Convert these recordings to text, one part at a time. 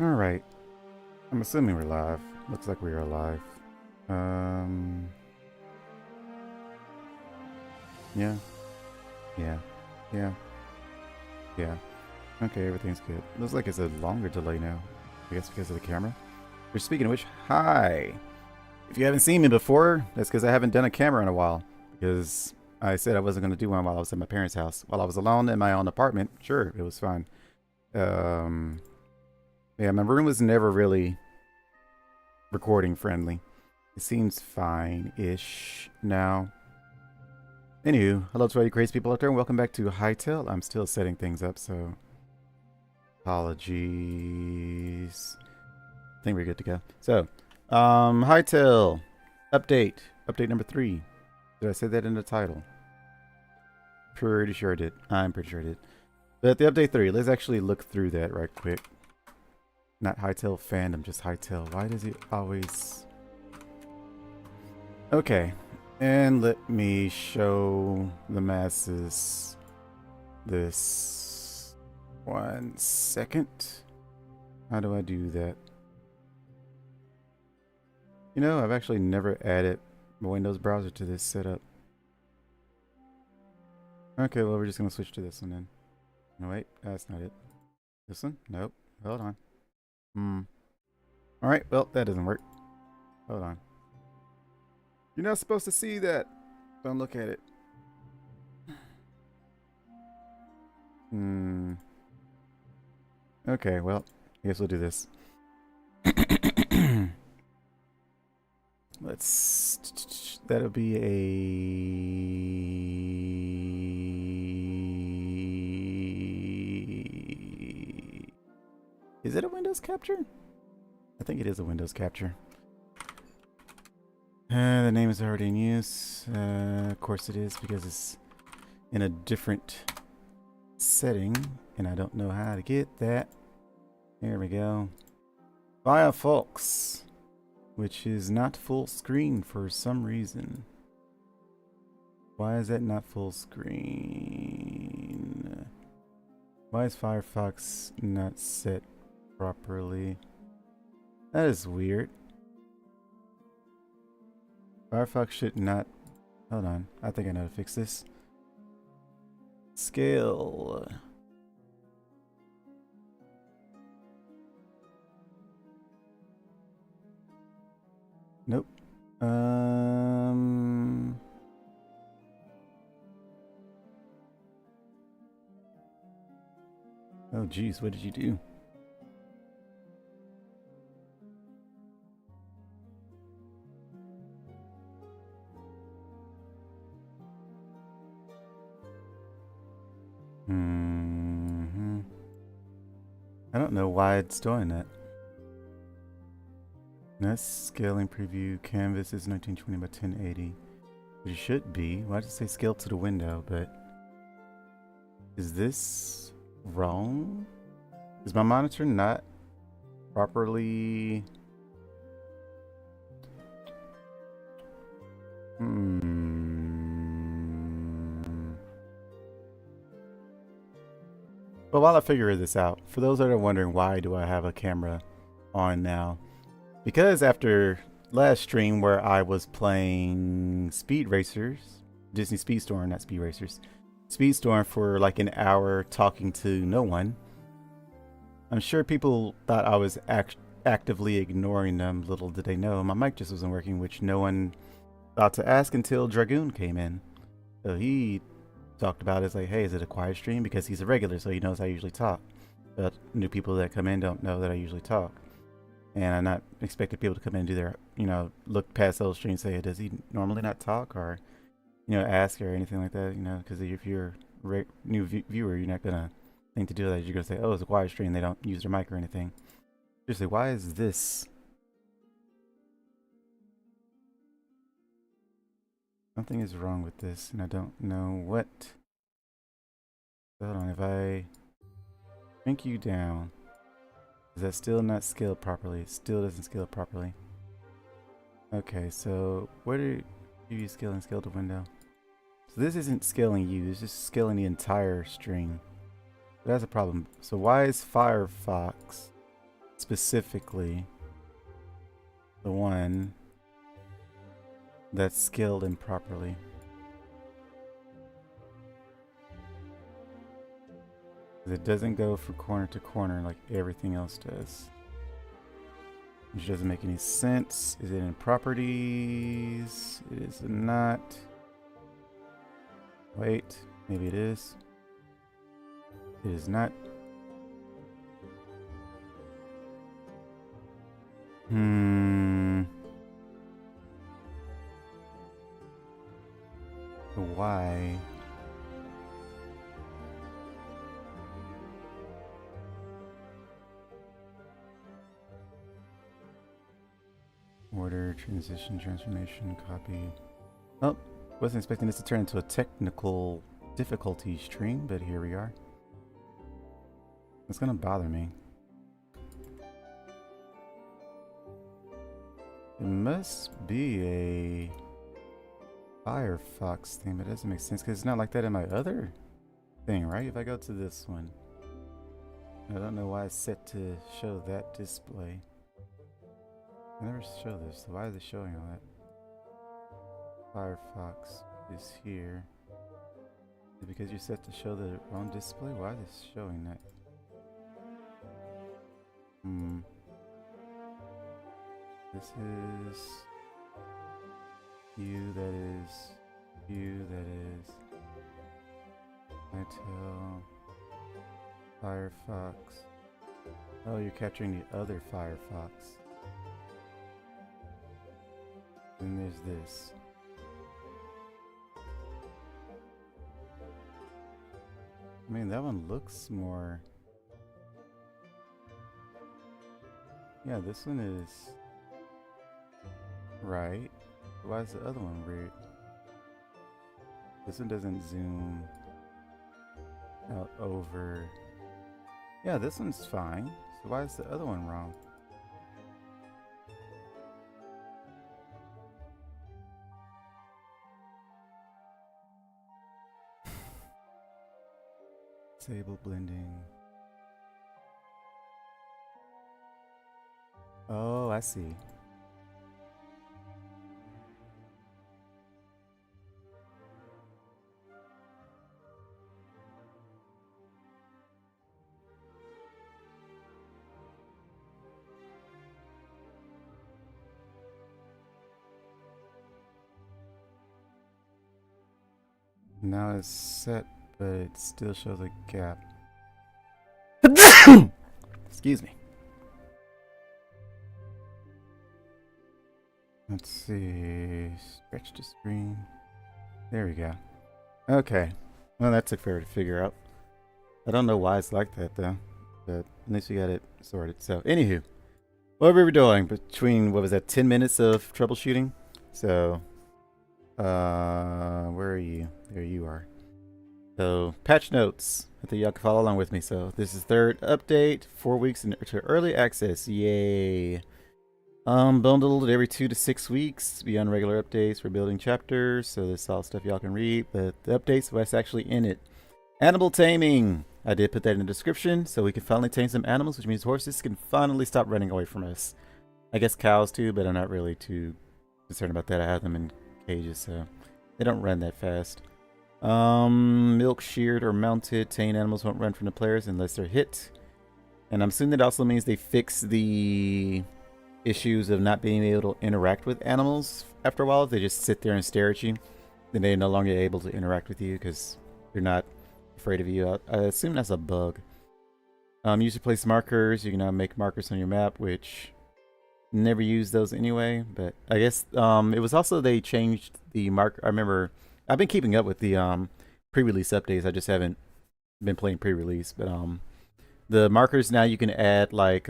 Alright. I'm assuming we're live. Looks like we are live. Um. Yeah. Yeah. Yeah. Yeah. Okay, everything's good. Looks like it's a longer delay now. I guess because of the camera. We're speaking of which, hi! If you haven't seen me before, that's because I haven't done a camera in a while. Because I said I wasn't going to do one while I was at my parents' house. While I was alone in my own apartment, sure, it was fine. Um. Yeah, my room was never really recording friendly. It seems fine-ish now. Anywho, hello to all you crazy people out there, and welcome back to Hytale. I'm still setting things up, so apologies. I think we're good to go. So, Hytale update, update number 3. Did I say that in the title? Pretty sure I did. I'm pretty sure I did. But the update 3, let's actually look through that right quick. Not Hytale fandom, just Hytale. Why does it always... Okay, and let me show the masses this. 1 second. How do I do that? You know, I've actually never added my Windows browser to this setup. Okay, well, we're just going to switch to this one then. No, wait, that's not it. This one? Nope. Hold on. Alright, well, that doesn't work. Hold on. You're not supposed to see that. Don't look at it. Okay, well, I guess we'll do this. Let's... That'll be a... Is it a Windows capture? I think it is a Windows capture. The name is already in use. Of course it is, because it's in a different setting, and I don't know how to get that. There we go. Firefox, which is not full screen for some reason. Why is that not full screen? Why is Firefox not set properly? That is weird. Firefox should not... Hold on. I think I know how to fix this. Scale. Nope. Oh, geez. What did you do? I don't know why it's doing that. That's scaling preview. Canvas is 1920 by 1080. It should be. Why does it say scale to the window? But is this wrong? Is my monitor not properly... But while I figure this out, for those that are wondering why do I have a camera on now, because after last stream where I was playing Speed Racers, Disney Speedstorm, not Speed Racers, Speedstorm for like an hour talking to no one, I'm sure people thought I was actively ignoring them. Little did they know my mic just wasn't working, which no one thought to ask until Dragoon came in. So he talked about it as like, hey, is it a quiet stream? Because he's a regular, so he knows I usually talk. But new people that come in don't know that I usually talk. And I'm not expecting people to come in and do their, look past those streams and say, does he normally not talk? Or, ask or anything like that, because if you're a new viewer, you're not going to think to do that. You're going to say, oh, it's a quiet stream. They don't use their mic or anything. Seriously, why is this? Something is wrong with this, and I don't know what. Hold on, if I shrink you down, is that still not scaled properly? It still doesn't scale properly. Okay, so where do you scale and scale to window? So this isn't scaling you, it's just scaling the entire stream. But that's a problem. So why is Firefox specifically the one that's scaled improperly. It doesn't go from corner to corner like everything else does. Which doesn't make any sense. Is it in properties? It is not. Wait, maybe it is. It is not. Why? Order, transition, transformation, copy. Oh, wasn't expecting this to turn into a technical difficulty stream, but here we are. It's gonna bother me. It must be a Firefox thing, but it doesn't make sense because it's not like that in my other thing, right? If I go to this one, I don't know why it's set to show that display. I never show this, so why is it showing all that? Firefox is here. Is it because you're set to show the wrong display? Why is it showing that? This is you, that is you, that is Hytale, Firefox. Oh, you're capturing the other Firefox. Then there's this. I mean, that one looks more... Yeah, this one is right. Why is the other one weird? This one doesn't zoom out over. Yeah, this one's fine. So why is the other one wrong? Disable blending. Oh, I see. Now it's set, but it still shows a gap. Excuse me. Let's see. Stretch the screen. There we go. Okay. Well, that took forever to figure out. I don't know why it's like that, though. But at least we got it sorted. So, anywho. What were we doing between, what was that, 10 minutes of troubleshooting? So, where are you? There you are. So, patch notes. I think y'all can follow along with me. So, this is third update. 4 weeks into early access. Yay. Bundled every 2 to 6 weeks. Beyond regular updates for building chapters. So, this is all stuff y'all can read. But the updates, what's actually in it. Animal taming. I did put that in the description. So, we can finally tame some animals, which means horses can finally stop running away from us. I guess cows too, but I'm not really too concerned about that. I have them in cages, so they don't run that fast. Milk sheared or mounted. Tame animals won't run from the players unless they're hit. And I'm assuming that also means they fix the issues of not being able to interact with animals after a while. If they just sit there and stare at you, then they're no longer able to interact with you because they're not afraid of you. I assume that's a bug. Use place markers. You can now make markers on your map, which never use those anyway. But I guess it was also they changed the mark. I remember I've been keeping up with the pre-release updates. I just haven't been playing pre-release. But the markers now you can add like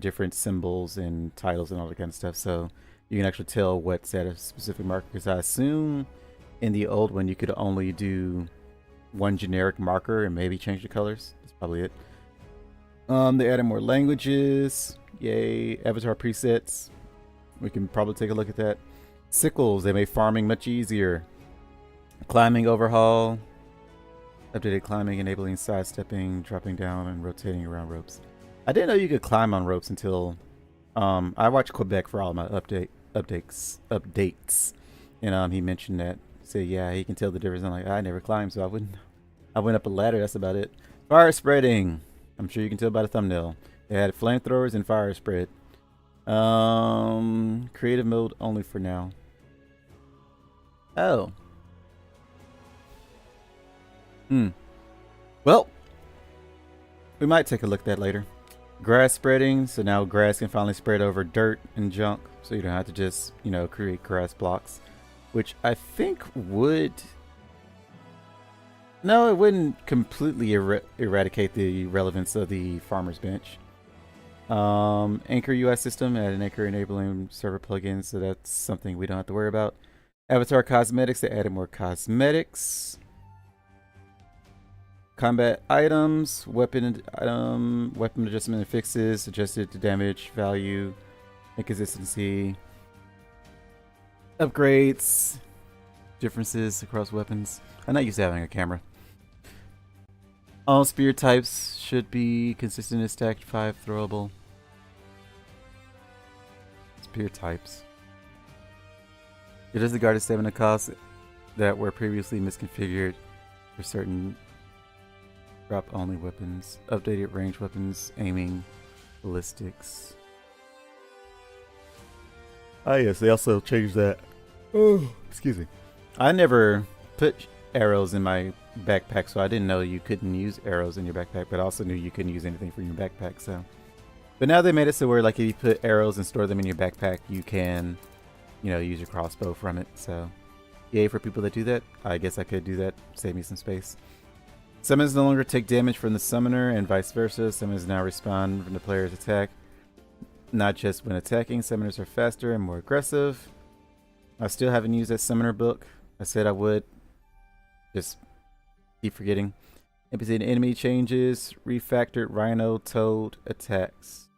different symbols and titles and all that kind of stuff. So you can actually tell what's at a specific marker. Because I assume in the old one you could only do one generic marker and maybe change the colors. That's probably it. They added more languages. Yay. Avatar presets. We can probably take a look at that. Sickles. They made farming much easier. Climbing overhaul. Updated climbing, enabling sidestepping, dropping down, and rotating around ropes. I didn't know you could climb on ropes until I watched Quebec for all my updates, and he mentioned that. So yeah, he can tell the difference. I'm like, I never climbed, so I wouldn't. I went up a ladder. That's about it. Fire spreading. I'm sure you can tell by the thumbnail. They had flamethrowers and fire spread. Creative mode only for now. Oh. Well, we might take a look at that later. Grass spreading, so now grass can finally spread over dirt and junk, so you don't have to just, create grass blocks, which I think would... No, it wouldn't completely eradicate the relevance of the farmer's bench. Anchor UI system, add an anchor enabling server plugins, so that's something we don't have to worry about. Avatar cosmetics, they added more cosmetics. Combat items, weapon adjustment and fixes, adjusted to damage, value, inconsistency, upgrades, differences across weapons. I'm not used to having a camera. All spear types should be consistent as stacked 5 throwable. Spear types. It does the guarded stamina costs that were previously misconfigured for certain drop only weapons, updated range weapons, aiming, ballistics. Ah yes, they also changed that. Oh, excuse me. I never put arrows in my backpack, so I didn't know you couldn't use arrows in your backpack, but I also knew you couldn't use anything from your backpack, so. But now they made it so where like if you put arrows and store them in your backpack, you can, use your crossbow from it, so. Yay for people that do that. I guess I could do that, save me some space. Summons no longer take damage from the summoner and vice versa. Summons now respawn from the player's attack. Not just when attacking, summoners are faster and more aggressive. I still haven't used that summoner book. I said I would. Just keep forgetting. NPC and enemy changes. Refactored Rhino Toad attacks.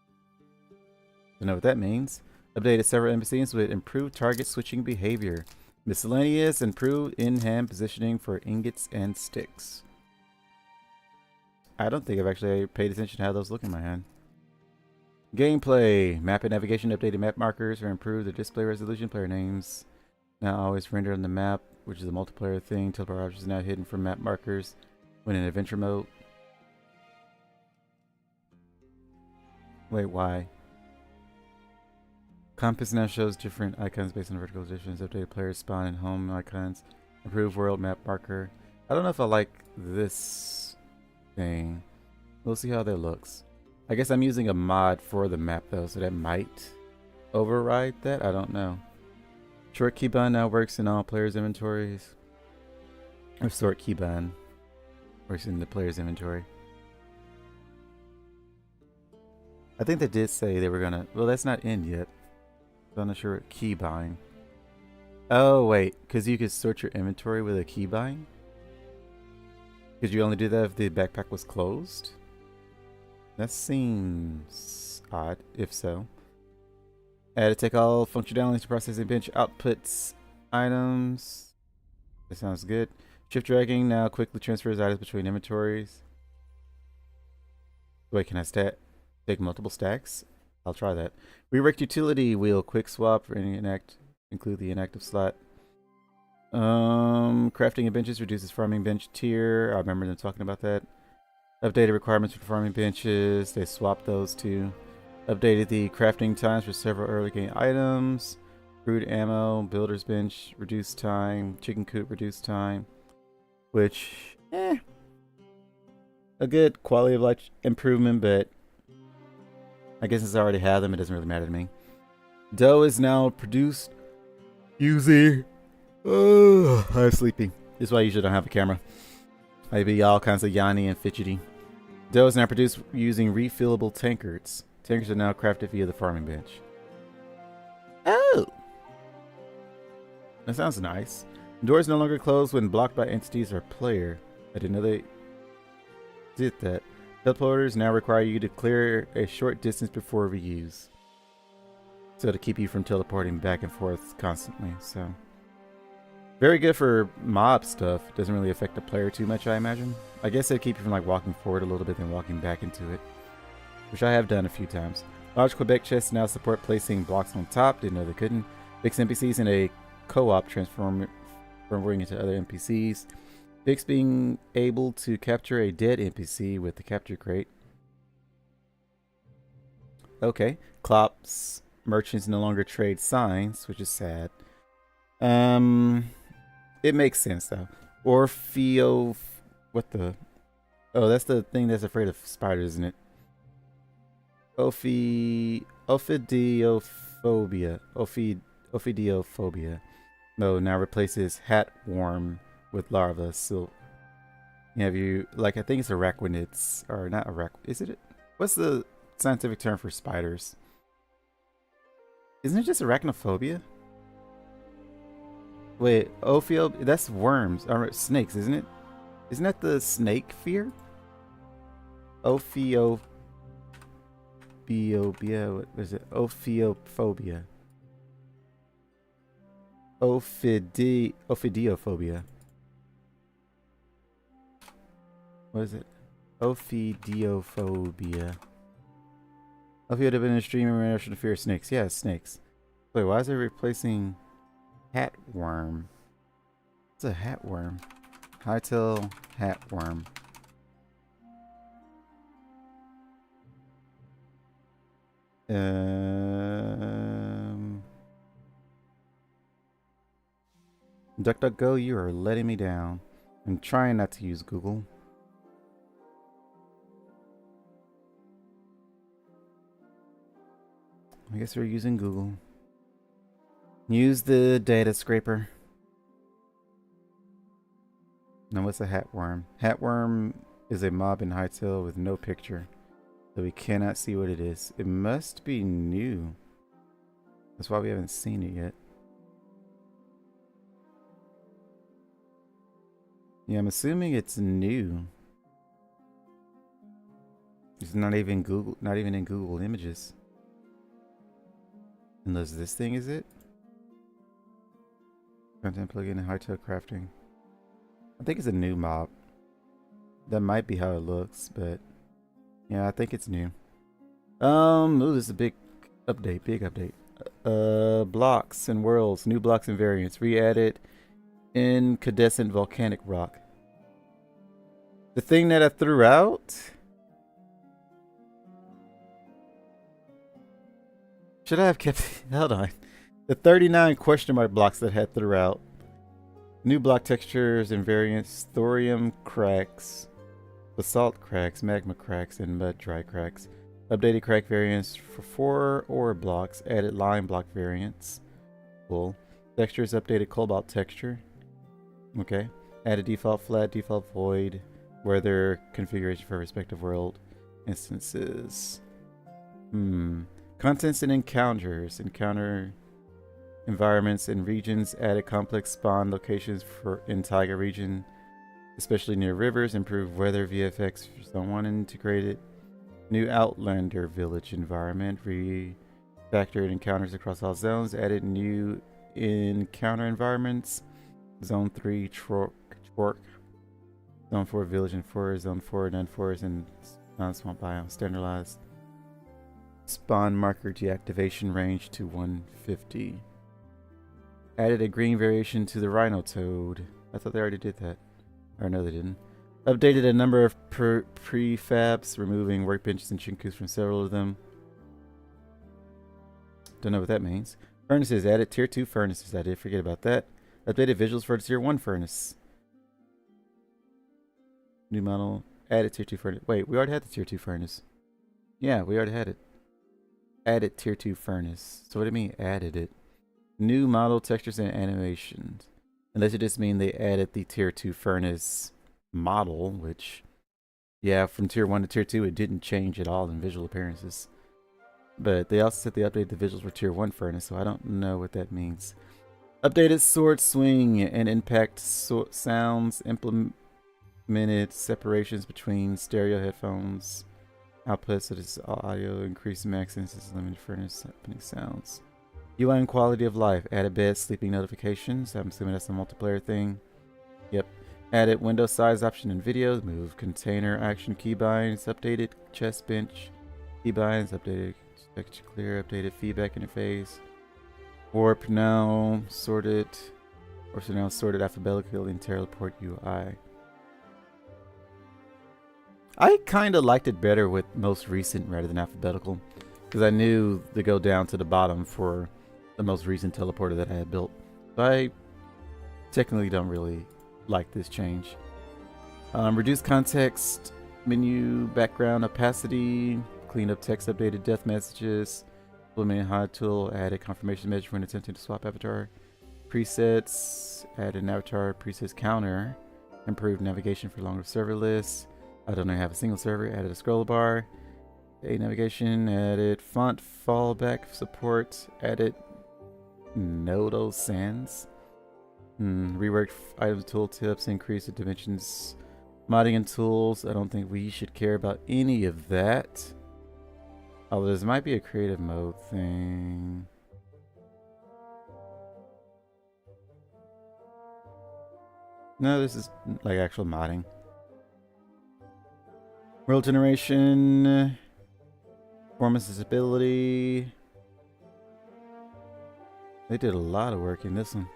Don't know what that means. Updated several NPCs with improved target switching behavior. Miscellaneous improved in-hand positioning for ingots and sticks. I don't think I've actually paid attention to how those look in my hand. Gameplay. Map and navigation. Updated map markers or improved the display resolution. Player names now always rendered on the map, which is a multiplayer thing. Teleport objects is now hidden from map markers when in adventure mode. Wait, why? Compass now shows different icons based on vertical positions. Updated player spawn and home icons. Improved world map marker. I don't know if I like this thing. We'll see how that looks. I guess I'm using a mod for the map though, so that might override that. I don't know. Short keybind now works in all players' inventories. Or short keybind works in the player's inventory. I think they did say they were gonna. Well, that's not in yet. So I'm not sure what keybind. Oh wait, because you could sort your inventory with a keybind. Could you only do that if the backpack was closed? That seems odd, if so. Add to take all functionalities to processing bench outputs items. That sounds good. Shift dragging now quickly transfers items between inventories. Wait, can I take multiple stacks? I'll try that. Reworked utility wheel quick swap for any include the inactive slot. Crafting and benches reduces farming bench tier. I remember them talking about that. Updated requirements for farming benches. They swapped those two. Updated the crafting times for several early game items. Crude ammo, builder's bench, reduced time, chicken coop, reduced time. Which, a good quality of life improvement, but I guess since I already have them, it doesn't really matter to me. Dough is now produced using... Oh, I'm sleepy. This is why I usually don't have a camera. I'd be all kinds of yawny and fidgety. Dough is now produced using refillable tankards. Tankards are now crafted via the farming bench. Oh! That sounds nice. Doors no longer close when blocked by entities or player. I didn't know they did that. Teleporters now require you to clear a short distance before reuse. So to keep you from teleporting back and forth constantly, so... Very good for mob stuff. Doesn't really affect the player too much, I imagine. I guess it'd keep you from like walking forward a little bit and walking back into it. which I have done a few times. Large Quebec chests now support placing blocks on top. Didn't know they couldn't. Fix NPCs in a co-op transforming into other NPCs. Fix being able to capture a dead NPC with the capture crate. Okay. Clops merchants no longer trade signs, which is sad. It makes sense though. Orpheo, what the? Oh, that's the thing that's afraid of spiders, isn't it? Ophidiophobia. No, now replaces hatworm with larva. So, have you like I think it's arachnids or not Is it? What's the scientific term for spiders? Isn't it just arachnophobia? Wait, ophiophobia? That's worms or snakes, isn't it? Isn't that the snake fear? Ophiophobia. What is it? Ophiophobia. Ophidiophobia. What is it? Ophidiophobia. Ophid have been an extreme reaction to fear of snakes. Yeah, snakes. Wait, why is it replacing hatworm? What's a hatworm? Hytale hatworm. DuckDuckGo, you are letting me down. I'm trying not to use Google. I guess we're using Google. Use the data scraper. Now what's a hatworm? Hatworm is a mob in Hytale with no picture. So we cannot see what it is. It must be new. That's why we haven't seen it yet. Yeah, I'm assuming it's new. It's not even in Google Images. Unless this thing is it? Content plugin and Hytale crafting. I think it's a new mob. That might be how it looks, but yeah, I think it's new. Ooh, this is a big update. Blocks and worlds, new blocks and variants, re-added incandescent volcanic rock. The thing that I threw out. Should I have kept? Hold on. The 39 question mark blocks that I had throughout. New block textures and variants: thorium cracks, basalt cracks, magma cracks, and mud dry cracks. Updated crack variants for 4 ore blocks. Added lime block variants. Cool. Textures updated cobalt texture. Okay. Added default flat, default void, weather configuration for respective world instances. Contents and encounters. Encounter environments and regions. Added complex spawn locations for in Taiga region, especially near rivers. Improved weather VFX for Zone 1 integrated. New Outlander village environment. Refactored encounters across all zones. Added new encounter environments. Zone 3 Chork. Zone 4 village and forest. Zone 4 non-forest and non-swamp biome. Standardized. Spawn marker deactivation range to 150. Added a green variation to the Rhino Toad. I thought they already did that. Or no, they didn't. Updated a number of prefabs, removing workbenches and chinkus from several of them. Don't know what that means. Furnaces. Added tier 2 furnaces. I did forget about that. Updated visuals for the tier 1 furnace. New model. Added tier 2 furnace. Wait, we already had the tier 2 furnace. Yeah, we already had it. Added tier 2 furnace. So what do you mean added it? New model textures and animations. Unless it just mean they added the tier 2 furnace model, which, yeah, from tier 1 to tier 2 it didn't change at all in visual appearances. But they also said they updated the visuals for tier 1 furnace, so I don't know what that means. Updated sword swing and impact sounds. Implemented separations between stereo headphones. Output such as audio, increased max instance, limited furnace happening sounds. UI and quality of life. Added bed sleeping notifications. I'm assuming that's a multiplayer thing. Yep. Added window size option in videos. Move container action keybinds. Updated chest bench. Keybinds updated. Texture clear. Updated feedback interface. Warp now sorted. Or so now sorted alphabetically in teleport UI. I kind of liked it better with most recent rather than alphabetical, because I knew to go down to the bottom for the most recent teleporter that I had built. So I technically don't really like this change. Reduce context, menu, background opacity, clean up text, updated death messages, implemented Hytale, added confirmation measure when attempting to swap avatar. Presets, added an avatar presets counter, improved navigation for longer server lists. I don't have a single server, added a scroll bar, aid navigation, added font fallback support, added Nodo Sans. Reworked items tooltips, increased the dimensions, modding and tools. I don't think we should care about any of that. Although this might be a creative mode thing. No, this is like actual modding. World generation, performance disability. They did a lot of work in this one.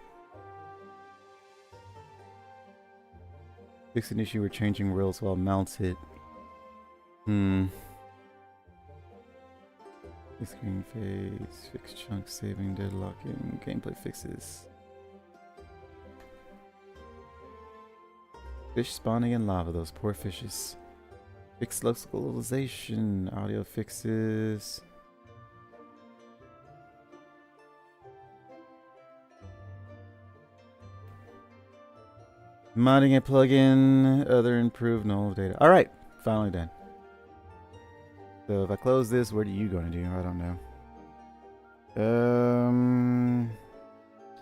Fix an issue with changing worlds while mounted. Screen phase, fix chunk saving, deadlocking, gameplay fixes. Fish spawning in lava, those poor fishes. Fix localization, audio fixes. Modding a plugin, other improved null data. Alright, finally done. So if I close this, what are you going to do? I don't know.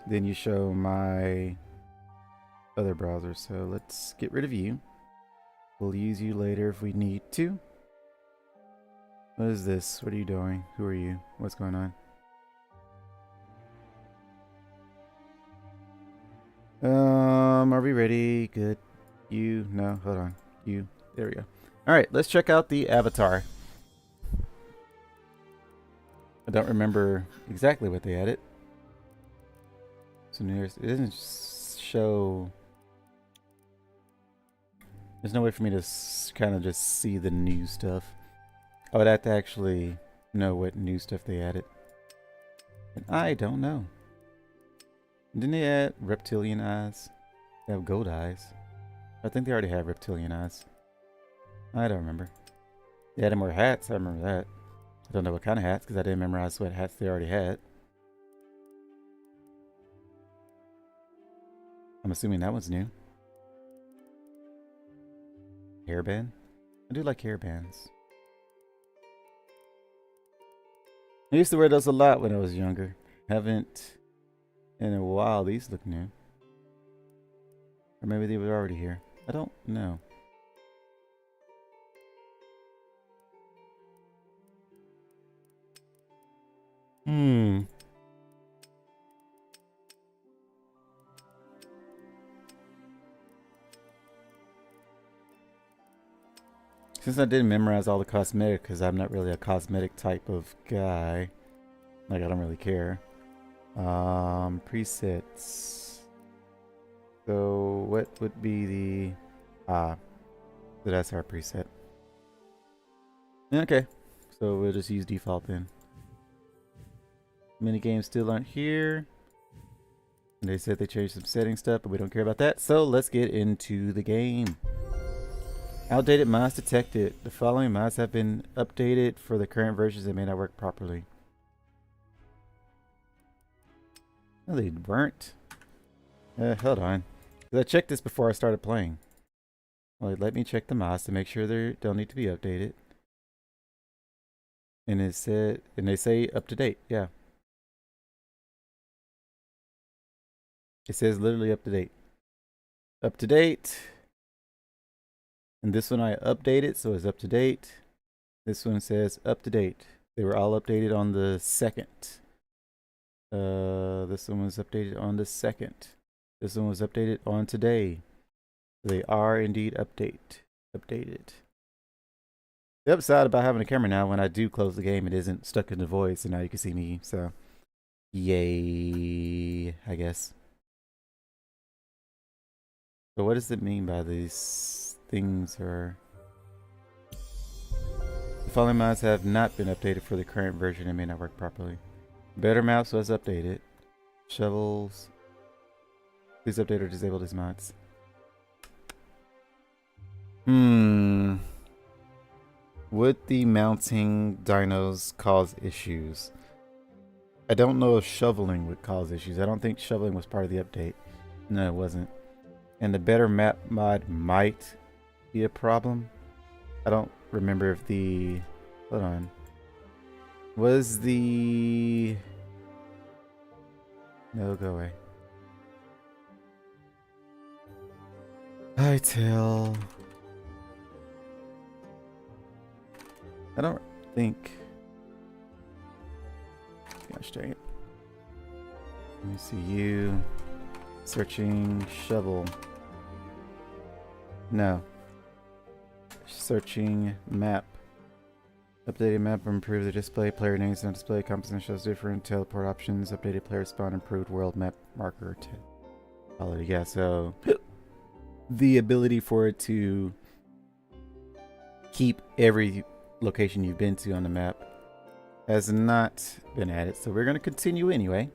Then you show my other browser. So let's get rid of you. We'll use you later if we need to. What is this? What are you doing? Who are you? What's going on? Are we ready? Good. You? No, hold on. You. There we go. Alright, let's check out the avatar. I don't remember exactly what they added. So it doesn't show. There's no way for me to kind of just see the new stuff. I would have to actually know what new stuff they added. And I don't know. Didn't they add reptilian eyes? They have gold eyes. I think they already have reptilian eyes. I don't remember. They added more hats. I remember that. I don't know what kind of hats because I didn't memorize what hats they already had. I'm assuming that one's new. Hairband? I do like hairbands. I used to wear those a lot when I was younger. Haven't in a while. These look new. Or maybe they were already here. I don't know. Since I didn't memorize all the cosmetic, because I'm not really a cosmetic type of guy. Like, I don't really care. Presets. So, what would be the... so that's our preset. Okay. So, we'll just use default then. Minigames still aren't here. And they said they changed some setting stuff, but we don't care about that. So, let's get into the game. Outdated mods detected. The following mods have been updated for the current versions that may not work properly. No, they weren't. Hold on. I checked this before I started playing. Well, let me check the mods to make sure they don't need to be updated. And it said, and they say up to date. Yeah. It says literally up to date. Up to date. And this one I updated, so it's up to date. This one says up to date. They were all updated on the 2nd. This one was updated on the 2nd. This one was updated on today. They are indeed updated. The upside about having a camera now, when I do close the game, it isn't stuck in the void, so now you can see me. So, yay, I guess. But what does it mean by these things? Or the following mods have not been updated for the current version and may not work properly. Better maps was updated. Shovels. Please update or disable these mods. Would the mounting dinos cause issues? I don't know if shoveling would cause issues. I don't think shoveling was part of the update. No, it wasn't. And the better map mod might be a problem. I don't remember if the... Hold on. Was the... No, go away. Hytale. I don't think... Gosh dang it. Let me see you. Searching shovel. No. Searching map. Updated map improve the display. Player names on display. Composition shows different. Teleport options. Updated player spawn. Improved world map marker. Quality. Yeah, so the ability for it to keep every location you've been to on the map has not been added. So we're going to continue anyway.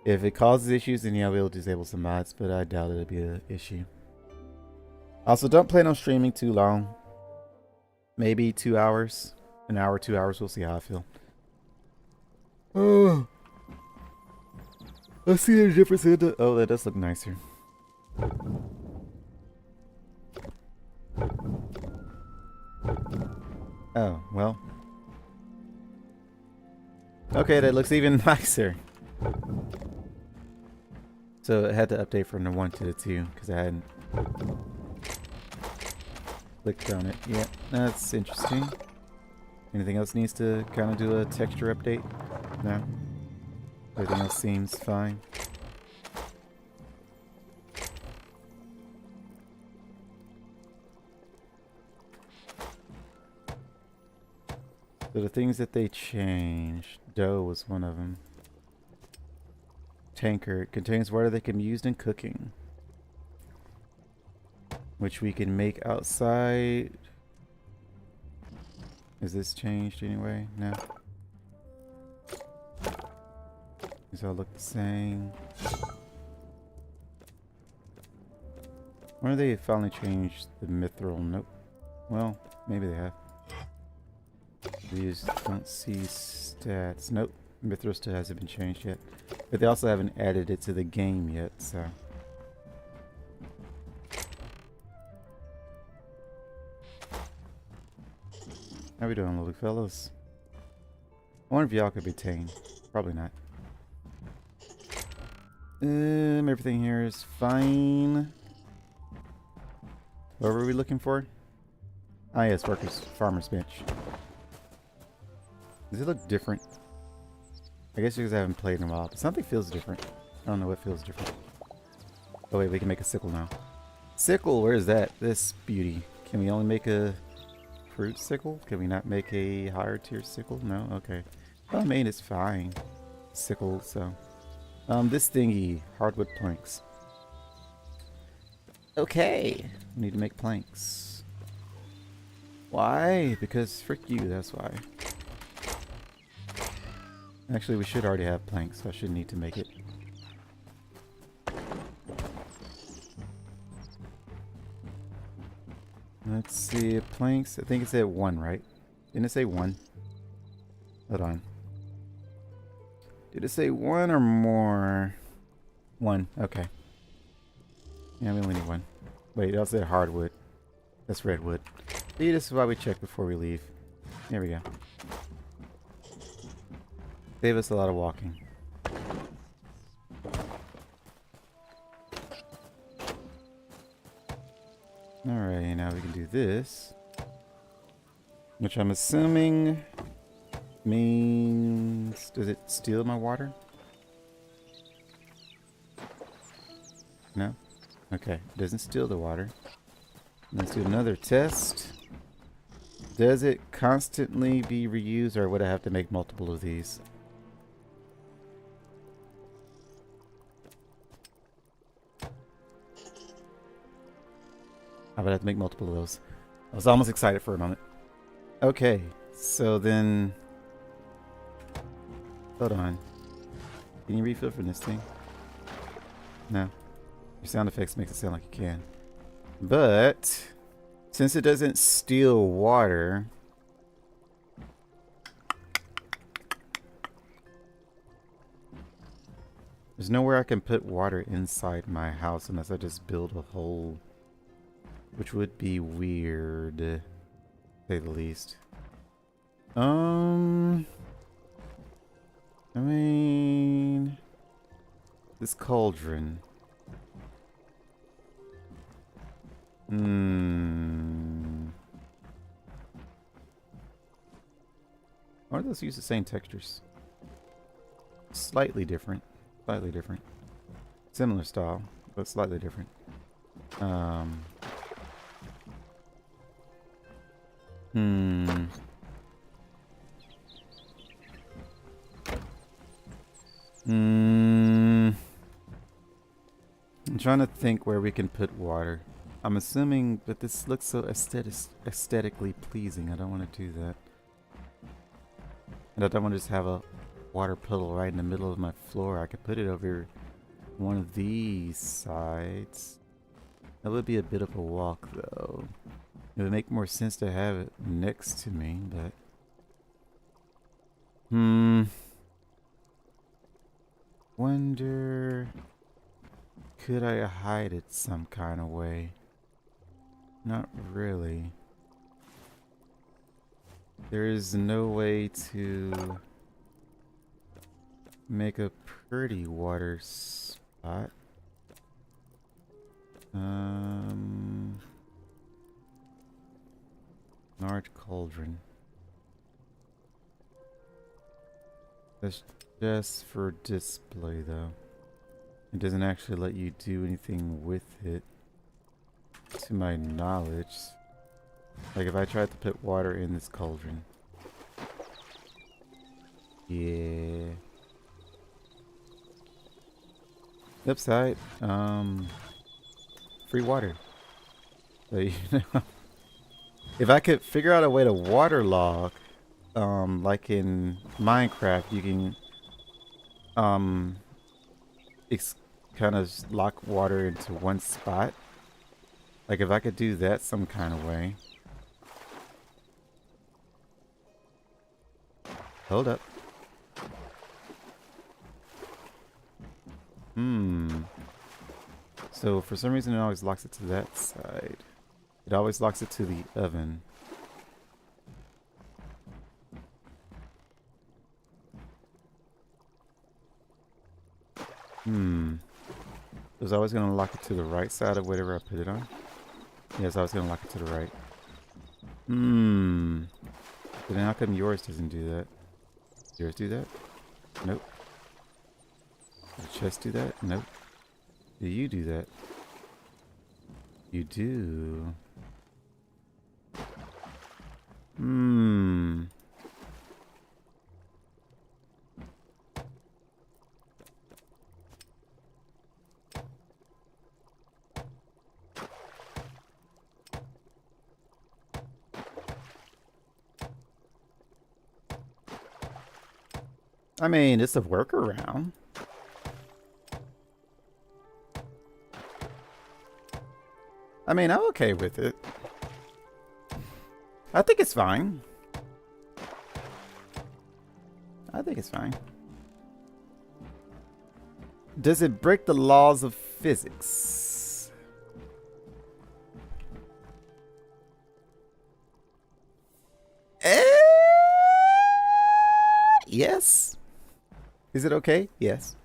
If it causes issues, then yeah, we'll disable some mods, but I doubt it'll be an issue. Also, don't plan on streaming too long. Maybe 2 hours. An hour, 2 hours. We'll see how I feel. Oh. I see the difference in the... Oh, that does look nicer. Oh, well. Okay, that looks even nicer. So it had to update from the 1 to the 2 because I hadn't clicked on it. Yeah, that's interesting. Anything else needs to kind of do a texture update? No? Everything else seems fine. So the things that they changed, dough was one of them. Tanker contains water that can be used in cooking, which we can make outside. Is this changed anyway? No. These all look the same. When have they finally changed the mithril? Nope. Well, maybe they have. These don't see stats. Nope. Mithril still hasn't been changed yet. But they also haven't added it to the game yet, so. How we doing, little fellas? I wonder if y'all could be tamed. Probably not. Everything here is fine. What were we looking for? Ah, yes, workers, farmer's bench. Does it look different? I guess because I haven't played in a while, but something feels different. I don't know what feels different. Oh wait, we can make a sickle now. Sickle, where is that? This beauty. Can we only make a fruit sickle? Can we not make a higher tier sickle? No? Okay. Well, I mean, it's fine. Sickle, so. This thingy, hardwood planks. Okay. We need to make planks. Why? Because frick you, that's why. Actually, we should already have planks, so I shouldn't need to make it. Let's see, planks. I think it said 1, right? Didn't it say 1? Hold on. Did it say 1 or more? 1, okay. Yeah, we only need 1. Wait, that said hardwood. That's redwood. See, this is why we check before we leave. There we go. Save us a lot of walking. Alright, now we can do this. Which I'm assuming means... Does it steal my water? No? Okay, it doesn't steal the water. Let's do another test. Does it constantly be reused, or would I have to make multiple of these? I would have to make multiple of those. I was almost excited for a moment. Okay, so then... Hold on. Can you refill from this thing? No. Your sound effects makes it sound like you can. But... since it doesn't steal water... there's nowhere I can put water inside my house unless I just build a hole. Which would be weird, to say the least. I mean... this cauldron. Why do those use the same textures? Slightly different. Slightly different. Similar style, but slightly different. I'm trying to think where we can put water. I'm assuming that this looks so aesthetically pleasing. I don't want to do that. And I don't want to just have a water puddle right in the middle of my floor. I could put it over one of these sides. That would be a bit of a walk, though. It would make more sense to have it next to me, but... wonder... could I hide it some kind of way? Not really. There is no way to make a pretty water spot. Large cauldron. That's just for display, though. It doesn't actually let you do anything with it, to my knowledge. Like if I tried to put water in this cauldron. Yeah. Upside, free water. So, you know, if I could figure out a way to waterlog, like in Minecraft, you can, kind of lock water into one spot. Like if I could do that some kind of way. Hold up. So for some reason it always locks it to that side. It always locks it to the oven. It was always going to lock it to the right side of whatever I put it on. Yes, I was going to lock it to the right. But then how come yours doesn't do that? Does yours do that? Nope. Does the chest do that? Nope. Do you do that? You do. I mean, it's a workaround. I mean, I'm okay with it. I think it's fine. I think it's fine. Does it break the laws of physics? Yes. Is it okay? Yes.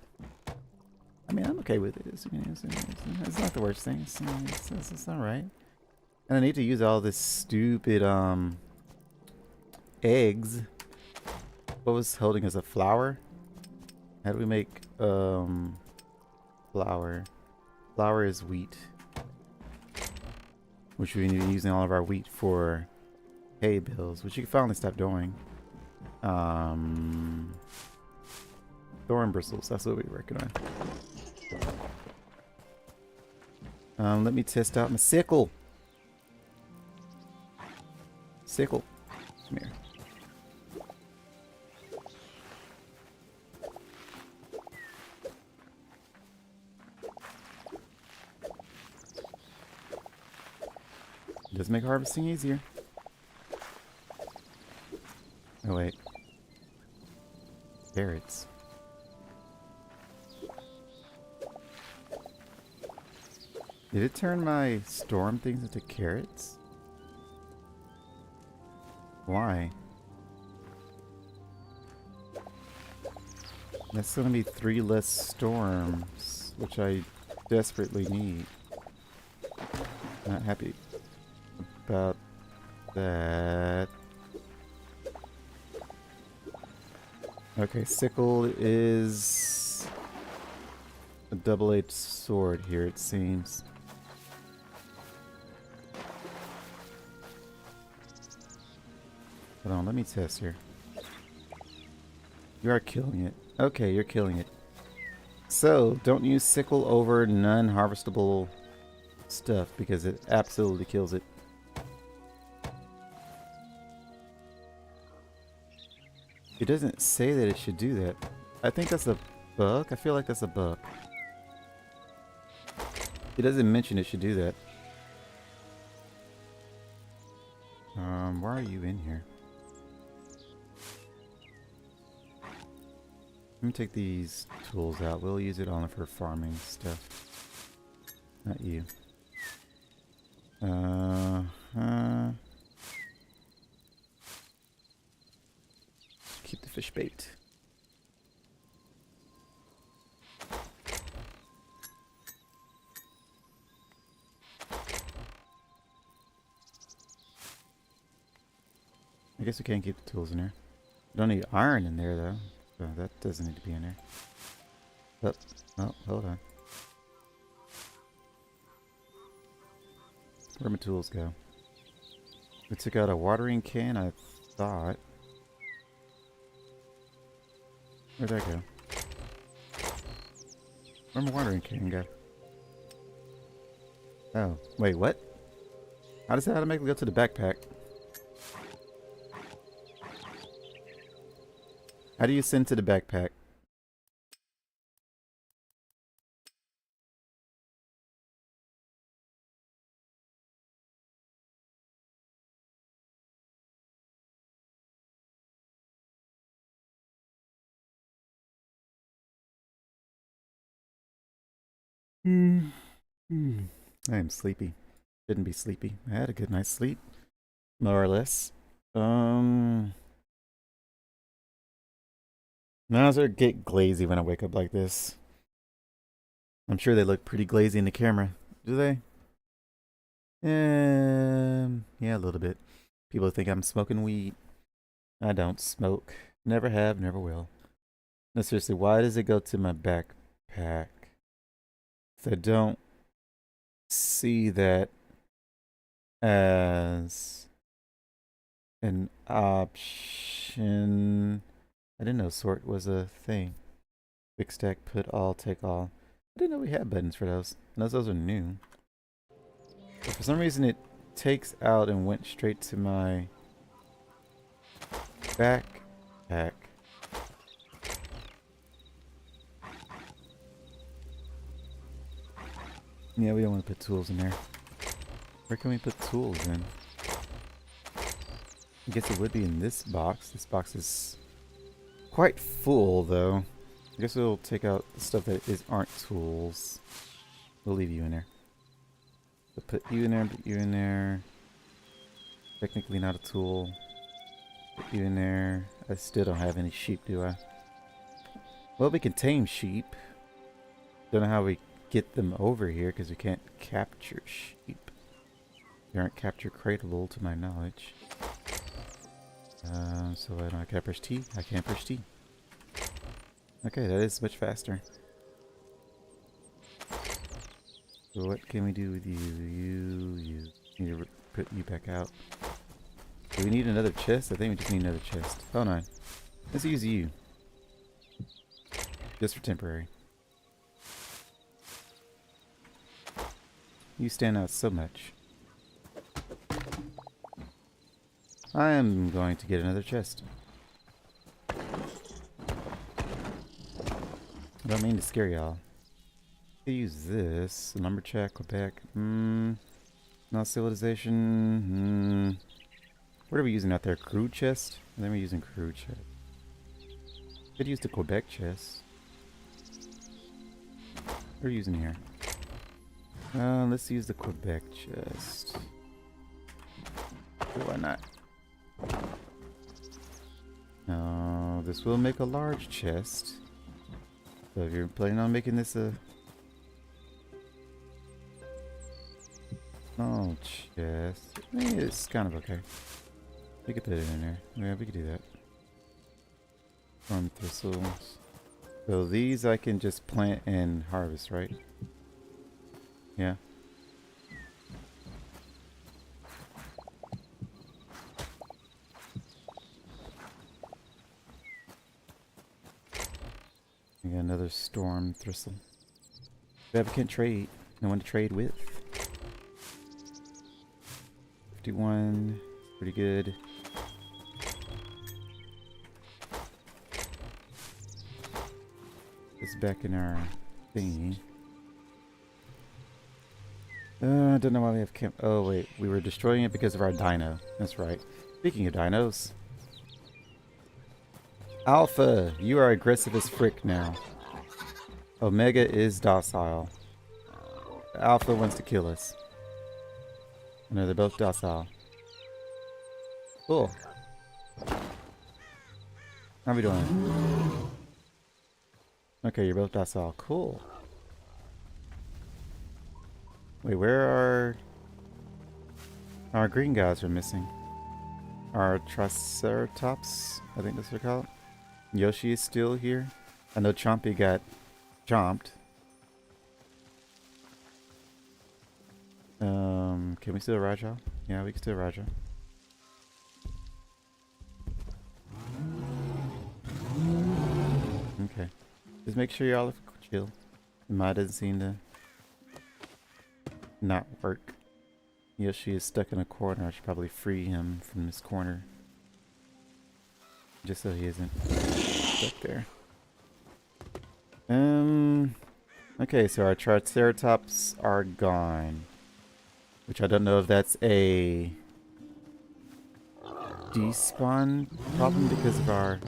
I mean, I'm okay with it. It's not the worst thing. It's all right. And I need to use all this stupid eggs. What was holding us a flour? How do we make flour? Flour is wheat, which we need to be using all of our wheat for hay bales, which you can finally stop doing. Thorn bristles, that's what we're working on. Let me test out my sickle. Sickle. Come here. Does make harvesting easier. Oh wait. Carrots. Did it turn my storm things into carrots? Why? That's gonna be 3 less storms, which I desperately need. Not happy about that. Okay, sickle is a double-edged sword here, it seems. Hold on, let me test here. You are killing it. Okay, you're killing it. So, don't use sickle over non-harvestable stuff because it absolutely kills it. It doesn't say that it should do that. I think that's a bug. I feel like that's a bug. It doesn't mention it should do that. Why are you in here? Let me take these tools out. We'll use it only for farming stuff. Not you. Keep the fish bait. I guess we can't keep the tools in there. We don't need iron in there though. So that doesn't need to be in there. Oh, hold on. Where'd my tools go? We took out a watering can, I thought. Where'd that go? Where'd my watering can go? Oh, wait, what? How does that automatically go to the backpack? How do you send to the backpack? I am sleepy. Didn't be sleepy. I had a good night's sleep. More or less. Now I sort of get glazy when I wake up like this. I'm sure they look pretty glazy in the camera. Do they? Yeah, a little bit. People think I'm smoking weed. I don't smoke. Never have, never will. No, seriously, why does it go to my backpack? I don't see that as an option. I didn't know sort was a thing. Quick stack, put all, take all. I didn't know we had buttons for those. Unless those are new. But for some reason it takes out and went straight to my backpack. Yeah, we don't want to put tools in there. Where can we put tools in? I guess it would be in this box. This box is quite full, though. I guess we'll take out the stuff that aren't tools. We'll leave you in there. So put you in there, put you in there. Technically not a tool. Put you in there. I still don't have any sheep, do I? Well, we can tame sheep. Don't know how we get them over here because we can't capture sheep. They aren't capture crateable to my knowledge. So I don't. Can I push T? I can't push T. Okay, that is much faster. So what can we do with you? You need to put you back out. Do we need another chest? I think we just need another chest. Hold on. Let's use you. Just for temporary. You stand out so much. I am going to get another chest. I don't mean to scare y'all. I use this. Lumberjack, Quebec. Not civilization. What are we using out there? Crew chest? I think we're using crew chest. Could use the Quebec chest. What are we using here? Let's use the Quebec chest. Why not? No, this will make a large chest. So if you're planning on making this a small chest, it's kind of okay. We could put it in there. Yeah, we could do that. Farm thistles. So these I can just plant and harvest, right? Yeah. We got another storm thistle. But we can't trade. No one to trade with. 51. Pretty good. It's back in our thingy. I don't know why we have camp. Oh wait, we were destroying it because of our dino. That's right. Speaking of dinos. Alpha, you are aggressive as frick now. Omega is docile. Alpha wants to kill us. No, they're both docile. Cool. How are we doing? Okay, you're both docile. Cool. Wait, where are... Our green guys are missing. Our Triceratops, I think that's what they call it. Yoshi is still here. I know Chompy got chomped. Can we still ride y'all? Yeah, we can still ride y'all. Okay. Just make sure y'all are chill. Mine doesn't seem to not work. Yoshi is stuck in a corner. I should probably free him from this corner. Just so he isn't stuck there. Okay, so our Triceratops are gone. Which I don't know if that's a despawn problem because of our...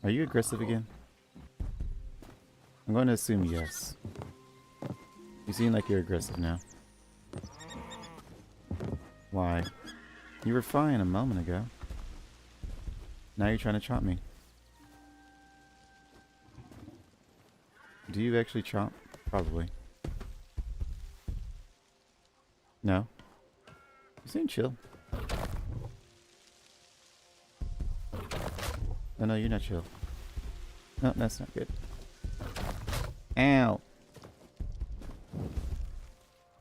Are you aggressive again? I'm going to assume yes. You seem like you're aggressive now. Why? You were fine a moment ago. Now you're trying to chomp me. Do you actually chomp? Probably. No? You seem chill. Oh no, you're not chill. No, that's not good. Ow!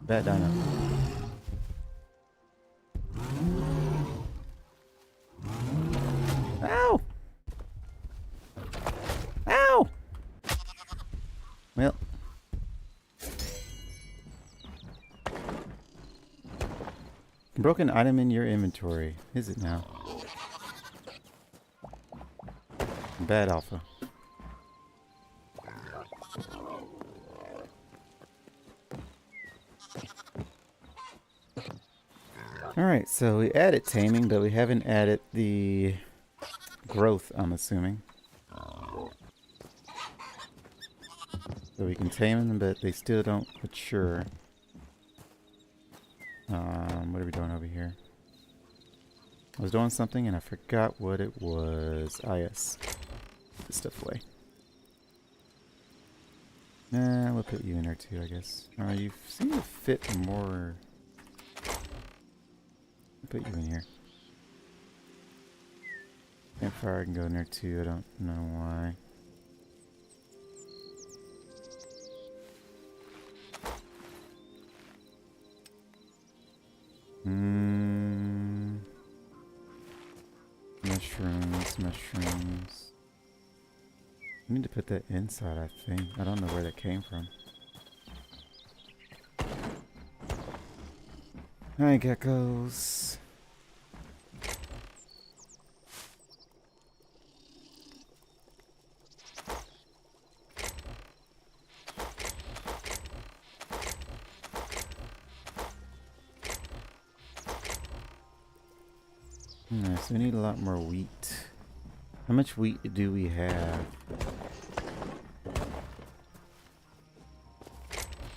Bad dino. Ow! Ow! Well. Broken item in your inventory. Is it now? Bad alpha. Alright, so we added taming, but we haven't added the growth, I'm assuming. So we can tame them, but they still don't mature. What are we doing over here? I was doing something and I forgot what it was. Ah, yes. Put this stuff away. Nah, we'll put you in there too, I guess. You seem to fit more. I'll put you in here. Campfire can go in there too, I don't know why. Mushrooms, mushrooms. I need to put that inside, I think. I don't know where that came from. Hi, geckos. So we need a lot more wheat. How much wheat do we have?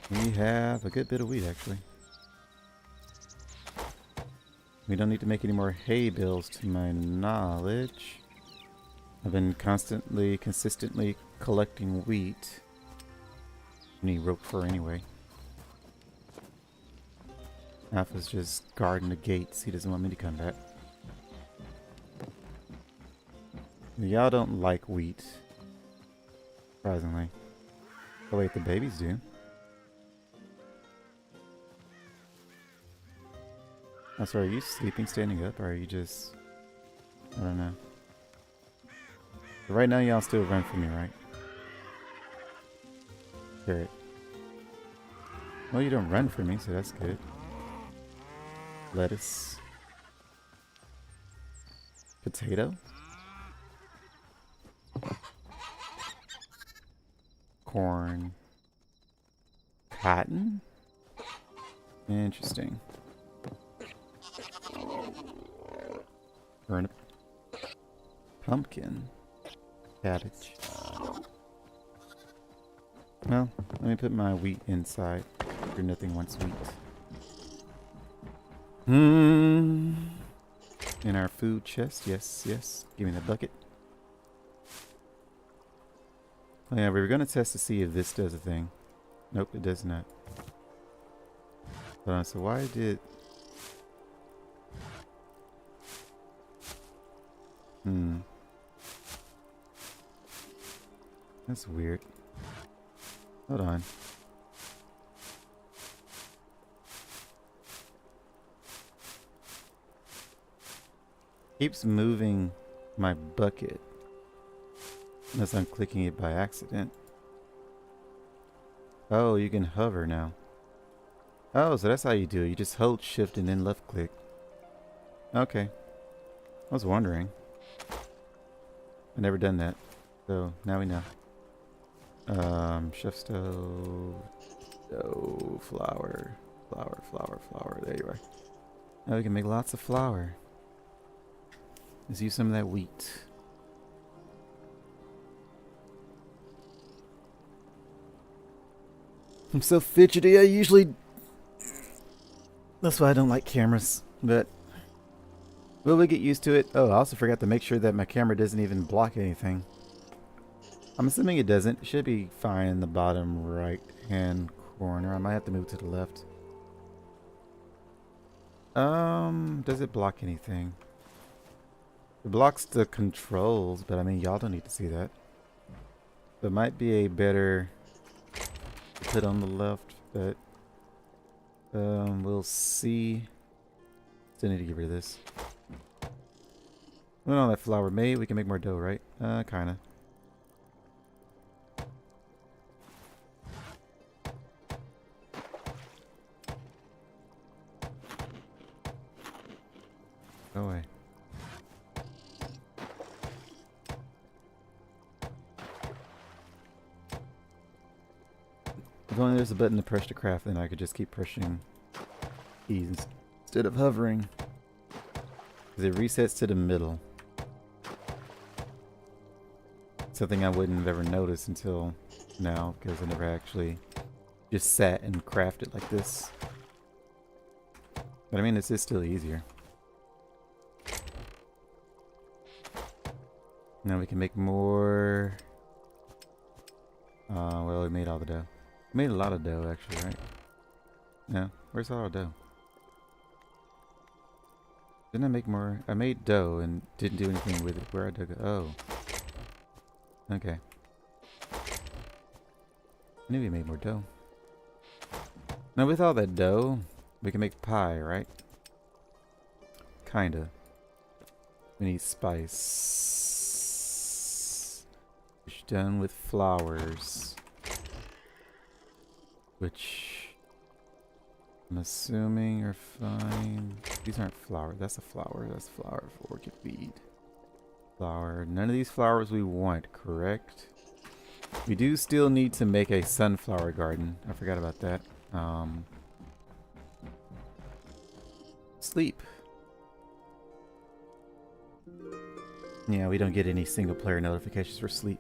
We have a good bit of wheat, actually. We don't need to make any more hay bales, to my knowledge. I've been consistently collecting wheat. I need rope for anyway. Alpha's just guarding the gates. He doesn't want me to come back. Y'all don't like wheat. Surprisingly. Oh wait, the babies do. Oh, sorry, are you sleeping standing up, or are you just... I don't know. But right now y'all still run from me, right? Carrot. Well, you don't run from me, so that's good. Lettuce. Potato. Corn. Cotton? Interesting. Turnip. Pumpkin. Cabbage. Well, let me put my wheat inside. After nothing wants wheat. In our food chest. Yes, yes. Give me the bucket. Oh, yeah, we were going to test to see if this does a thing. Nope, it does not. Hold on, so why did... That's weird. Hold on. Keeps moving my bucket. Unless I'm clicking it by accident. Oh, you can hover now. Oh, so that's how you do it. You just hold shift and then left click. Okay. I was wondering. I've never done that. So now we know. Chef stove. Oh, flour. Flour, flour, flour. There you are. Now we can make lots of flour. Let's use some of that wheat. I'm so fidgety, I usually... That's why I don't like cameras, but... Will we get used to it? Oh, I also forgot to make sure that my camera doesn't even block anything. I'm assuming it doesn't. It should be fine in the bottom right-hand corner. I might have to move to the left. Does it block anything? It blocks the controls, but I mean, y'all don't need to see that. There might be a better... put on the left, but we'll see. Still need to get rid of this. When all that flour made, we can make more dough, right? Kinda. Go away. If only there's a button to press to craft, then I could just keep pushing keys instead of hovering. Because it resets to the middle. Something I wouldn't have ever noticed until now, because I never actually just sat and crafted like this. But I mean, this is still easier. Now we can make more. Well, we made all the dough. We made a lot of dough, actually, right? No, where's all our dough? Didn't I make more? I made dough and didn't do anything with it. Where'd I go? Oh. Okay. I knew we made more dough. Now with all that dough, we can make pie, right? Kinda. We need spice. We're done with flowers. Which I'm assuming are fine. These aren't flowers. That's a flower. That's a flower for orchid weed. Flower. None of these flowers we want, correct? We do still need to make a sunflower garden. I forgot about that. Sleep. Yeah, we don't get any single player notifications for sleep.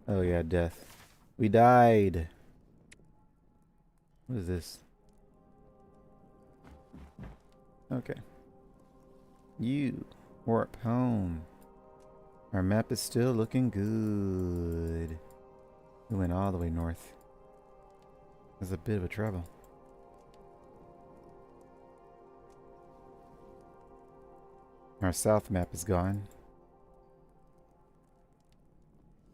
Oh yeah, death. We died. What is this? Okay. You. Warp home. Our map is still looking good. We went all the way north. There's a bit of a trouble. Our south map is gone.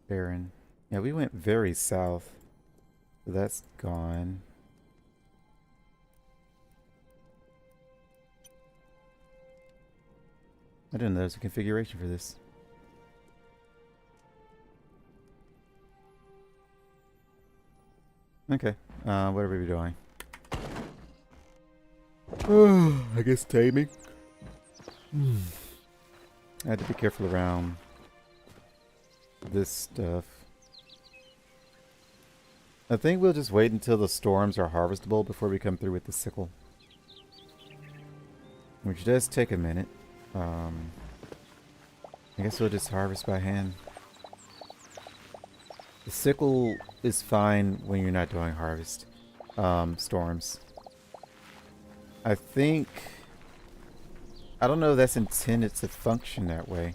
Barren. Yeah, we went very south. So that's gone. I didn't know there was a configuration for this. Okay. What are we doing? I guess taming. I had to be careful around this stuff. I think we'll just wait until the storms are harvestable before we come through with the sickle. Which does take a minute. I guess we'll just harvest by hand. The sickle is fine when you're not doing harvest storms. I think... I don't know if that's intended to function that way.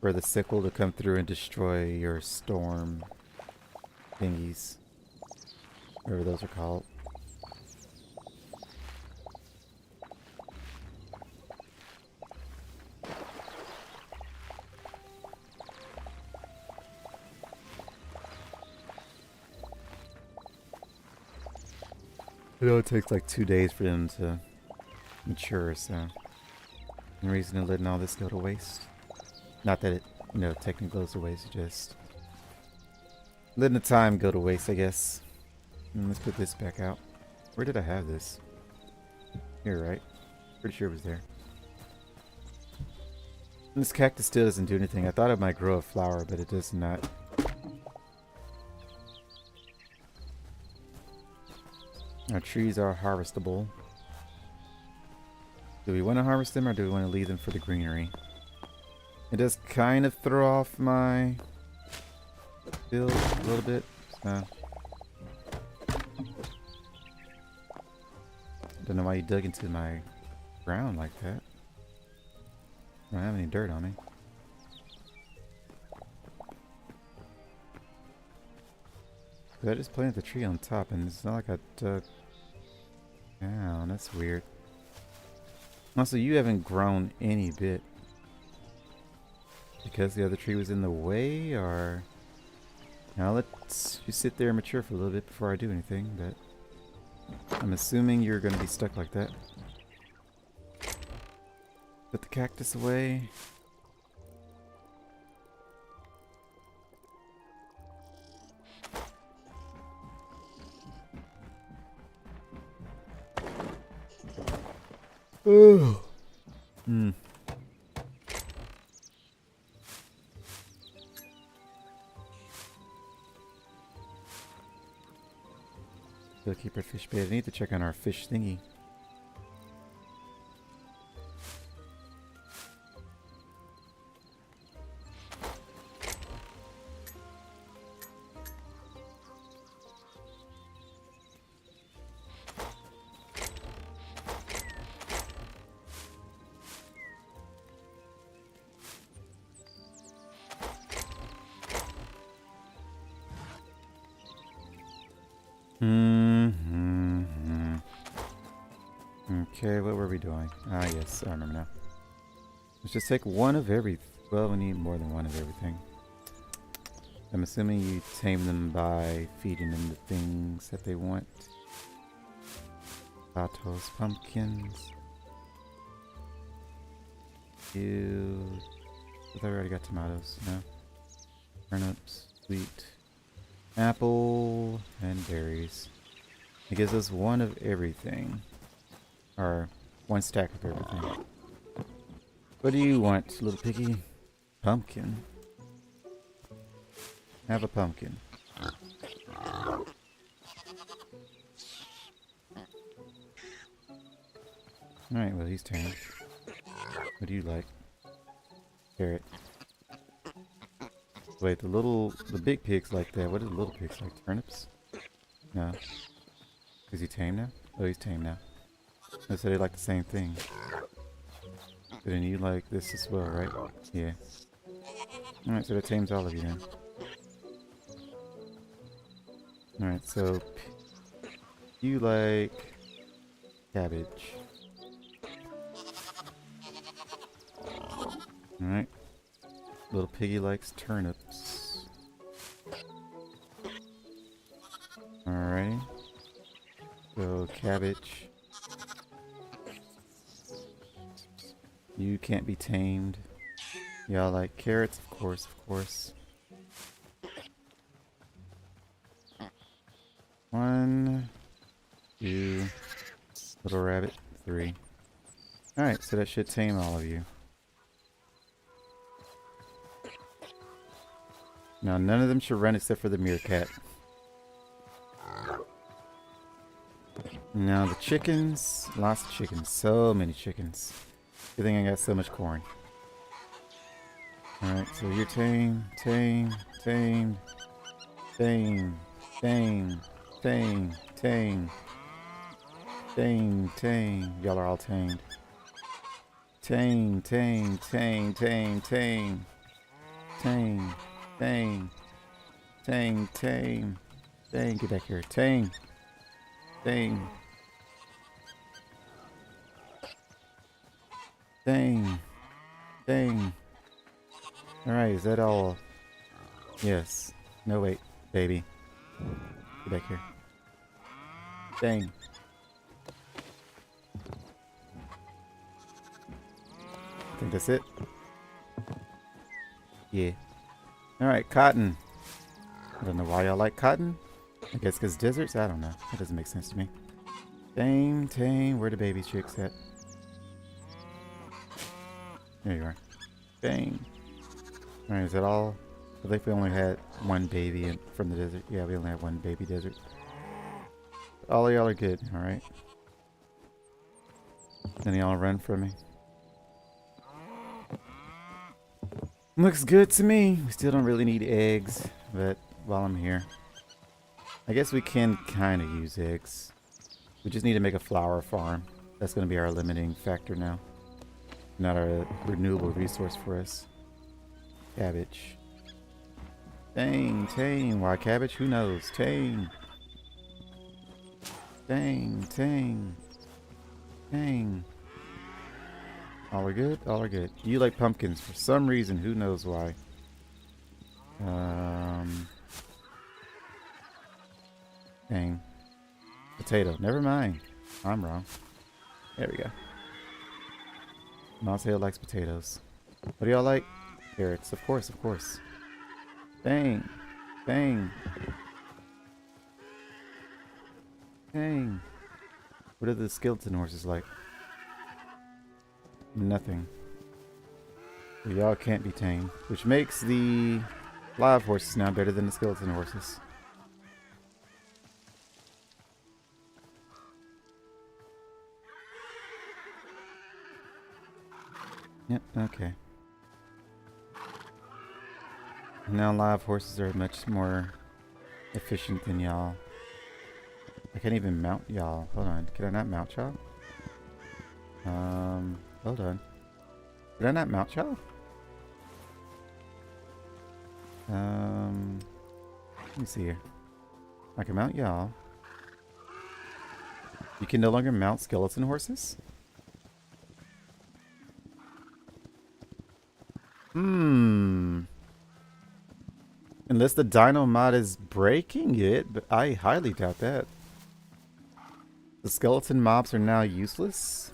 For the sickle to come through and destroy your storm thingies. Whatever those are called. I know it takes like 2 days for them to mature, so no reason to letting all this go to waste. Not that it, you know, technically goes to waste, just letting the time go to waste, I guess. And let's put this back out. Where did I have this? Here, right? Pretty sure it was there. And this cactus still doesn't do anything. I thought it might grow a flower, but it does not. Our trees are harvestable. Do we want to harvest them or do we want to leave them for the greenery? It does kind of throw off my build a little bit. So. Don't know why you dug into my ground like that. I don't have any dirt on me. But I just planted the tree on top and it's not like I dug down. That's weird. Also, you haven't grown any bit. Because the other tree was in the way, or... Now let's you sit there and mature for a little bit before I do anything, but... I'm assuming you're going to be stuck like that. Put the cactus away. Ooh. Still keep our fish bait. I need to check on our fish thingy. Okay, what were we doing? Ah, yes, I remember now. Let's just take one of every... Well, we need more than one of everything. I'm assuming you tame them by feeding them the things that they want. Potatoes, pumpkins. You. I thought we already got tomatoes. No. Turnips, wheat, apple, and berries. It gives us one of everything. Or one stack of everything. What do you want, little piggy? Pumpkin. Have a pumpkin. Alright, well, he's tame. What do you like? Carrot. Wait, the big pigs like that. What do the little pigs like? Turnips? No. Is he tame now? Oh, he's tame now. I said they like the same thing. But then you like this as well, right? Yeah. Alright, so that tames all of you then. Alright, so you like cabbage. Alright. Little piggy likes turnips. Alrighty. So cabbage. You can't be tamed. Y'all like carrots, of course, of course. 1, 2, little rabbit, 3. Alright, so that should tame all of you. Now none of them should run except for the meerkat. Now the chickens, lots of chickens, so many chickens. Good thing I got so much corn. Alright, so you're tame, tame, tame, tame, tame, tame, tame, tame, tame. Y'all are all tamed. Tame, tame, tame, tame, tame, tame, tame, tame, tame, tame. Get back here. Tame, tame, tame, tame. Alright, is that all? Yes. No, wait, baby. Get back here. Dang. I think that's it. Yeah. Alright, cotton. I don't know why y'all like cotton. I guess because deserts? I don't know. That doesn't make sense to me. Tame, tame. Where the baby chicks at? There you are. Dang. Alright, is that all? I think we only had one baby from the desert. Yeah, we only had one baby desert. All of y'all are good, alright? Then y'all run from me. Looks good to me. We still don't really need eggs, but while I'm here, I guess we can kind of use eggs. We just need to make a flower farm. That's going to be our limiting factor now. Not a renewable resource for us. Cabbage. Dang, tame. Why cabbage? Who knows? Tame. Dang, tame. Dang. All are good? All are good. You like pumpkins for some reason. Who knows why? Dang. Potato. Never mind. I'm wrong. There we go. Mousetail likes potatoes. What do y'all like? Carrots. Of course, of course. Dang. Dang. Dang. What are the skeleton horses like? Nothing. Y'all can't be tamed. Which makes the live horses now better than the skeleton horses. Yep, okay. Now live horses are much more efficient than y'all. I can't even mount y'all. Hold on. Can I not mount y'all? Hold on. Did I not mount y'all? Let me see here. I can mount y'all. You can no longer mount skeleton horses? Unless the dino mod is breaking it, but I highly doubt that. The skeleton mobs are now useless?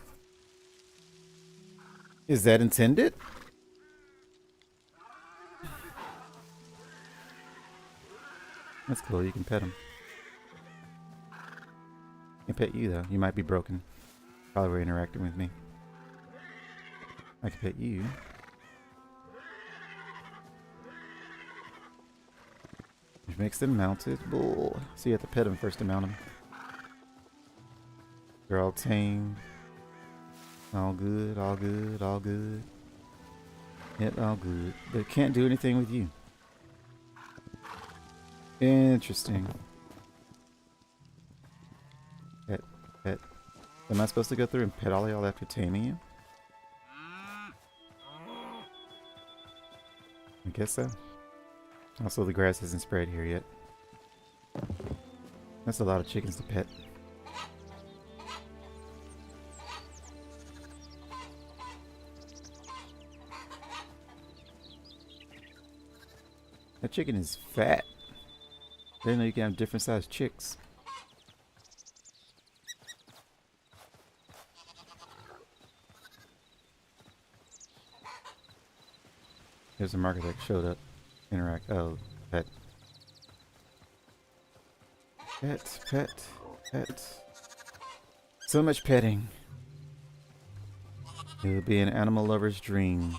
Is that intended? That's cool. You can pet him. I can pet you though. You might be broken. Probably were interacting with me. I can pet you. Which makes them mountable. So you have to pet them first to mount them. They're all tame. All good, all good, all good. Yep, all good. But it can't do anything with you. Interesting. Pet, pet. Am I supposed to go through and pet all y'all after taming you? I guess so. Also, the grass isn't spread here yet. That's a lot of chickens to pet. That chicken is fat. I didn't know you can have different sized chicks. There's a marker that showed up. Interact. Oh, pet. Pet, pet, pet. So much petting. It would be an animal lover's dream.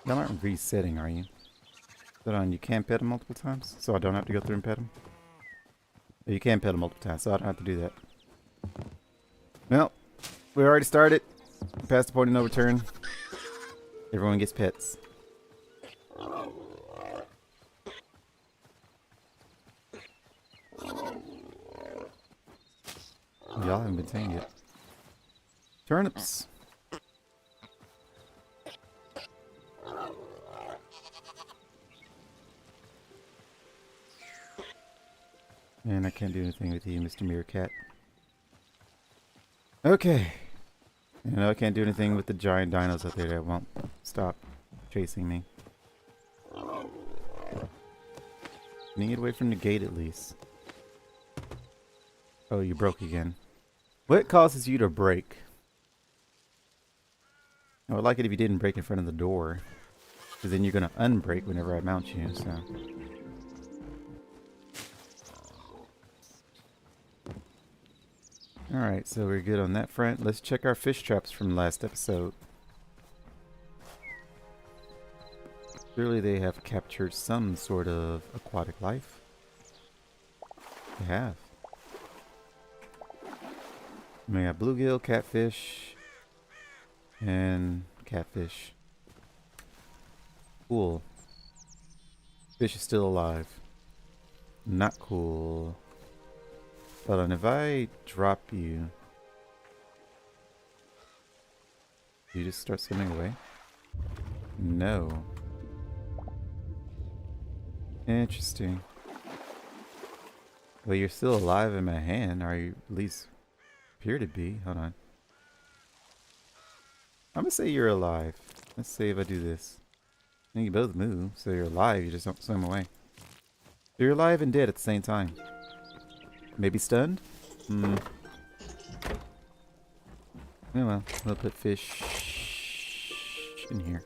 Y'all aren't resetting, are you? Hold on, you can pet him multiple times? So I don't have to go through and pet him? You can pet him multiple times, so I don't have to do that. Well, we already started. Past the point of no return. Everyone gets pets. Y'all haven't been tamed yet. Turnips. And I can't do anything with you, Mr. Meerkat. Okay. I know I can't do anything with the giant dinos out there that won't stop chasing me. Can you get away from the gate at least? Oh, you broke again. What causes you to break? I would like it if you didn't break in front of the door. Because then you're going to unbreak whenever I mount you, so... Alright, so we're good on that front. Let's check our fish traps from last episode. Surely they have captured some sort of aquatic life. They have. We got bluegill, catfish, and catfish. Cool. Fish is still alive. Not cool. Hold on, if I drop you, do you just start swimming away? No. Interesting. Well, you're still alive in my hand, or you at least appear to be. Hold on. I'm gonna say you're alive. Let's see if I do this. I think you both move, so you're alive, you just don't swim away. So you're alive and dead at the same time. Maybe stunned? Hmm. Oh well, we'll put fish in here.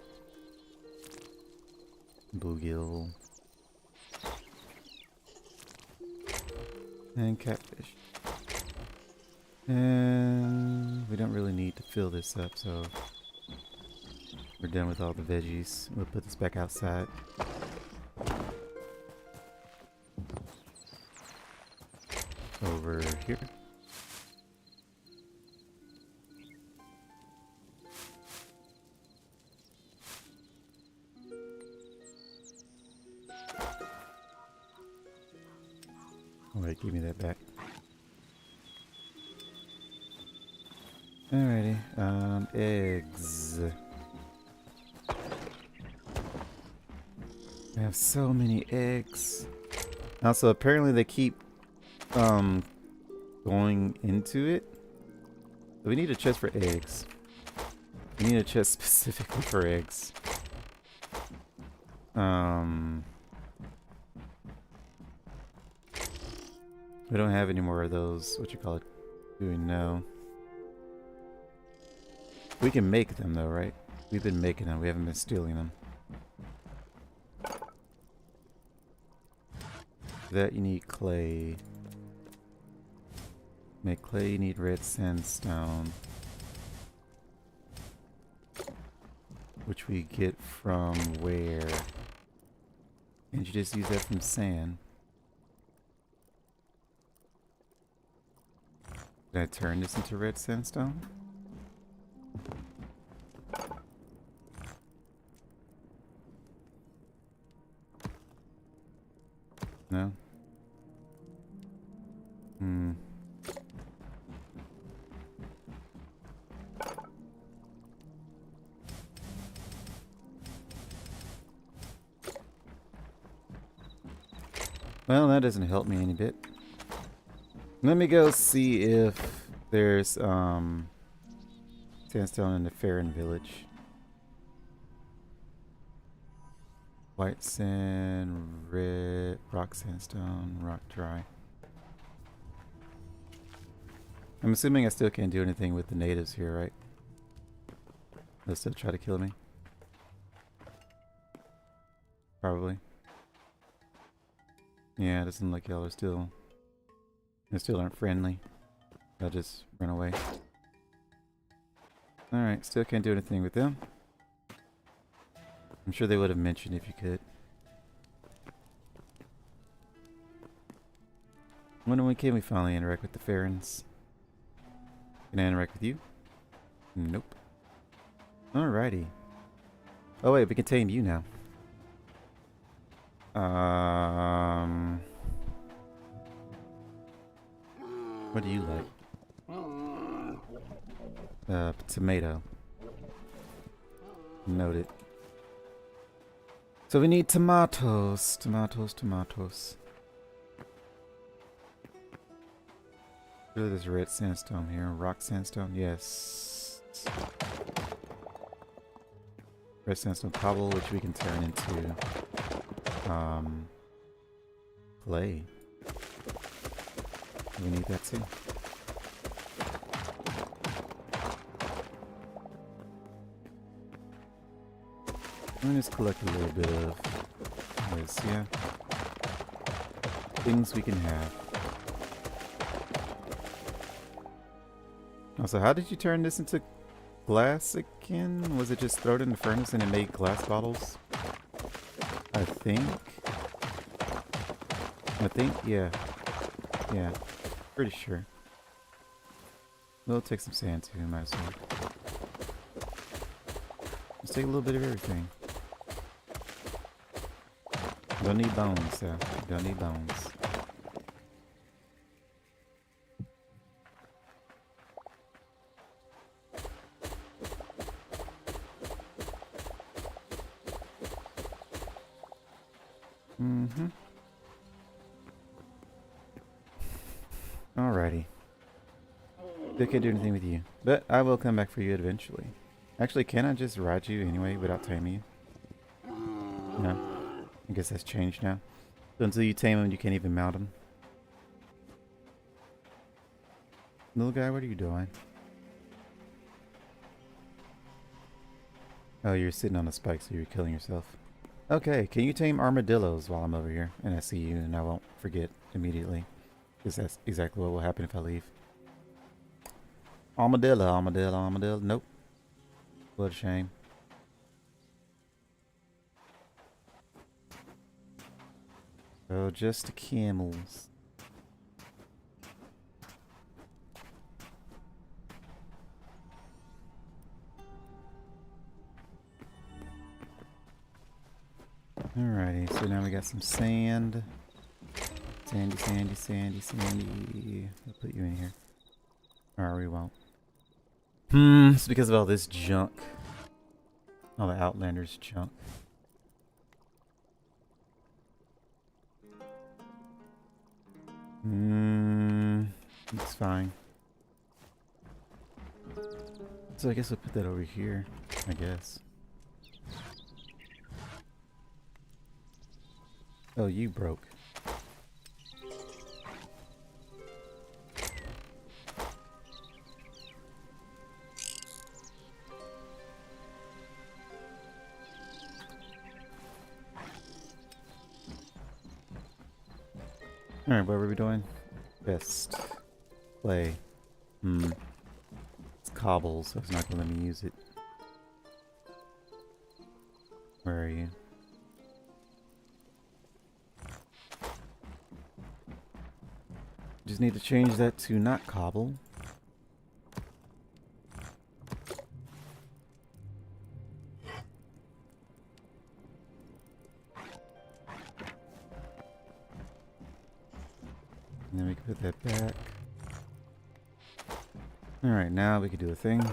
Bluegill. And catfish. And we don't really need to fill this up, so we're done with all the veggies. We'll put this back outside. Over here. Alright, give me that back. Alrighty, eggs. I have so many eggs. Also, apparently they keep going into it. So we need a chest for eggs. We need a chest specifically for eggs. We don't have any more of those. What you call it? Do we know? We can make them though, right? We've been making them. We haven't been stealing them. For that you need clay. Make clay, you need red sandstone. Which we get from where? Can't you just use that from sand? Did I turn this into red sandstone? No? Well, that doesn't help me any bit. Let me go see if there's sandstone in the Farron village. White sand, red, rock sandstone, rock dry. I'm assuming I still can't do anything with the natives here, right? They'll still try to kill me. Probably. Yeah, it doesn't look like y'all are still... They still aren't friendly. They'll just run away. Alright, still can't do anything with them. I'm sure they would have mentioned if you could. When can we finally interact with the Farrons? Can I interact with you? Nope. Alrighty. Oh wait, we can tame you now. What do you like? Tomato. Noted. So we need tomatoes. Tomatoes. There's red sandstone here. Rock sandstone, yes. Red sandstone cobble, which we can turn into clay. We need that too. Let me just collect a little bit of this, yeah. Things we can have. Also, how did you turn this into glass again? Was it just thrown in the furnace and it made glass bottles? I think, yeah. Yeah, pretty sure. We'll take some sand too, might as well. Let's take a little bit of everything. Don't need bones, though. Don't need bones. Alrighty. They can't do anything with you, but I will come back for you eventually. Actually, can I just ride you anyway without taming you? No. I guess that's changed now. So until you tame him, you can't even mount him. Little guy, what are you doing? Oh, you're sitting on a spike, so you're killing yourself. Okay, can you tame armadillos while I'm over here? And I see you, and I won't forget immediately. Because that's exactly what will happen if I leave. Armadillo. Nope. What a shame. Oh, just the camels. Alrighty, so now we got some sand. Sandy. I'll put you in here. Or we won't. It's because of all this junk. All the Outlanders junk. It's fine. So I guess we'll put that over here, I guess. Oh, you broke. Alright, what were we doing? Best. Play. It's cobbles, so it's not going to let me use it. Where are you? Just need to change that to not cobble. And then we can put that back. Alright, now we can do a thing.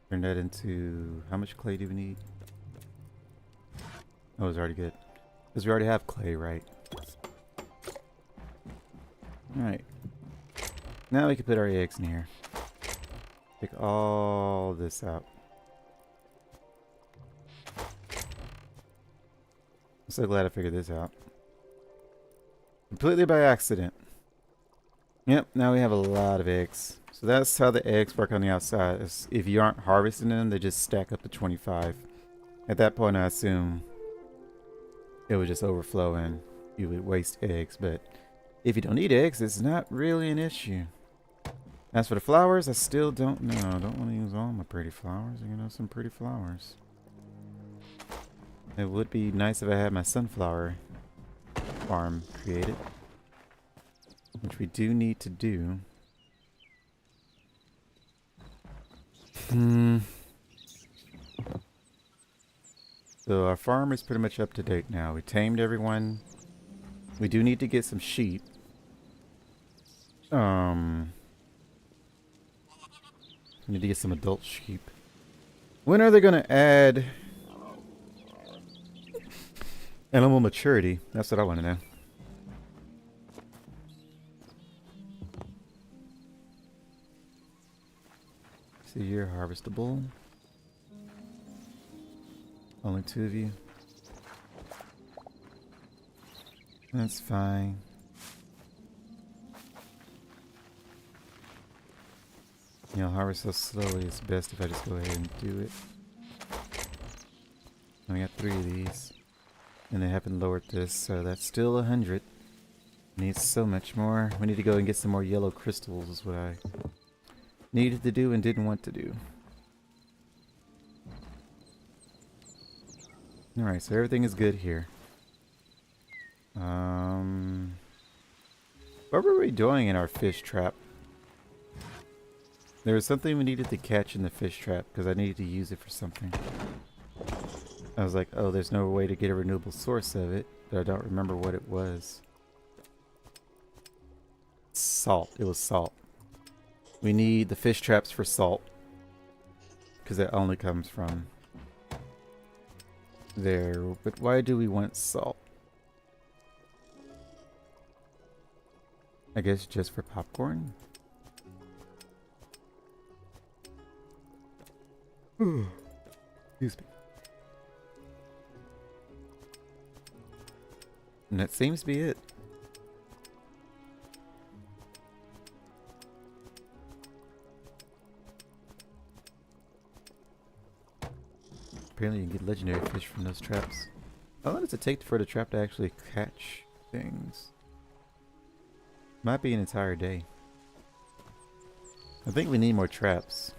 Turn that into... How much clay do we need? Oh, it's already good. Because we already have clay, right? Alright. Now we can put our eggs in here. Take all this out. I'm so glad I figured this out. Completely by accident. Yep, now we have a lot of eggs. So that's how the eggs work on the outside. If you aren't harvesting them, they just stack up to 25. At that point, I assume it would just overflow and you would waste eggs. But if you don't need eggs, it's not really an issue. As for the flowers, I still don't know. I don't want to use all my pretty flowers. You know, some pretty flowers. It would be nice if I had my sunflower farm created, which we do need to do. So our farm is pretty much up to date now. We tamed everyone. We do need to get some sheep. We need to get some adult sheep. When are they going to add animal maturity? That's what I want to know. See here, harvestable. Only 2 of you. That's fine. You know, harvest so slowly, it's best if I just go ahead and do it. I got 3 of these. And they haven't lowered this, so that's still 100. Needs so much more. We need to go and get some more yellow crystals is what I needed to do and didn't want to do. Alright, so everything is good here. What were we doing in our fish trap? There was something we needed to catch in the fish trap because I needed to use it for something. I was like, oh, there's no way to get a renewable source of it, but I don't remember what it was. Salt. It was salt. We need the fish traps for salt because it only comes from there. But why do we want salt? I guess just for popcorn? Excuse me. And that seems to be it. Apparently you can get legendary fish from those traps. How long does it take for the trap to actually catch things? Might be an entire day. I think we need more traps.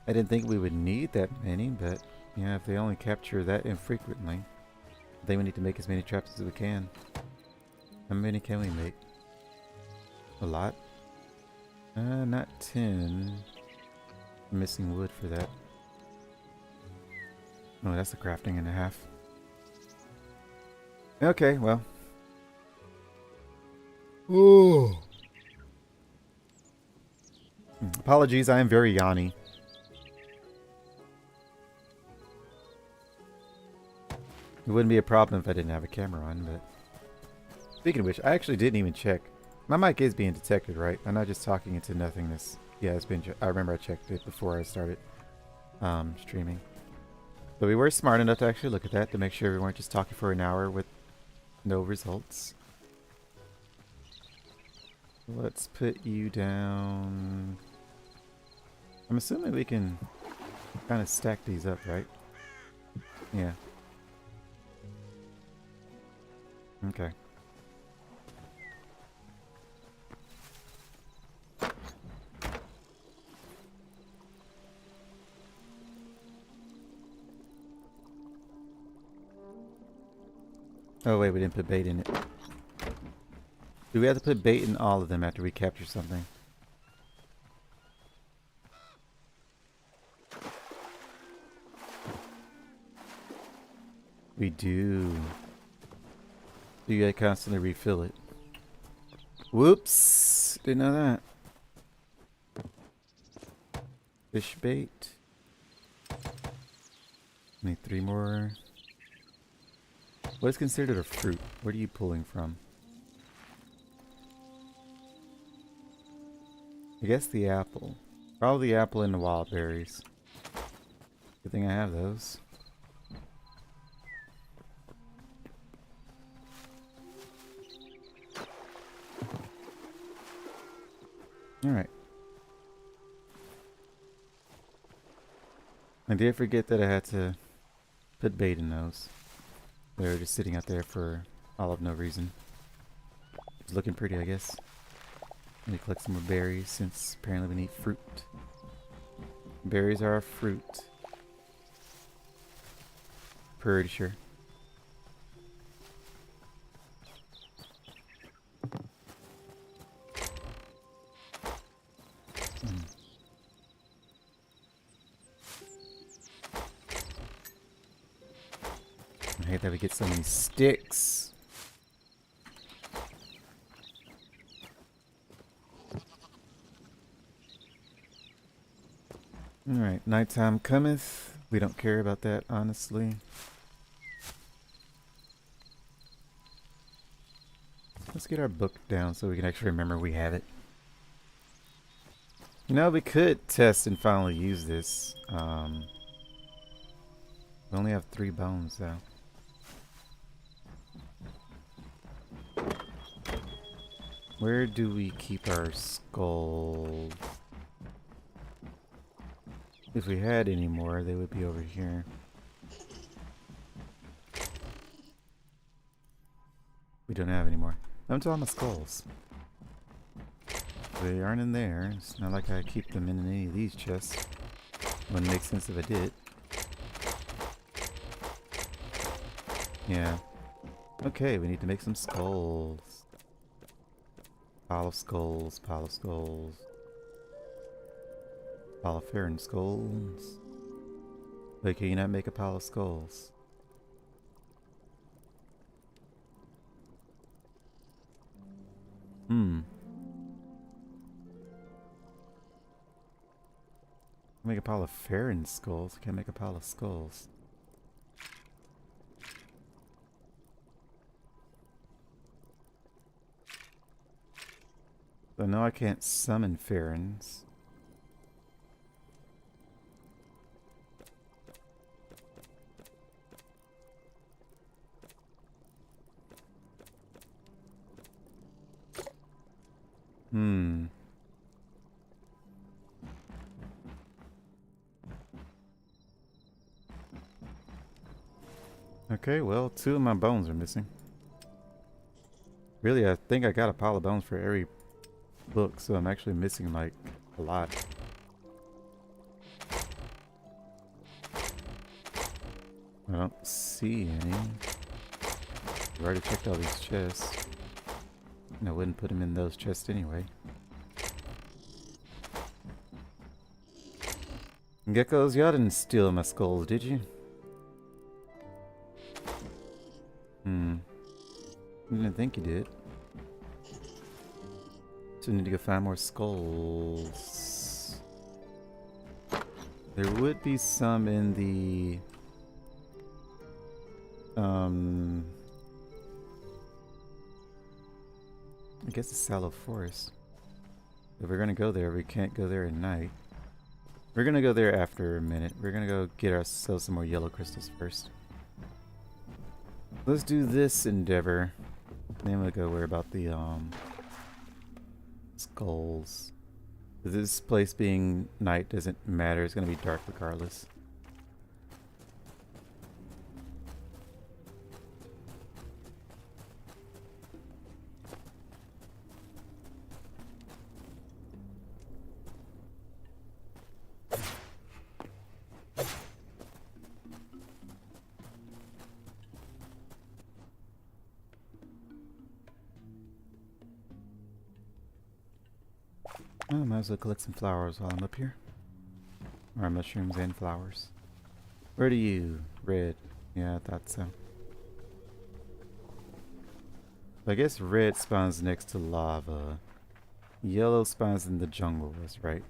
I didn't think we would need that many, but yeah, if they only capture that infrequently, I think we need to make as many traps as we can. How many can we make? A lot? Not 10. I'm missing wood for that. Oh, that's a crafting and a half. Okay, well. Ooh. Apologies, I am very yawny. It wouldn't be a problem if I didn't have a camera on, but Speaking of which, I actually didn't even check. My mic is being detected, right? I'm not just talking into nothingness. Yeah, it's been. I remember I checked it before I started streaming. But we were smart enough to actually look at that to make sure we weren't just talking for an hour with no results. Let's put you down. I'm assuming we can kind of stack these up, right? Yeah. Okay. Oh wait, we didn't put bait in it. Do we have to put bait in all of them after we capture something? We do. So you gotta constantly refill it. Whoops! Didn't know that. Fish bait. Need 3 more. What is considered a fruit? Where are you pulling from? I guess the apple. Probably the apple and the wild berries. Good thing I have those. Alright. I did forget that I had to put bait in those. They were just sitting out there for all of no reason. It's looking pretty, I guess. Let me collect some more berries since apparently we need fruit. Berries are a fruit. Pretty sure. I hate that we get so many sticks. Alright, nighttime cometh. We don't care about that, honestly. Let's get our book down so we can actually remember we have it. You know, we could test and finally use this. We only have 3 bones, though. Where do we keep our skulls? If we had any more, they would be over here. We don't have any more. I'm talking about skulls. They aren't in there. It's not like I keep them in any of these chests. Wouldn't make sense if I did. Yeah. Okay, we need to make some skulls. Pile of skulls, pile of skulls. Pile of fair and skulls. Wait, can you not make a pile of skulls? Make a pile of Farron skulls. Can't make a pile of skulls. So no, I can't summon Farrons. Okay, well, 2 of my bones are missing. Really, I think I got a pile of bones for every book, so I'm actually missing, like, a lot. I don't see any. I've already checked all these chests. And I wouldn't put them in those chests anyway. Geckos, y'all didn't steal my skulls, did you? I didn't think you did. So we need to go find more skulls. There would be some in the guess it's Sallow Forest. If we're gonna go there, we can't go there at night. We're gonna go there after a minute. We're gonna go get ourselves some more yellow crystals first. Let's do this endeavor. Then we'll go worry about the skulls. This place being night doesn't matter. It's gonna be dark regardless. I might as well collect some flowers while I'm up here. Or mushrooms and flowers. Where do you? Red. Yeah, I thought so. I guess red spawns next to lava. Yellow spawns in the jungle, that's right.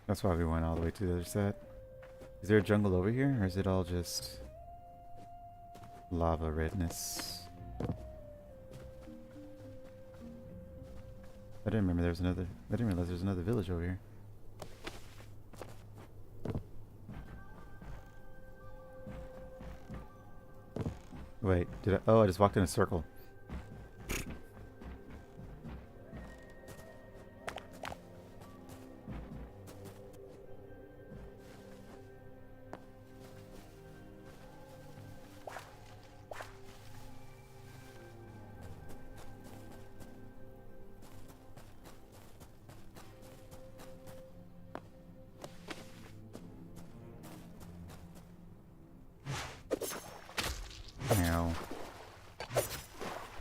That's why we went all the way to the other side. Is there a jungle over here, or is it all just lava redness? I didn't remember there was another. I didn't realize there was another village over here. Wait, did I? Oh, I just walked in a circle. Ow.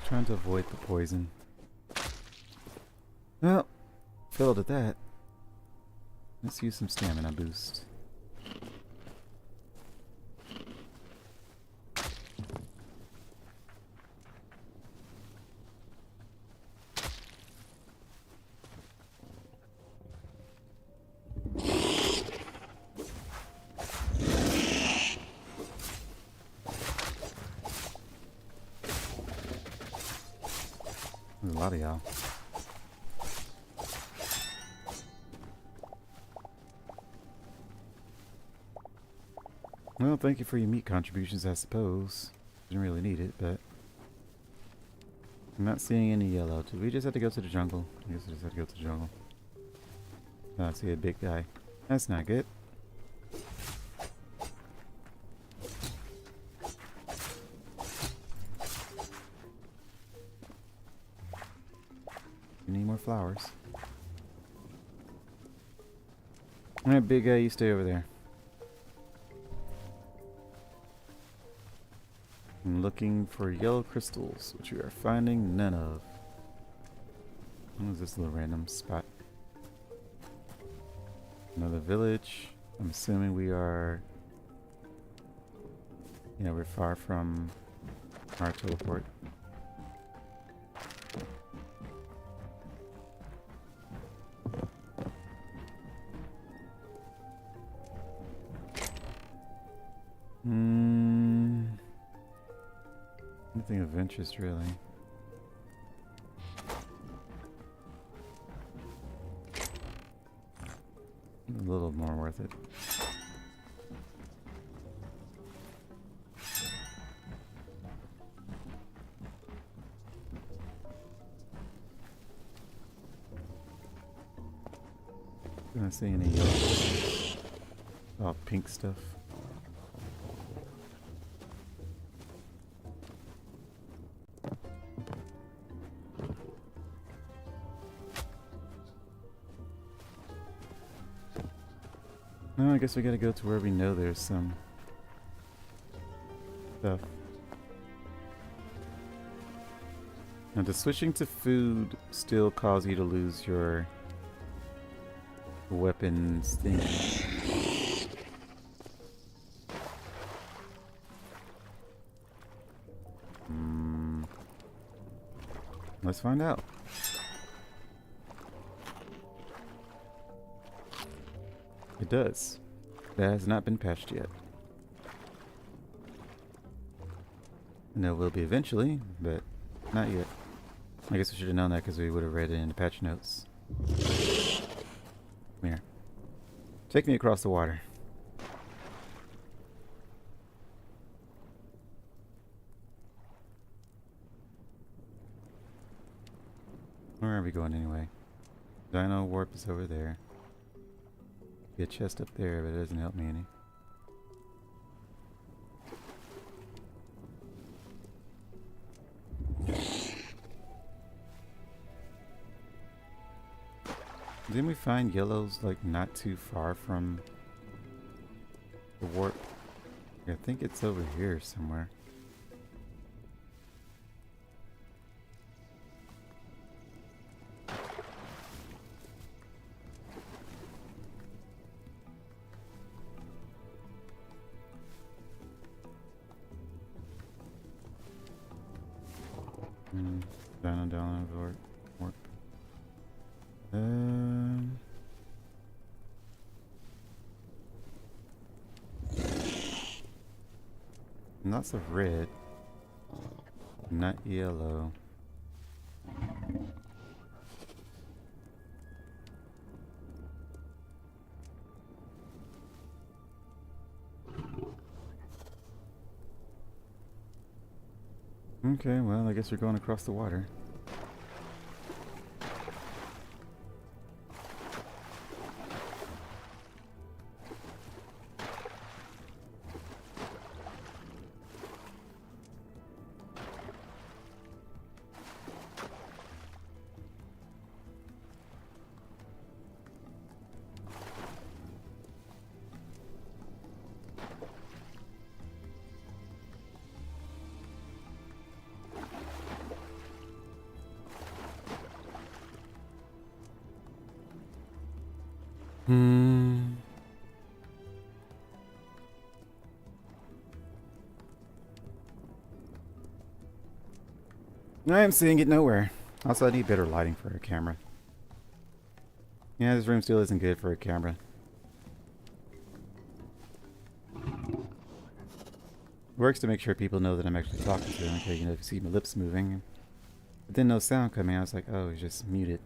Trying to avoid the poison. Well, failed at that. Let's use some stamina boost. There's a lot of y'all. Well, thank you for your meat contributions, I suppose. Didn't really need it, but... I'm not seeing any yellow. Did we just have to go to the jungle? I guess we just had to go to the jungle. Oh, I see a big guy. That's not good. We need more flowers. Alright, big guy, you stay over there. I'm looking for yellow crystals, which we are finding none of. What is this little random spot? Another village. I'm assuming we are... Yeah, we're far from our teleport. Nothing of interest, really. A little more worth it. I don't see any yellow. Oh, pink stuff. No, I guess we gotta go to where we know there's some stuff. Now, does switching to food still cause you to lose your weapons thing? Let's find out. It does. That has not been patched yet. And it will be eventually, but not yet. I guess we should have known that because we would have read it in the patch notes. Come here. Take me across the water. Where are we going anyway? Dino warp is over there. Be a chest up there, but it doesn't help me any. Didn't we find yellows like not too far from the warp? I think it's over here somewhere. Down warp. Lots of red, not yellow. Okay, well, I guess we're going across the water. I am seeing it nowhere. Also, I need better lighting for a camera. Yeah, this room still isn't good for a camera. Works to make sure people know that I'm actually talking to them. Okay, you know, if you see my lips moving, but then no sound coming, I was like, oh, he's just muted.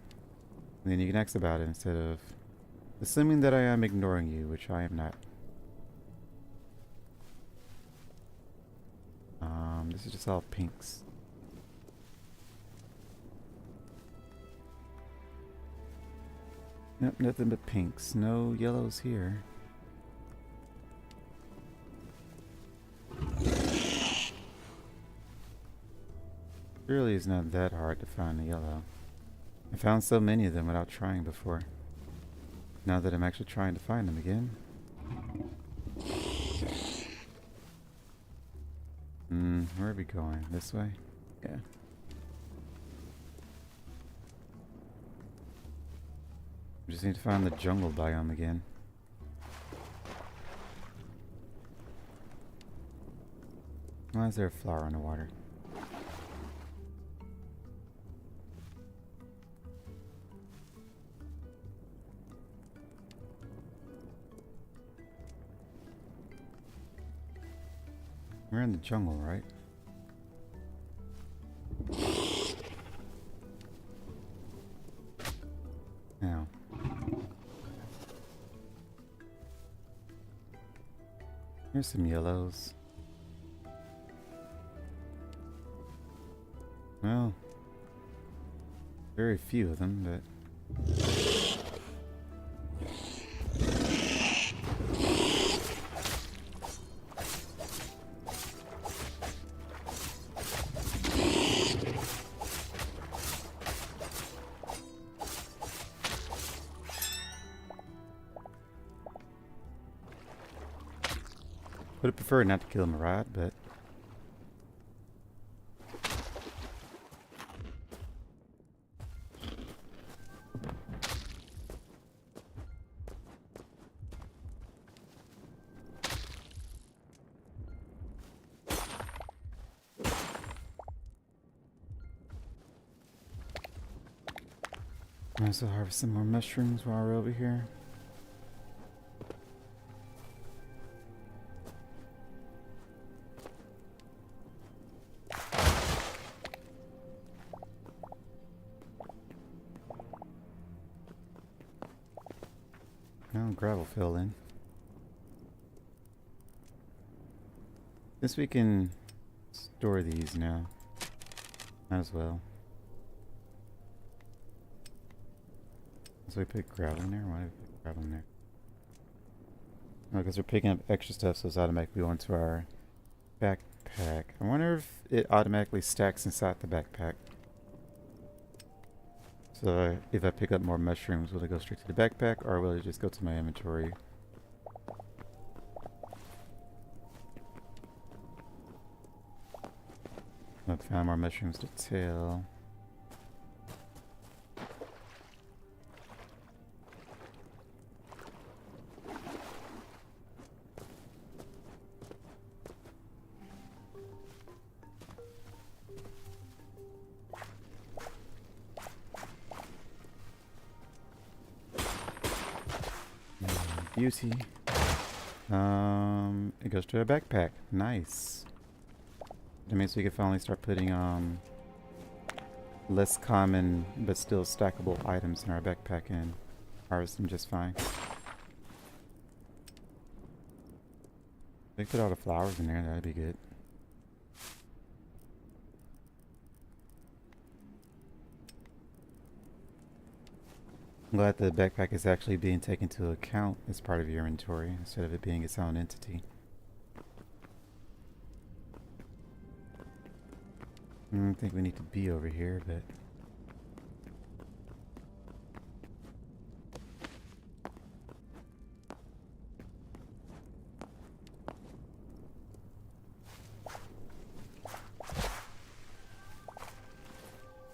And then you can ask about it instead of assuming that I am ignoring you, which I am not. This is just all pinks. Nope, nothing but pinks. No yellows here. Really is not that hard to find a yellow. I found so many of them without trying before. Now that I'm actually trying to find them again. Where are we going? This way? Yeah. We just need to find the jungle biome again. Why is there a flower in the water? We're in the jungle, right? Now. Here's some yellows. Well, very few of them, but... Would have preferred not to kill Murad, but... Might as well harvest some more mushrooms while we're over here. gravel fill in. Since we can store these now, might as well. So we put gravel in there? Why did we put gravel in there? Oh, because we're picking up extra stuff, so it's automatically going to our backpack. I wonder if it automatically stacks inside the backpack. So if I pick up more mushrooms, will it go straight to the backpack, or will it just go to my inventory? I found more mushrooms to tail. Beauty. It goes to a backpack. Nice. That means we can finally start putting less common but still stackable items in our backpack and harvest them just fine. They put all the flowers in there, that'd be good. I'm glad the backpack is actually being taken into account as part of your inventory instead of it being its own entity. I don't think we need to be over here, but...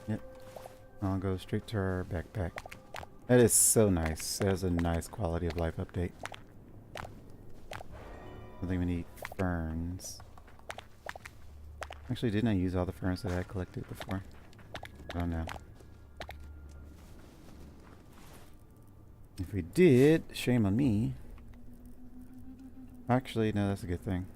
Yep. I'll go straight to our backpack. That is so nice. That is a nice quality of life update. I think we need ferns. Actually, didn't I use all the ferns that I collected before? I don't know. If we did, shame on me. Actually, no, that's a good thing.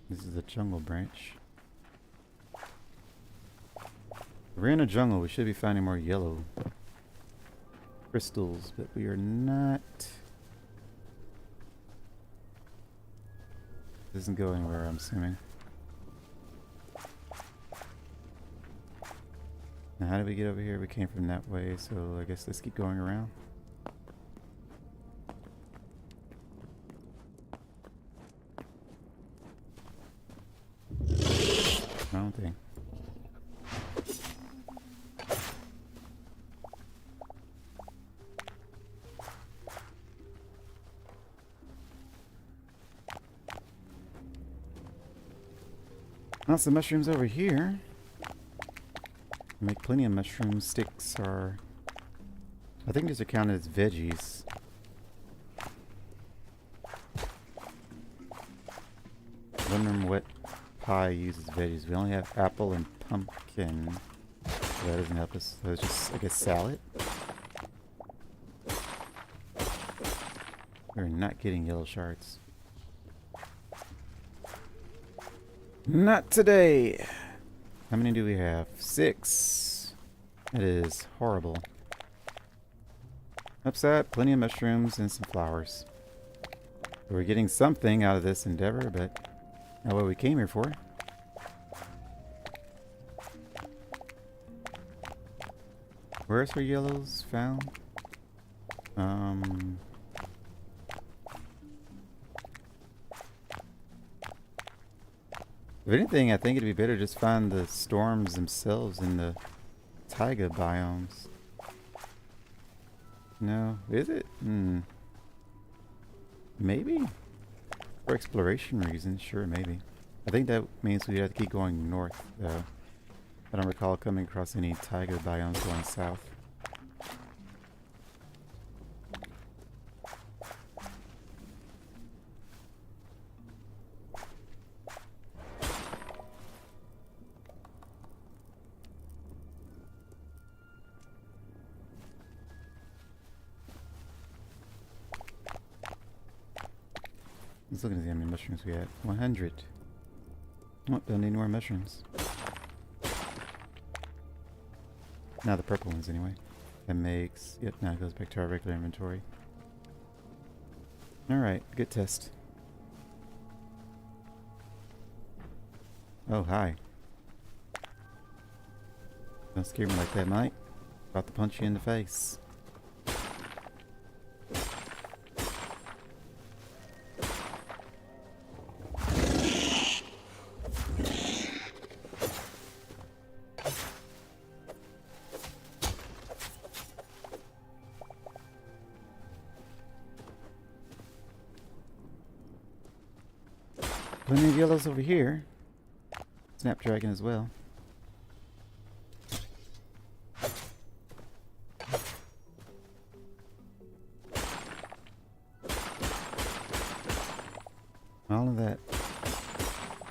This is the jungle branch. We're in a jungle. We should be finding more yellow crystals, but we are not. This isn't going anywhere, I'm assuming. Now, how did we get over here? We came from that way, so I guess let's keep going around. Wrong thing. Lots of mushrooms over here. Make plenty of mushroom sticks, or I think these are counted as veggies. Wondering what pie uses veggies. We only have apple and pumpkin. So that doesn't help us. So it's just, I guess, salad. We're not getting yellow shards. Not today. How many do we have? 6. That is horrible. Upside, plenty of mushrooms and some flowers. We're getting something out of this endeavor, but not what we came here for. Where's our yellows found? If anything, I think it'd be better just find the storms themselves in the taiga biomes. No, is it? Maybe? For exploration reasons, sure, maybe. I think that means we have to keep going north, though. I don't recall coming across any taiga biomes going south. Let's look at how many mushrooms we had. 100. Oh, don't need any more mushrooms. Now the purple ones anyway. That makes... Yep, now it goes back to our regular inventory. Alright, good test. Oh, hi. Don't scare me like that, mate. About to punch you in the face. Plenty of yellows over here. Snapdragon as well. All of that,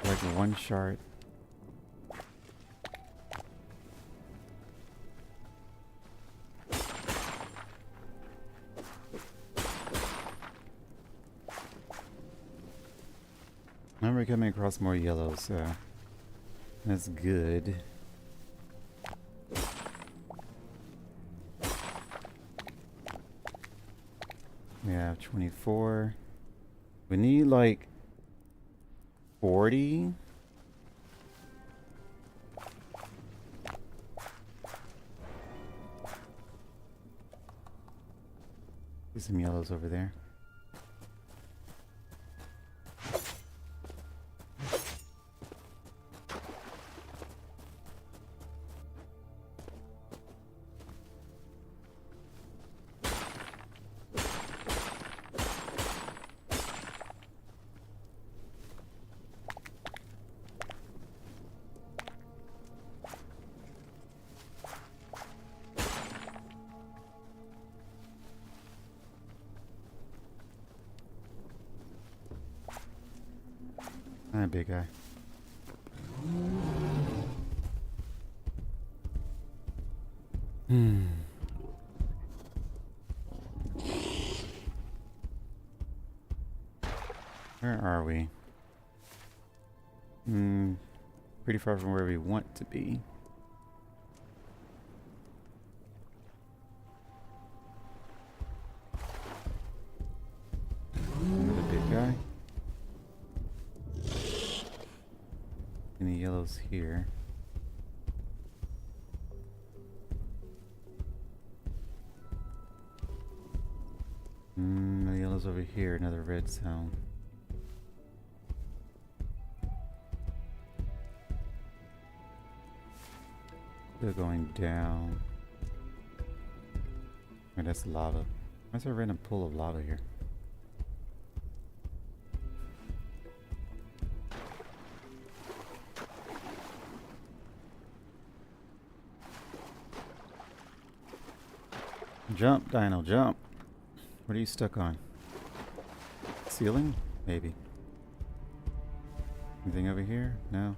like one shard. Now we're coming across more yellows, so that's good. We have 24. We need like 40. See some yellows over there. Hi, big guy. Where are we? Pretty far from where we want to be. Another big guy. Any yellows here? No yellows over here. Another red zone. Still going down. Oh, that's lava. Why's there a random pool of lava here? Jump, Dino, jump. What are you stuck on? Ceiling? Maybe. Anything over here? No.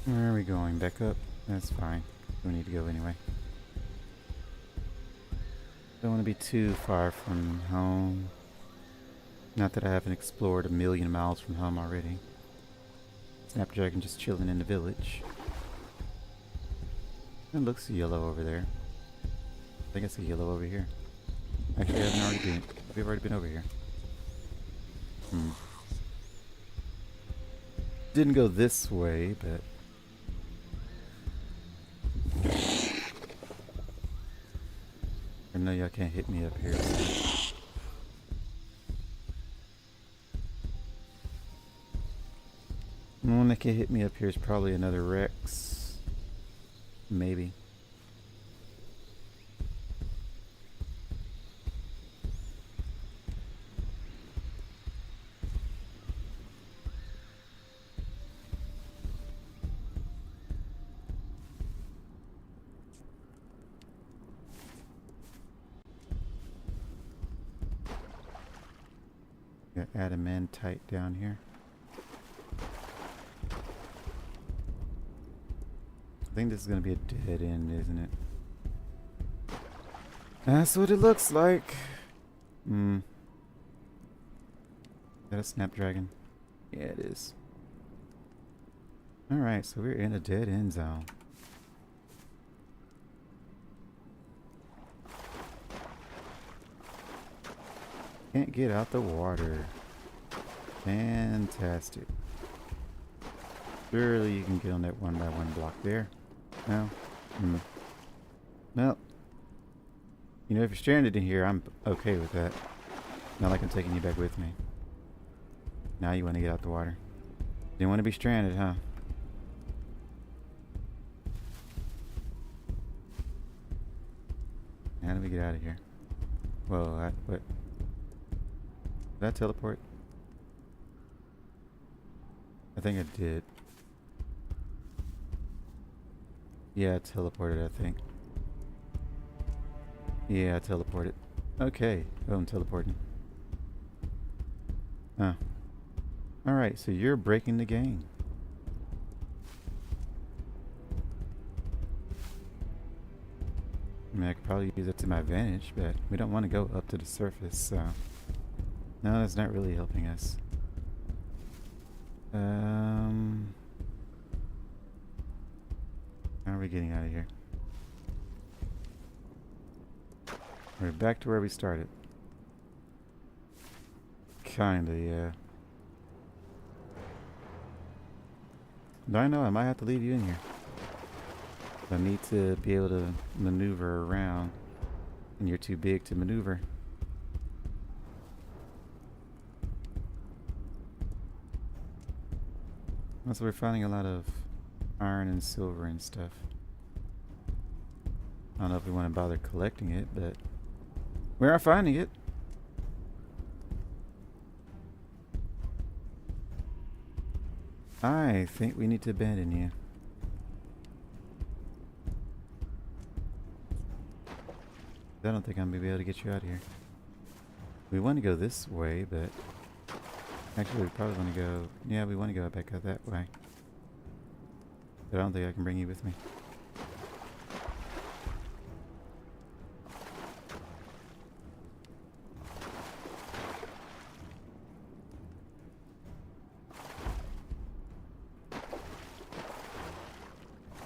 Where are we going? Back up? That's fine. We need to go anyway. Don't want to be too far from home. Not that I haven't explored a million miles from home already. Snapdragon just chilling in the village. It looks yellow over there. I think I see yellow over here. Actually, I haven't already been. We've already been over here. Didn't go this way, but... I know y'all can't hit me up here. The one that can hit me up here is probably another Rex. Maybe. Got adamantite down here. I think this is going to be a dead end, isn't it? That's what it looks like. Hmm. Is that a snapdragon? Yeah, it is. Alright, so we're in a dead end zone. Can't get out the water. Fantastic. Surely you can get on that 1x1 block there. No? Hmm. Well, you know, if you're stranded in here, I'm okay with that. Not like I'm taking you back with me. Now you want to get out the water. Didn't want to be stranded, huh? How do we get out of here? Whoa, what? Did I teleport? I think I did. Yeah, I teleported, I think. Yeah, I teleported. Okay. Oh, I'm teleporting. Huh. Alright, so you're breaking the game. I mean, I could probably use it to my advantage, but we don't want to go up to the surface, so... No, that's not really helping us. How are we getting out of here? We're back to where we started. Kinda, yeah. I know I might have to leave you in here. I need to be able to maneuver around, and you're too big to maneuver. Also, we're finding a lot of iron and silver and stuff. I don't know if we want to bother collecting it, but we are finding it. I think we need to abandon you. I don't think I'm going to be able to get you out of here. We want to go this way, but... Actually, we probably want to go... Yeah, we want to go back out that way. But I don't think I can bring you with me.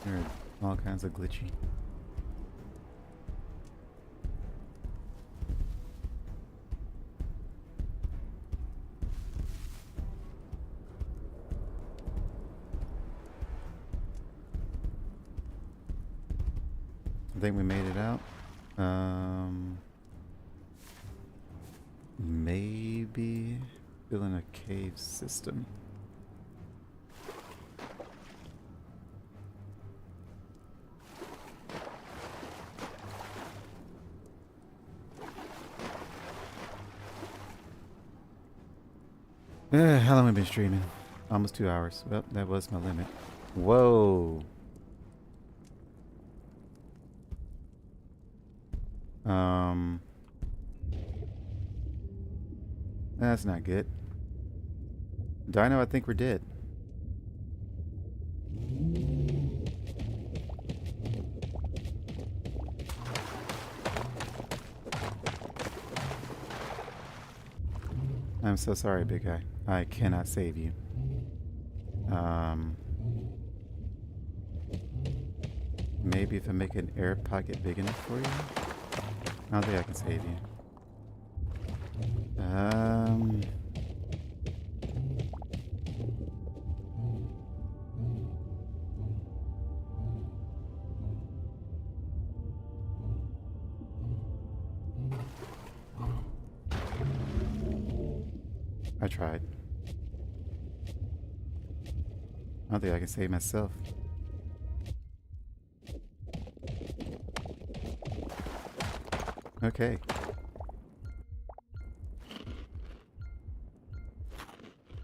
They're all kinds of glitchy. I think we made it out. Maybe still in a cave system. How long have I been streaming? Almost 2 hours. Well, that was my limit. Whoa. That's not good. Dino, I think we're dead. I'm so sorry, big guy. I cannot save you. Maybe if I make an air pocket big enough for you? I don't think I can save you. I tried. I don't think I can save myself. Okay.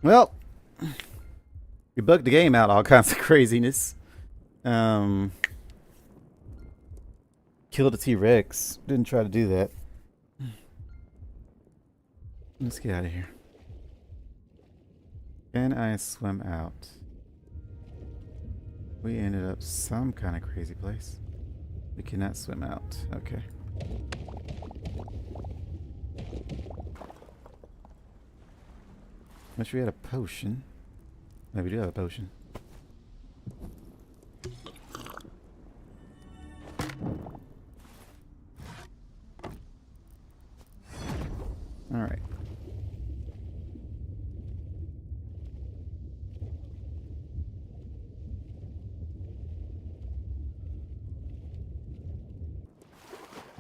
Well, we bugged the game out, all kinds of craziness. Killed a T-Rex. Didn't try to do that. Let's get out of here. Can I swim out? We ended up some kind of crazy place. We cannot swim out. Okay. Wish we had a potion. No, we do have a potion. Alright.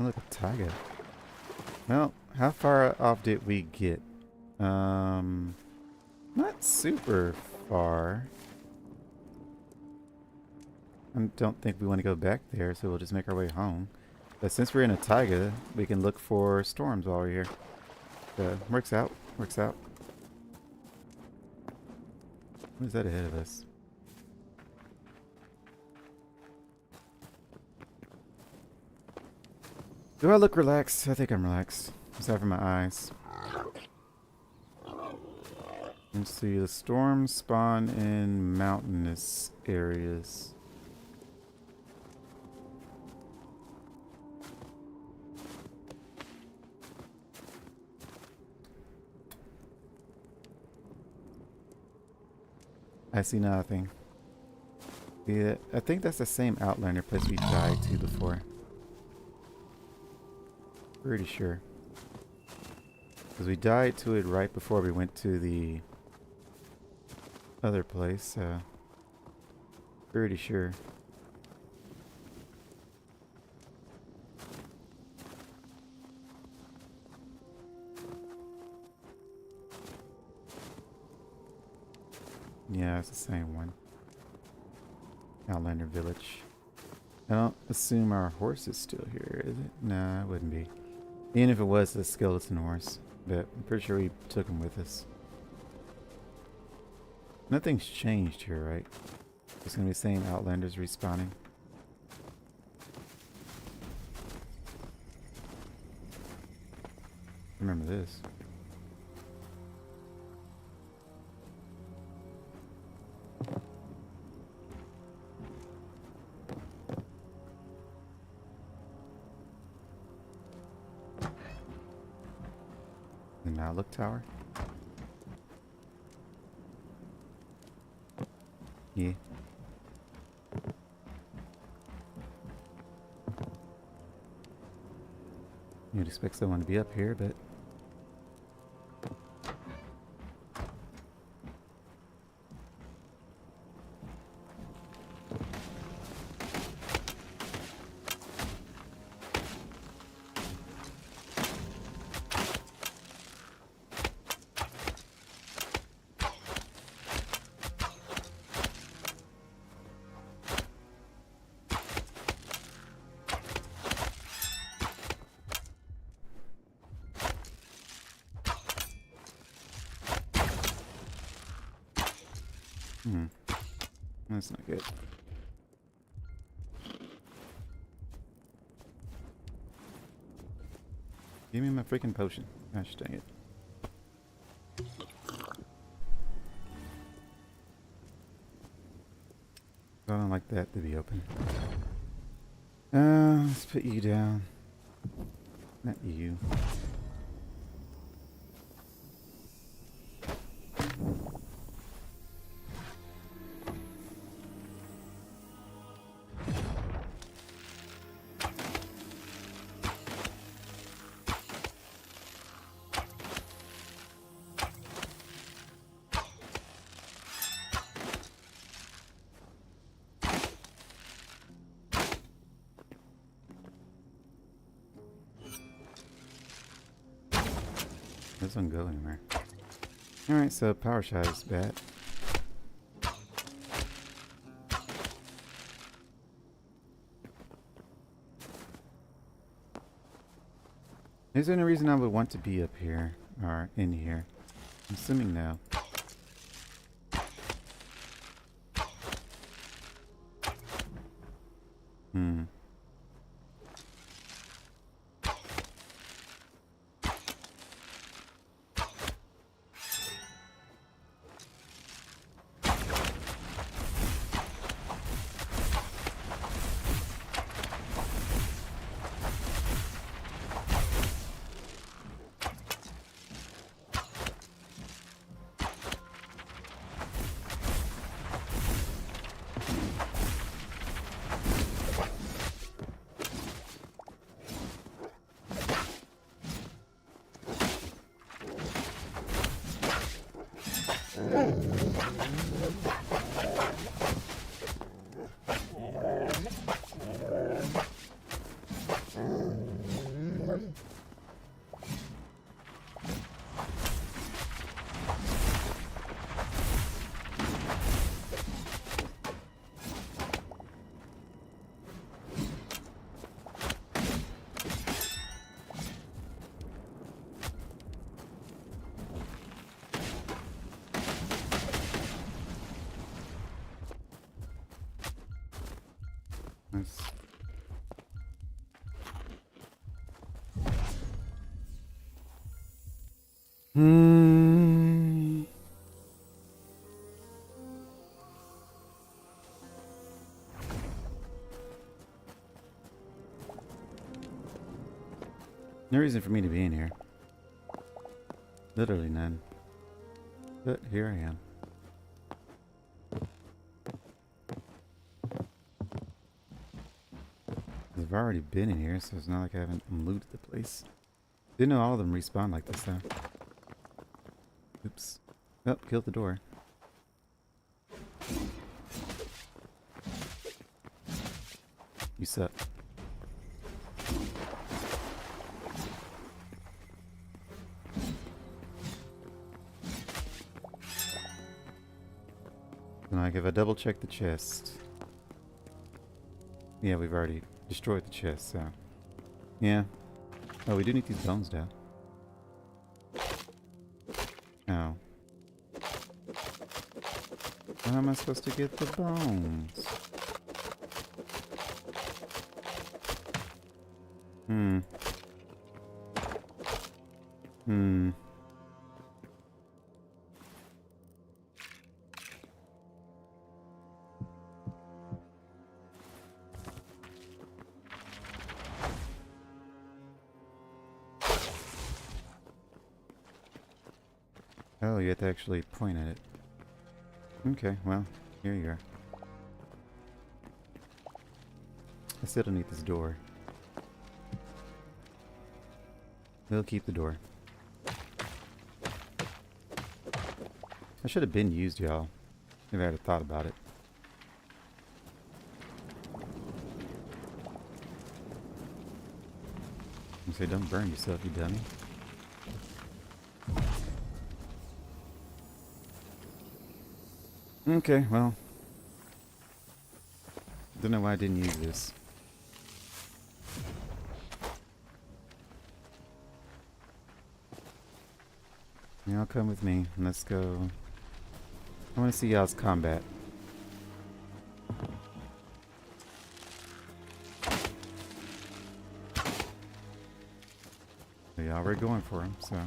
Oh, look, a tiger. Well, how far off did we get? Not super far. I don't think we want to go back there, so we'll just make our way home. But since we're in a taiga, we can look for storms while we're here. So, works out. Works out. What is that ahead of us? Do I look relaxed? I think I'm relaxed. Aside from my eyes. Let's see, the storms spawn in mountainous areas. I see nothing. Yeah, I think that's the same Outlander place we died to before. Pretty sure. Because we died to it right before we went to the other place, so pretty sure. Yeah, it's the same one. Outlander Village. I don't assume our horse is still here, is it? Nah, it wouldn't be. Even if it was the skeleton horse. But I'm pretty sure we took him with us. Nothing's changed here, right? It's gonna be the same Outlanders respawning. Remember this. The now look tower. Yeah. You'd expect someone to be up here, but that's not good. Give me my freaking potion. Gosh dang it. I don't like that to be open. Let's put you down. Not you. Doesn't go anywhere. Alright, so power shot is bad. Is there any reason I would want to be up here or in here? I'm assuming no. Nice. Hmm. No reason for me to be in here. Literally none. But here I am. I've already been in here, so it's not like I haven't looted the place. Didn't know all of them respawn like this though. Oops. Oh, killed the door. You suck. And like if I double check the chest. Yeah, we've already destroyed the chest, so. Yeah. Oh, we do need these bones down. Oh. How am I supposed to get the bones? Oh, you have to actually point at it. Okay, well, here you are. I still don't need this door. We'll keep the door. I should have been used, y'all. If I had thought about it. You say, don't burn yourself, you dummy. Okay, well. Don't know why I didn't use this. Y'all come with me and let's go. I want to see y'all's combat. Y'all were going for him, so.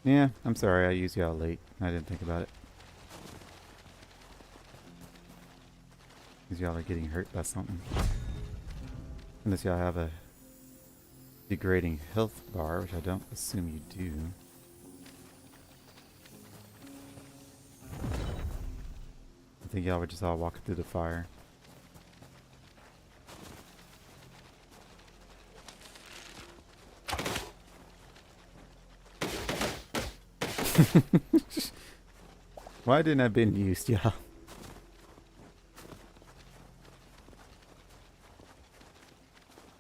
Yeah, I'm sorry I used y'all late. I didn't think about it. Because y'all are getting hurt by something. Unless y'all have a degrading health bar, which I don't assume you do. I think y'all were just all walking through the fire. Why didn't I been used, y'all?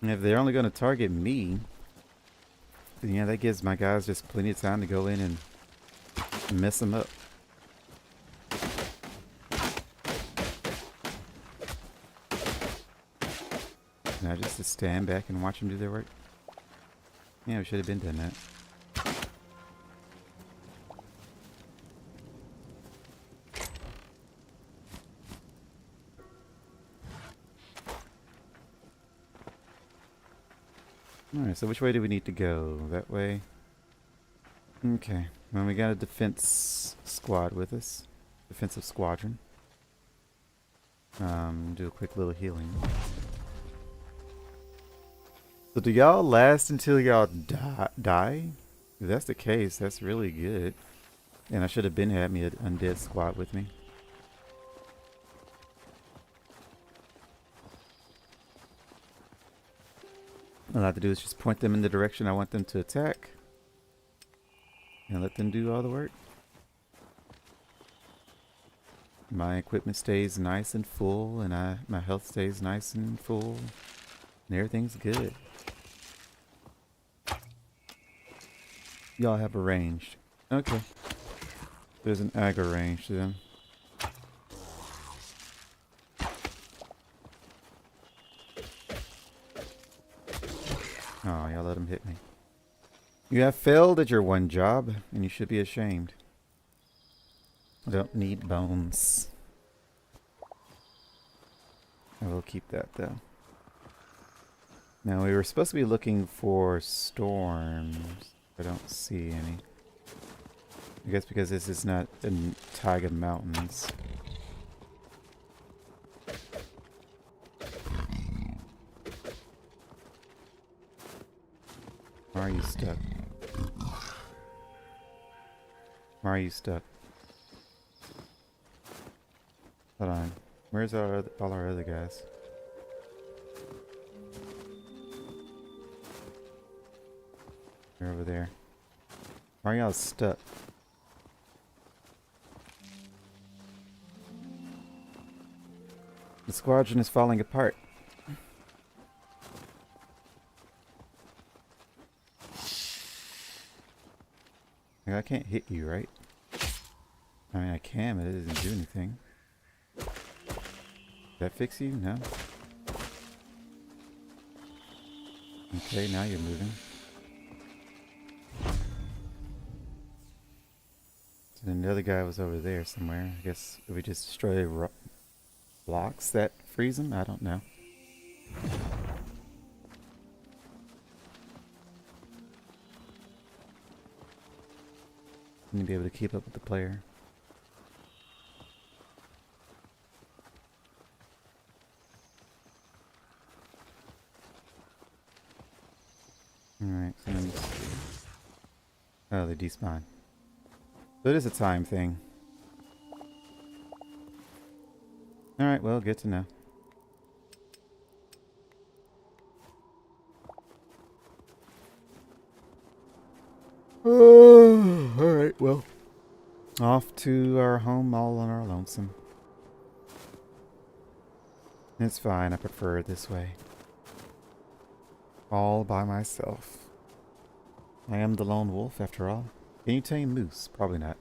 And if they're only going to target me, then yeah, that gives my guys just plenty of time to go in and mess them up. Now just to stand back and watch them do their work. Yeah, we should have been doing that. Alright, so which way do we need to go? That way? Okay. Well, we got a defense squad with us. Defensive squadron. Do a quick little healing. So do y'all last until y'all die? If that's the case, that's really good. And I should have been had me an undead squad with me. All I have to do is just point them in the direction I want them to attack. And let them do all the work. My equipment stays nice and full, and my health stays nice and full. And everything's good. Y'all have arranged. Okay. There's an ag arranged then. Oh, y'all let him hit me. You have failed at your one job, and you should be ashamed. I don't need bones. I will keep that though. Now we were supposed to be looking for storms. I don't see any. I guess because this is not in Taiga Mountains. Why are you stuck? Why are you stuck? Hold on. Where's all our other guys? They're over there. Why are y'all stuck? The squadron is falling apart. I can't hit you, right? I mean, I can, but it doesn't do anything. Did that fix you? No. Okay, now you're moving. So then the other guy was over there somewhere. I guess if we just destroy blocks that freeze him? I don't know. You need to be able to keep up with the player. Alright, so let me see. Oh, they despawn. So it is a time thing. Alright, well, good to know. Alright, well. Off to our home all on our lonesome. It's fine, I prefer it this way. All by myself. I am the lone wolf after all. Can you tame moose? Probably not.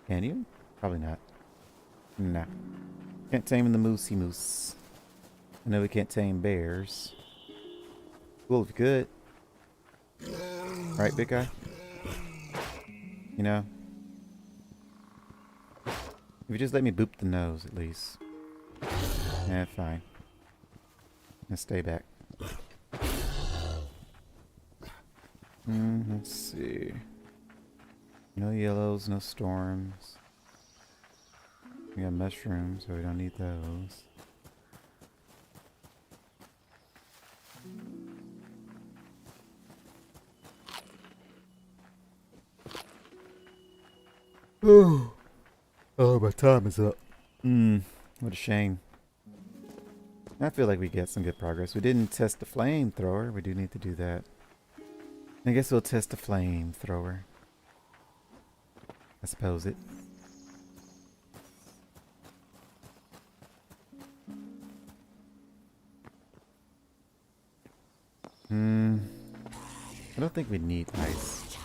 Can you? Probably not. Nah. Can't tame the moosey moose. I know we can't tame bears. Well, if you could. Right, big guy? You know? If you just let me boop the nose, at least. Yeah, fine. Now stay back. Let's see. No yellows, no storms. We got mushrooms, so we don't need those. Oh, my time is up. What a shame. I feel like we get some good progress. We didn't test the flamethrower. We do need to do that. I guess we'll test the flamethrower. I suppose it. I don't think we need ice.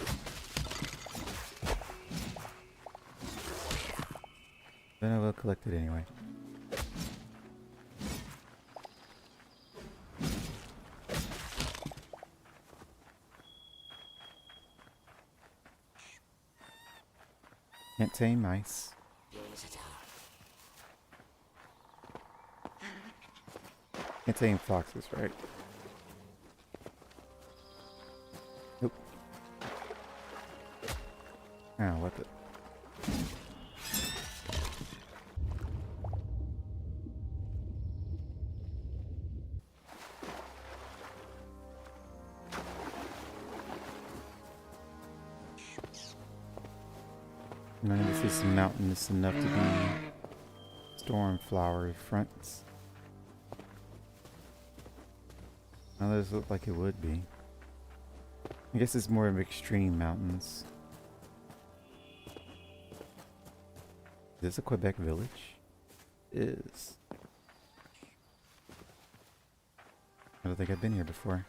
Then I will collect it anyway. Can't tame ice. Can't tame foxes, right? Nope. Oh, what the... None of this is mountainous enough to be storm flower fronts. Now those look like it would be. I guess it's more of extreme mountains. Is this a Quebec village? It is. I don't think I've been here before.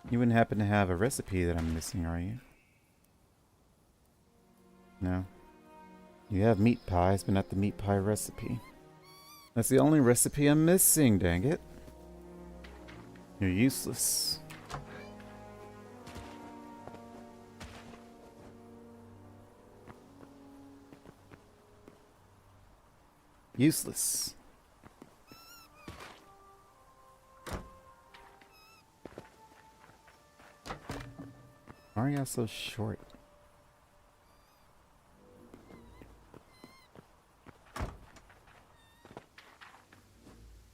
You wouldn't happen to have a recipe that I'm missing, are you? No. You have meat pies, but not the meat pie recipe. That's the only recipe I'm missing, dang it. You're useless. Useless. Why are y'all so short?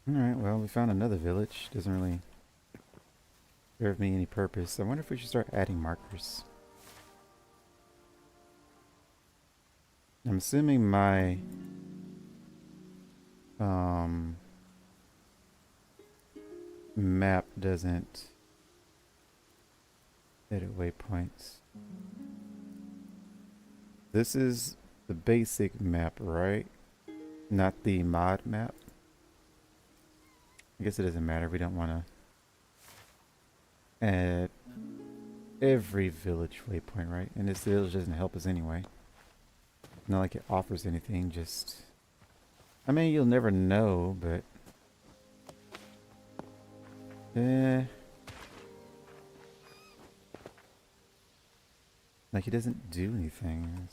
Alright, well, we found another village. Doesn't really serve me any purpose. I wonder if we should start adding markers. I'm assuming my map doesn't edit waypoints. This is the basic map, right? Not the mod map. I guess it doesn't matter. We don't want to add every village waypoint, right? And this village doesn't help us anyway. Not like it offers anything, just... I mean, you'll never know, but... Like, it doesn't do anything.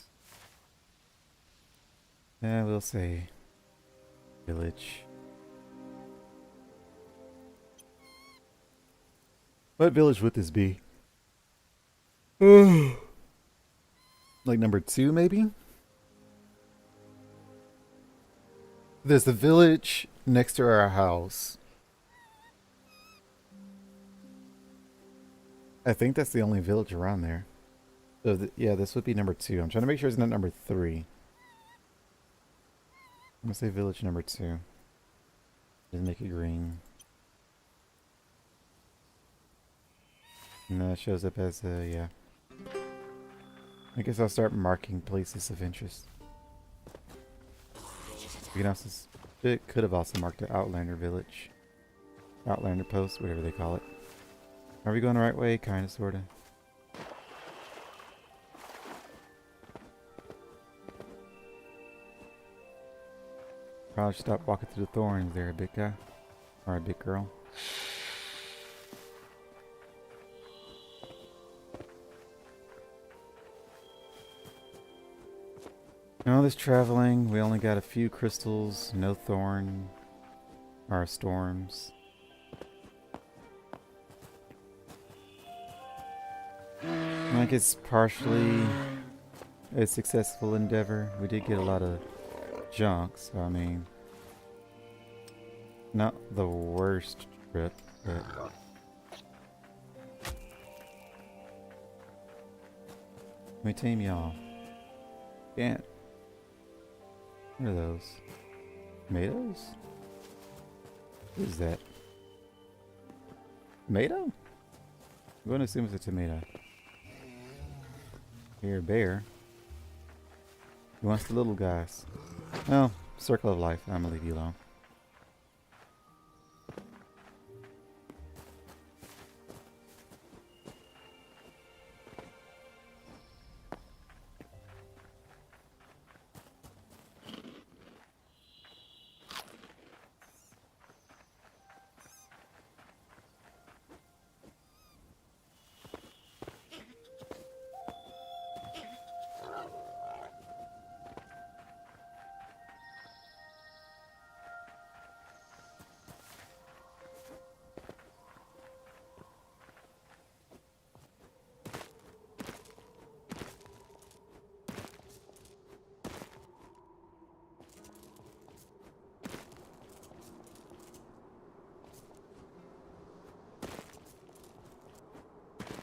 We'll say... village. What village would this be? Like number 2, maybe? There's the village next to our house. I think that's the only village around there. So yeah, this would be number 2. I'm trying to make sure it's not number 3. I'm gonna say village number 2. Just make it green. And that shows up as a, yeah. I guess I'll start marking places of interest. We can also, it could have also marked the Outlander village. Outlander post, whatever they call it. Are we going the right way? Kinda, sorta. Probably stop walking through the thorns there, a big guy. Or a big girl. All this traveling, we only got a few crystals, no thorn, or storms. Like it's partially a successful endeavor. We did get a lot of junk, so I mean, not the worst trip, but... Let me tame y'all. Can't. What are those? Tomatoes? What is that? Tomato? I'm going to assume it's a tomato. Here, bear. He wants the little guys. Well, circle of life. I'm going to leave you alone.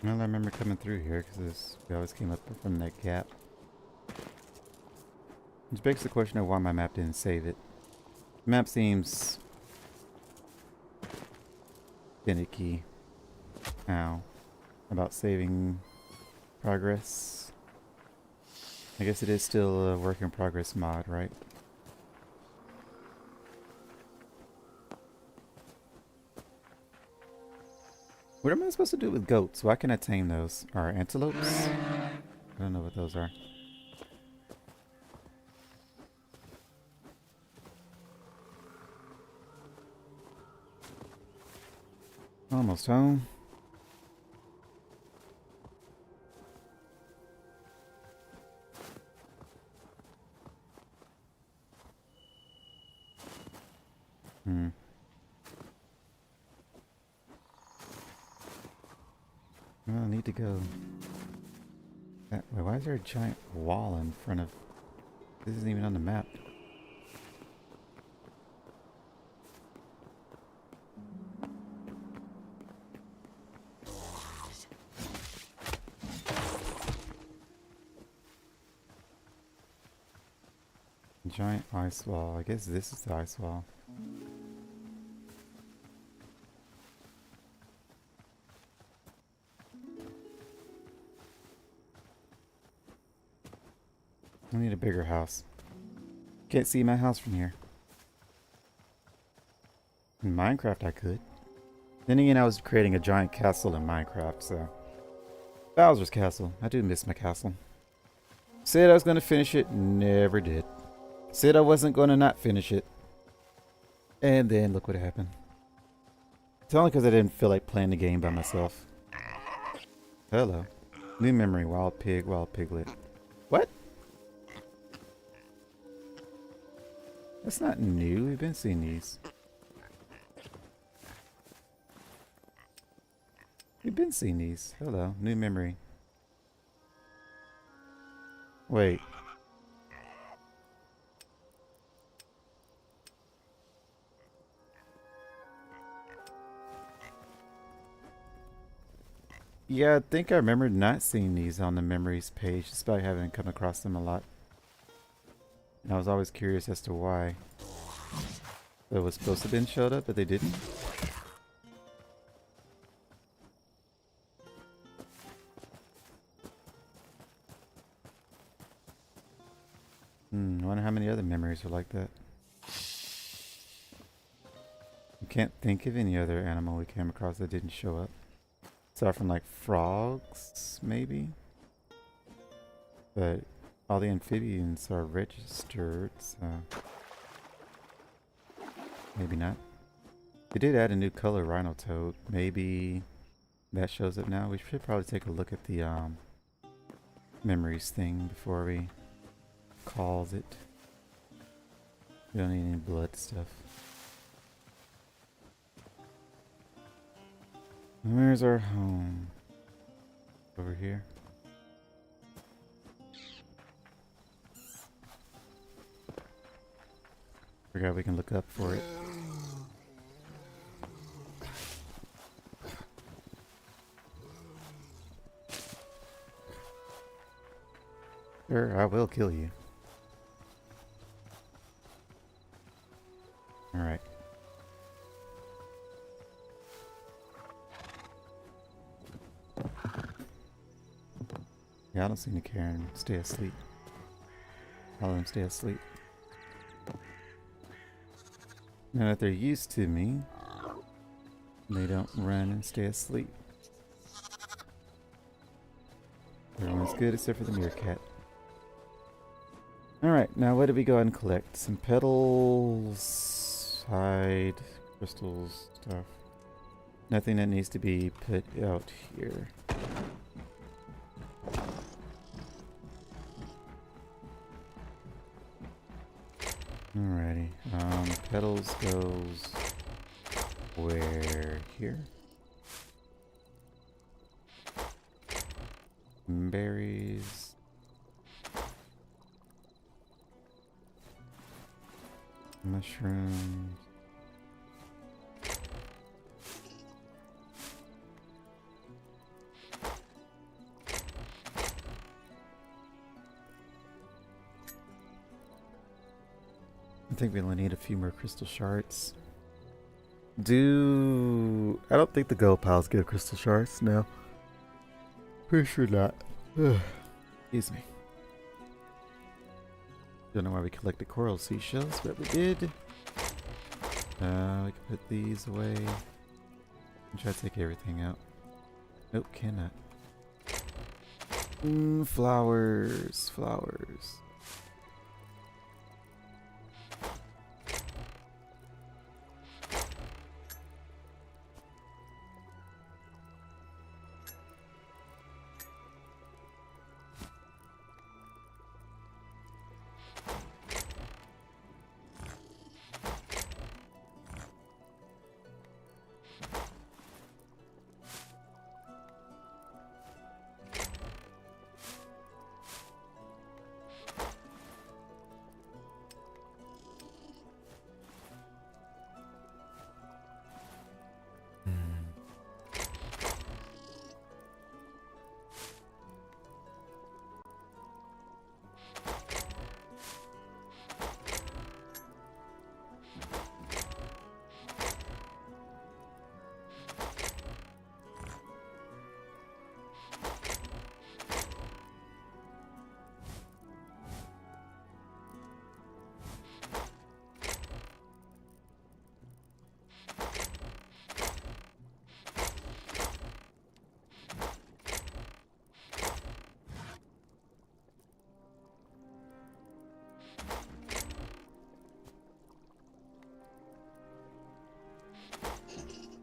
Well, I remember coming through here because we always came up from that gap. Which begs the question of why my map didn't save it. The map seems finicky now about saving progress. I guess it is still a work in progress mod, right? What am I supposed to do with goats? Why can't I tame those? Or antelopes? I don't know what those are. Almost home. Hmm. Well, I need to go. That way. Why is there a giant wall in front of... This isn't even on the map. Giant ice wall. I guess this is the ice wall. I need a bigger house. Can't see my house from here. In Minecraft I could. Then again, I was creating a giant castle in Minecraft, so... Bowser's castle. I do miss my castle. Said I was going to finish it, never did. Said I wasn't going to not finish it. And then look what happened. It's only because I didn't feel like playing the game by myself. Hello. New memory, wild pig, wild piglet. What? That's not new. We've been seeing these. We've been seeing these. Hello. New memory. Wait. Yeah, I think I remember not seeing these on the memories page, despite having come across them a lot. And I was always curious as to why. It was supposed to have been showed up, but they didn't. I wonder how many other memories are like that. I can't think of any other animal we came across that didn't show up. Aside from like frogs, maybe? But all the amphibians are registered, so... Maybe not. They did add a new color, rhino toad. Maybe that shows up now. We should probably take a look at the memories thing before we calls it. We don't need any blood stuff. Where's our home? Over here. Forgot we can look up for it. Sure, I will kill you. Alright. Yeah, I don't seem to care and stay asleep. I'll let them stay asleep. Now that they're used to me, they don't run and stay asleep. Everyone's good except for the meerkat. Alright, now what did we go ahead and collect? Some petals, hide, crystals, stuff. Nothing that needs to be put out here. Alrighty, petals goes where? Here? Berries. Mushrooms. I think we only need a few more crystal shards. I don't think the gold piles give crystal shards, no. Pretty sure not. Excuse me. Don't know why we collected coral seashells, but we did. We can put these away. And try to take everything out. Nope, cannot. Flowers, flowers.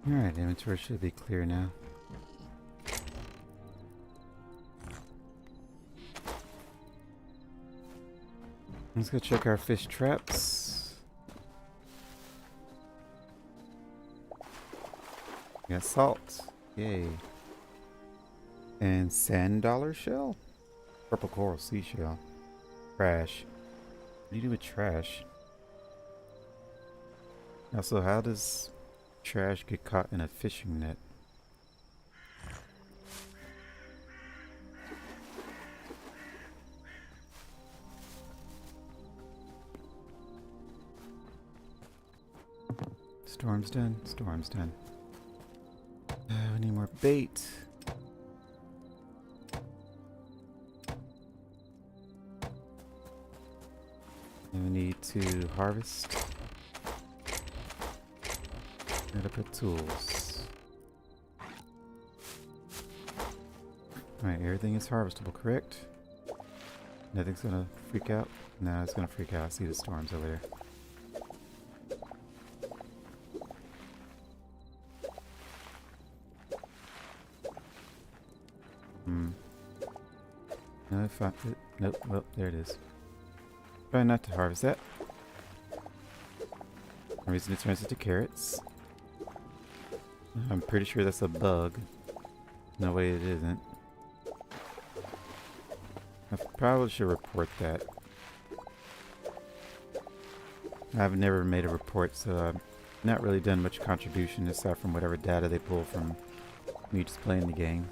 Alright, inventory should be clear now. Let's go check our fish traps. We got salt. Yay. And sand dollar shell? Purple coral seashell. Trash. What do you do with trash? Also, how does trash get caught in a fishing net? Storm's done. Storm's done. We need more bait. And we need to harvest. Gotta put tools. Alright, everything is harvestable, correct? Nothing's gonna freak out? No, it's gonna freak out. I see the storms over there. No, fuck it. Nope, well, there it is. Try not to harvest that. The reason it turns into carrots. I'm pretty sure that's a bug. No way it isn't. I probably should report that. I've never made a report, so I've not really done much contribution aside from whatever data they pull from me just playing the game.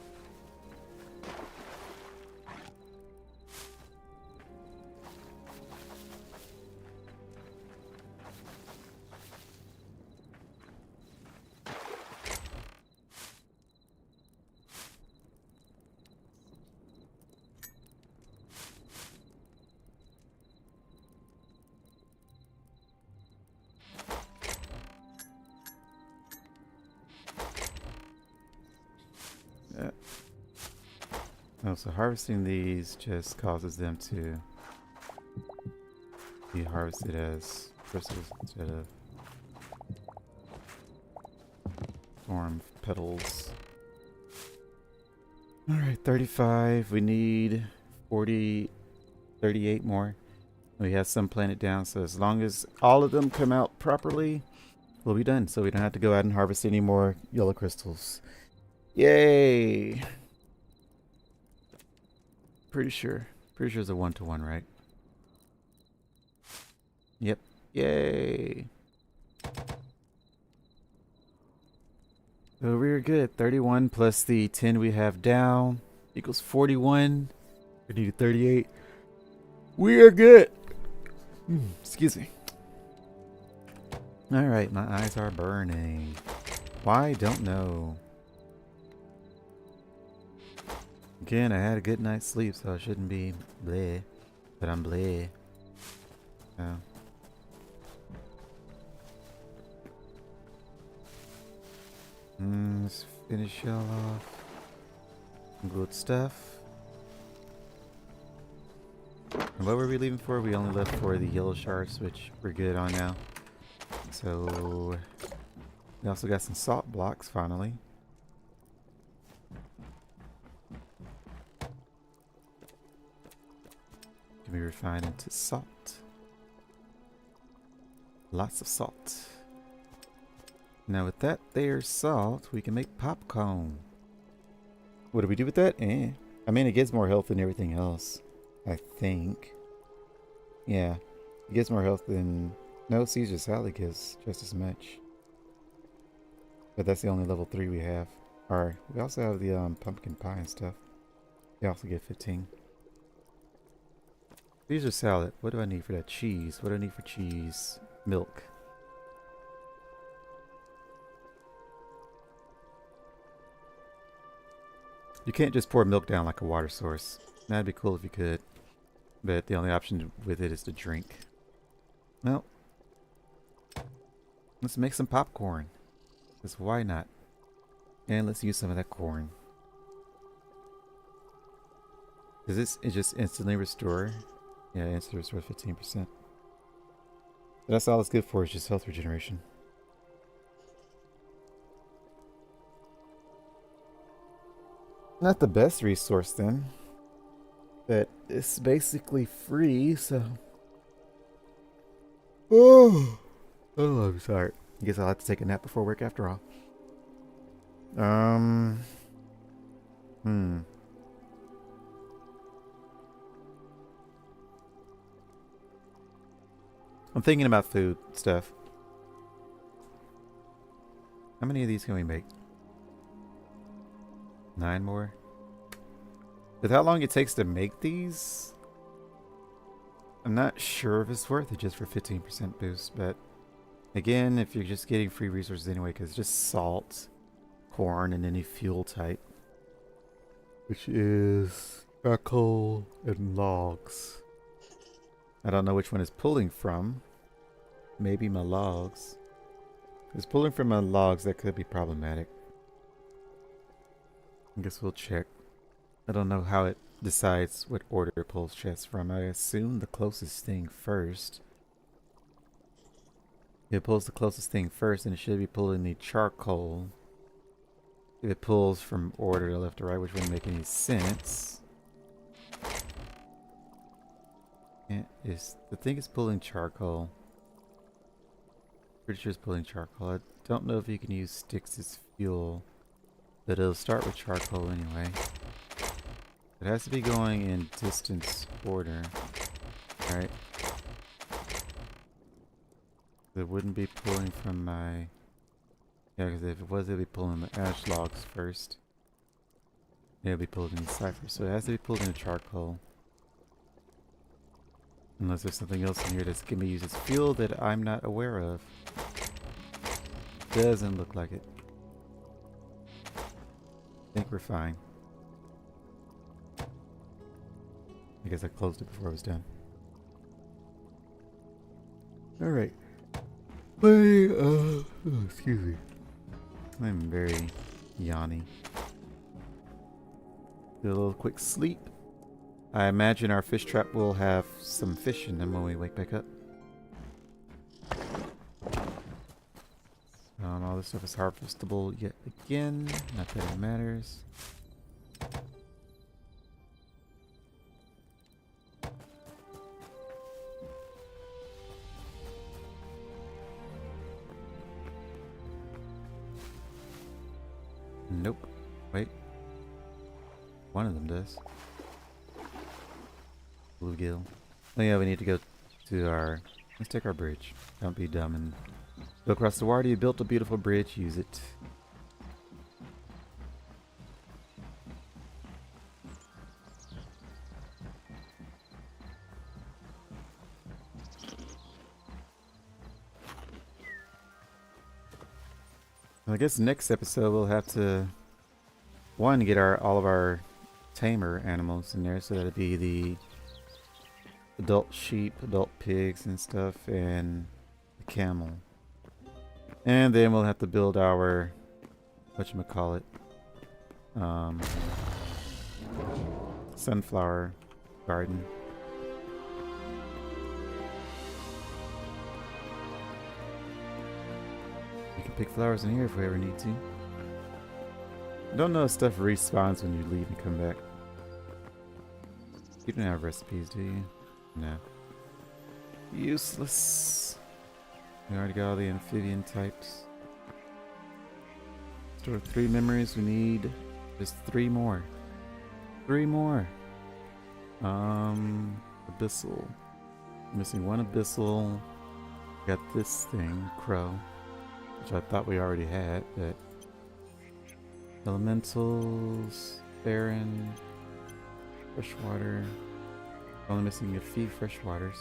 Oh, so harvesting these just causes them to be harvested as crystals instead of thorn petals. Alright, 35. We need 38 more. We have some planted down, so as long as all of them come out properly, we'll be done. So we don't have to go out and harvest any more yellow crystals. Yay! Pretty sure it's a 1-to-1, right? Yep. Yay! So we're good. 31 plus the 10 we have down equals 41. We need 38. We are good. Excuse me. Alright, my eyes are burning. Why? Don't know. Again, I had a good night's sleep, so I shouldn't be bleh. But I'm bleh. So. Let's finish y'all off. Good stuff. And what were we leaving for? We only left for the yellow shards, which we're good on now. So we also got some salt blocks finally. Can be refined into salt. Lots of salt. Now with that there salt, we can make popcorn. What do we do with that? I mean, it gives more health than everything else, I think. Yeah, it gives more health than... No, Caesar salad gives just as much. But that's the only level 3 we have. Alright, we also have the pumpkin pie and stuff. We also get 15. Caesar salad. What do I need for that? Cheese. What do I need for cheese? Milk. You can't just pour milk down like a water source. That'd be cool if you could. But the only option with it is to drink. Well, let's make some popcorn. Because why not? And let's use some of that corn. Does this just instantly restore? Yeah, answer restore 15%. But that's all it's good for, is just health regeneration. Not the best resource then. But it's basically free, so. Oh, I'm sorry. I guess I'll have to take a nap before work after all. Hmm. I'm thinking about food stuff. How many of these can we make? 9 more? With how long it takes to make these, I'm not sure if it's worth it just for 15% boost, but again, if you're just getting free resources anyway, because it's just salt, corn, and any fuel type, which is charcoal and logs. I don't know which one it's pulling from. Maybe my logs. If it's pulling from my logs, that could be problematic. I guess we'll check. I don't know how it decides what order it pulls chests from. I assume the closest thing first. If it pulls the closest thing first, then it should be pulling the charcoal. If it pulls from order to left to right, which wouldn't make any sense. The thing is pulling charcoal. Pretty sure it's pulling charcoal. I don't know if you can use sticks as fuel, but it'll start with charcoal anyway. It has to be going in distance order, right? It wouldn't be pulling from my... Yeah, because if it was, it'd be pulling the ash logs first. Yeah, it'd be pulled in the cipher, so it has to be pulled in the charcoal. Unless there's something else in here that's going to be used as fuel that I'm not aware of. Doesn't look like it. I think we're fine. I guess I closed it before I was done. Alright. Excuse me. I'm very yawny. Do a little quick sleep. I imagine our fish trap will have some fish in them when we wake back up. All this stuff is harvestable yet again. Not that it matters. Nope. Wait. One of them does. Bluegill. Oh yeah, we need to go to our... Let's take our bridge. Don't be dumb and go across the water. You built a beautiful bridge. Use it. Well, I guess next episode we'll have to... One, get all of our tamer animals in there. So that'd be the adult sheep, adult pigs and stuff, and the camel. And then we'll have to build our, whatchamacallit, sunflower garden. We can pick flowers in here if we ever need to. I don't know if stuff respawns when you leave and come back. You don't have recipes, do you? No. Useless. We already got all the amphibian types. Store 3 memories. We need just 3 more. 3 more. Abyssal. Missing 1 abyssal. Got this thing, crow, which I thought we already had, but elementals, barren, freshwater. Only missing a few freshwaters.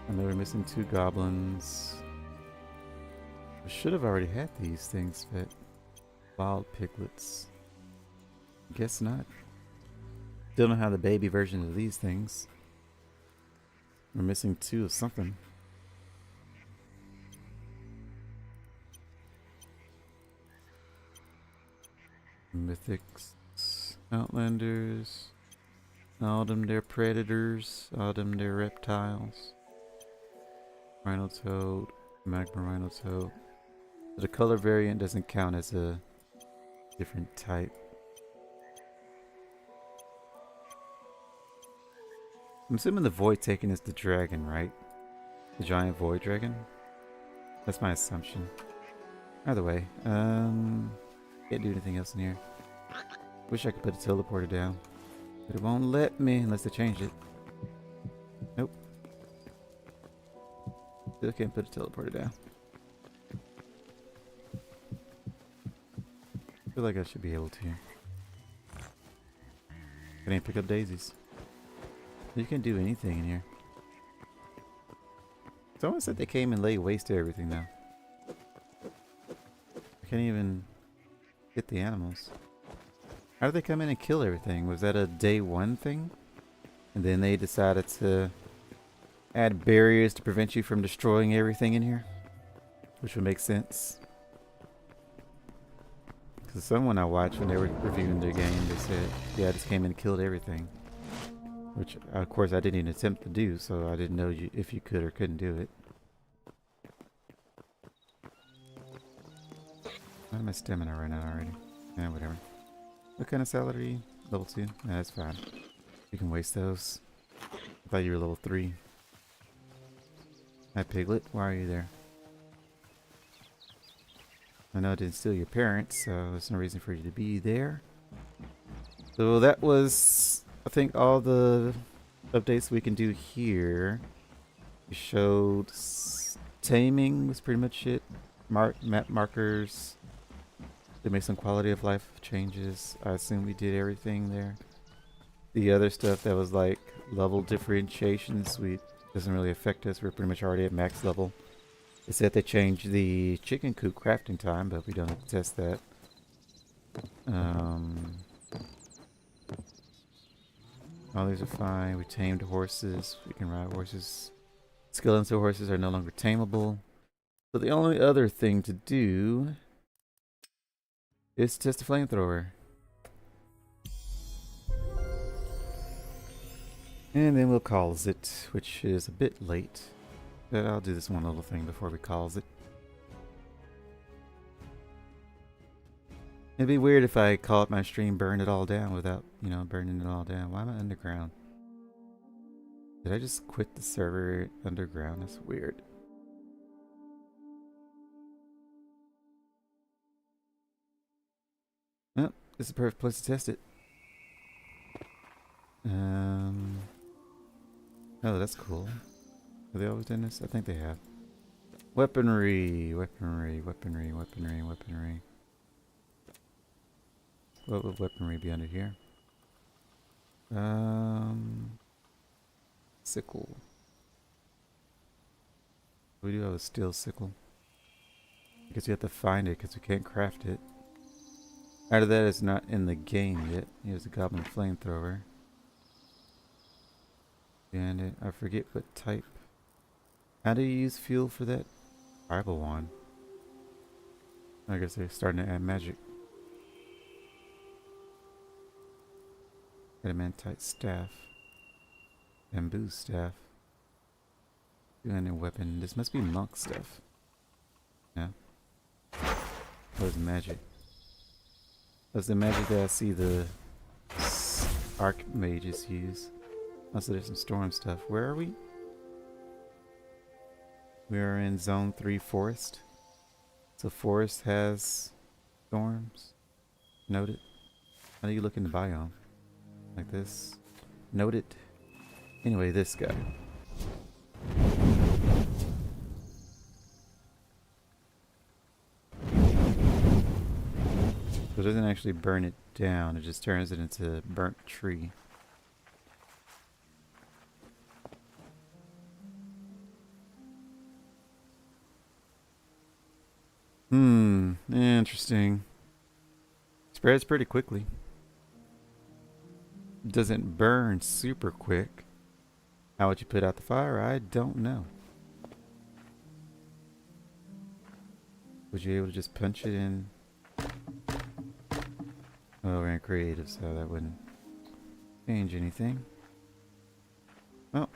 And then we're missing 2 goblins. I should have already had these things, but wild piglets. Guess not. Still don't have the baby version of these things. We're missing 2 of something. Mythics, Outlanders. All them there predators, all them there reptiles. Rhino toad, magma rhino toad. So the color variant doesn't count as a different type. I'm assuming the void taken is the dragon, right? The giant void dragon? That's my assumption. Either way, can't do anything else in here. Wish I could put a teleporter down. But it won't let me unless they change it. Nope. Still can't put a teleporter down. Feel like I should be able to. I didn't pick up daisies. You can't do anything in here. Someone said they came and laid waste to everything now. I can't even get the animals. How did they come in and kill everything? Was that a day one thing? And then they decided to add barriers to prevent you from destroying everything in here? Which would make sense. Because someone I watched when they were reviewing their game, they said, yeah, I just came in and killed everything. Which, of course, I didn't even attempt to do, so I didn't know if you could or couldn't do it. Why am I stamina right now already? Yeah, whatever. What kind of salad are you? Level 2? Yeah, that's fine. You can waste those. I thought you were level 3. Hi, Piglet. Why are you there? I know I didn't steal your parents, so there's no reason for you to be there. So that was, I think, all the updates we can do here. We showed taming was pretty much it. Map markers. They made some quality of life changes. I assume we did everything there. The other stuff that was like level differentiations, doesn't really affect us. We're pretty much already at max level. It said they changed the chicken coop crafting time, but we don't have to test that. All these are fine. We tamed horses. We can ride horses. Skeletal horses are no longer tameable. So the only other thing to do is test the flamethrower. And then we'll calls it, which is a bit late. But I'll do this one little thing before we calls it. It'd be weird if I call it my stream, burn it all down without, burning it all down. Why am I underground? Did I just quit the server underground? That's weird. Oh, this is the perfect place to test it. Oh, that's cool. Have they always done this? I think they have. Weaponry. What would weaponry be under here? Sickle. We do have a steel sickle. I guess you have to find it because we can't craft it. Out of that, it's not in the game yet. Here's a goblin flamethrower. And I forget what type. How do you use fuel for that? Tribal one. I guess they're starting to add magic. Adamantite staff. Bamboo staff. And a weapon. This must be monk stuff. Yeah. What is magic? That's the magic that I see the archmages use. Also, there's some storm stuff. Where are we? We are in Zone 3 Forest. So forest has storms. Noted. How do you look in the biome? Like this. Noted. Anyway, this guy. So it doesn't actually burn it down, it just turns it into a burnt tree. Interesting. Spreads pretty quickly. Doesn't burn super quick. How would you put out the fire? I don't know. Would you be able to just punch it in? Oh, we're in creative, so that wouldn't. change anything. Oh.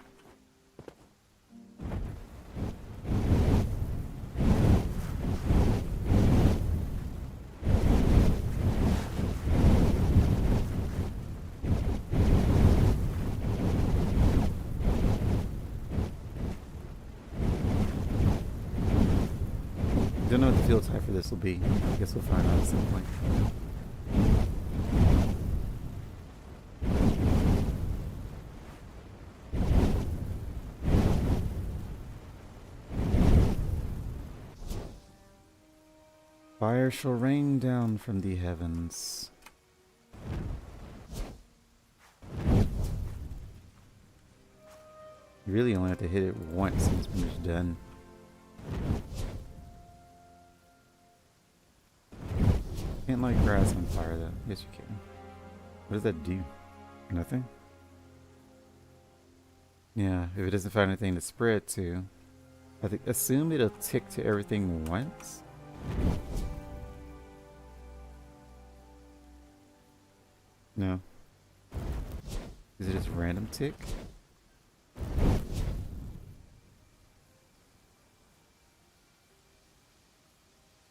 Don't know what the field type for this will be. I guess we'll find out at some point. Fire shall rain down from the heavens. You really only have to hit it once and it's pretty much done. Can't light grass on fire though. Yes, you can. What does that do? Nothing? Yeah, if it doesn't find anything to spread to, I think assume it'll tick to everything once. No. Is it just random tick?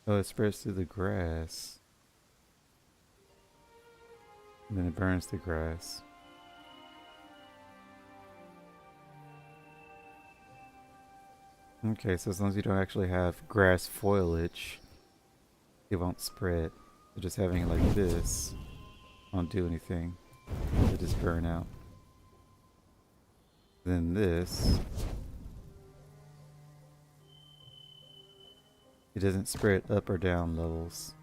Oh, it spreads through the grass. And then it burns the grass. Okay, so as long as you don't actually have grass foliage, it won't spread. So just having it like this won't do anything. It'll just burn out. Then this, it doesn't spread up or down levels.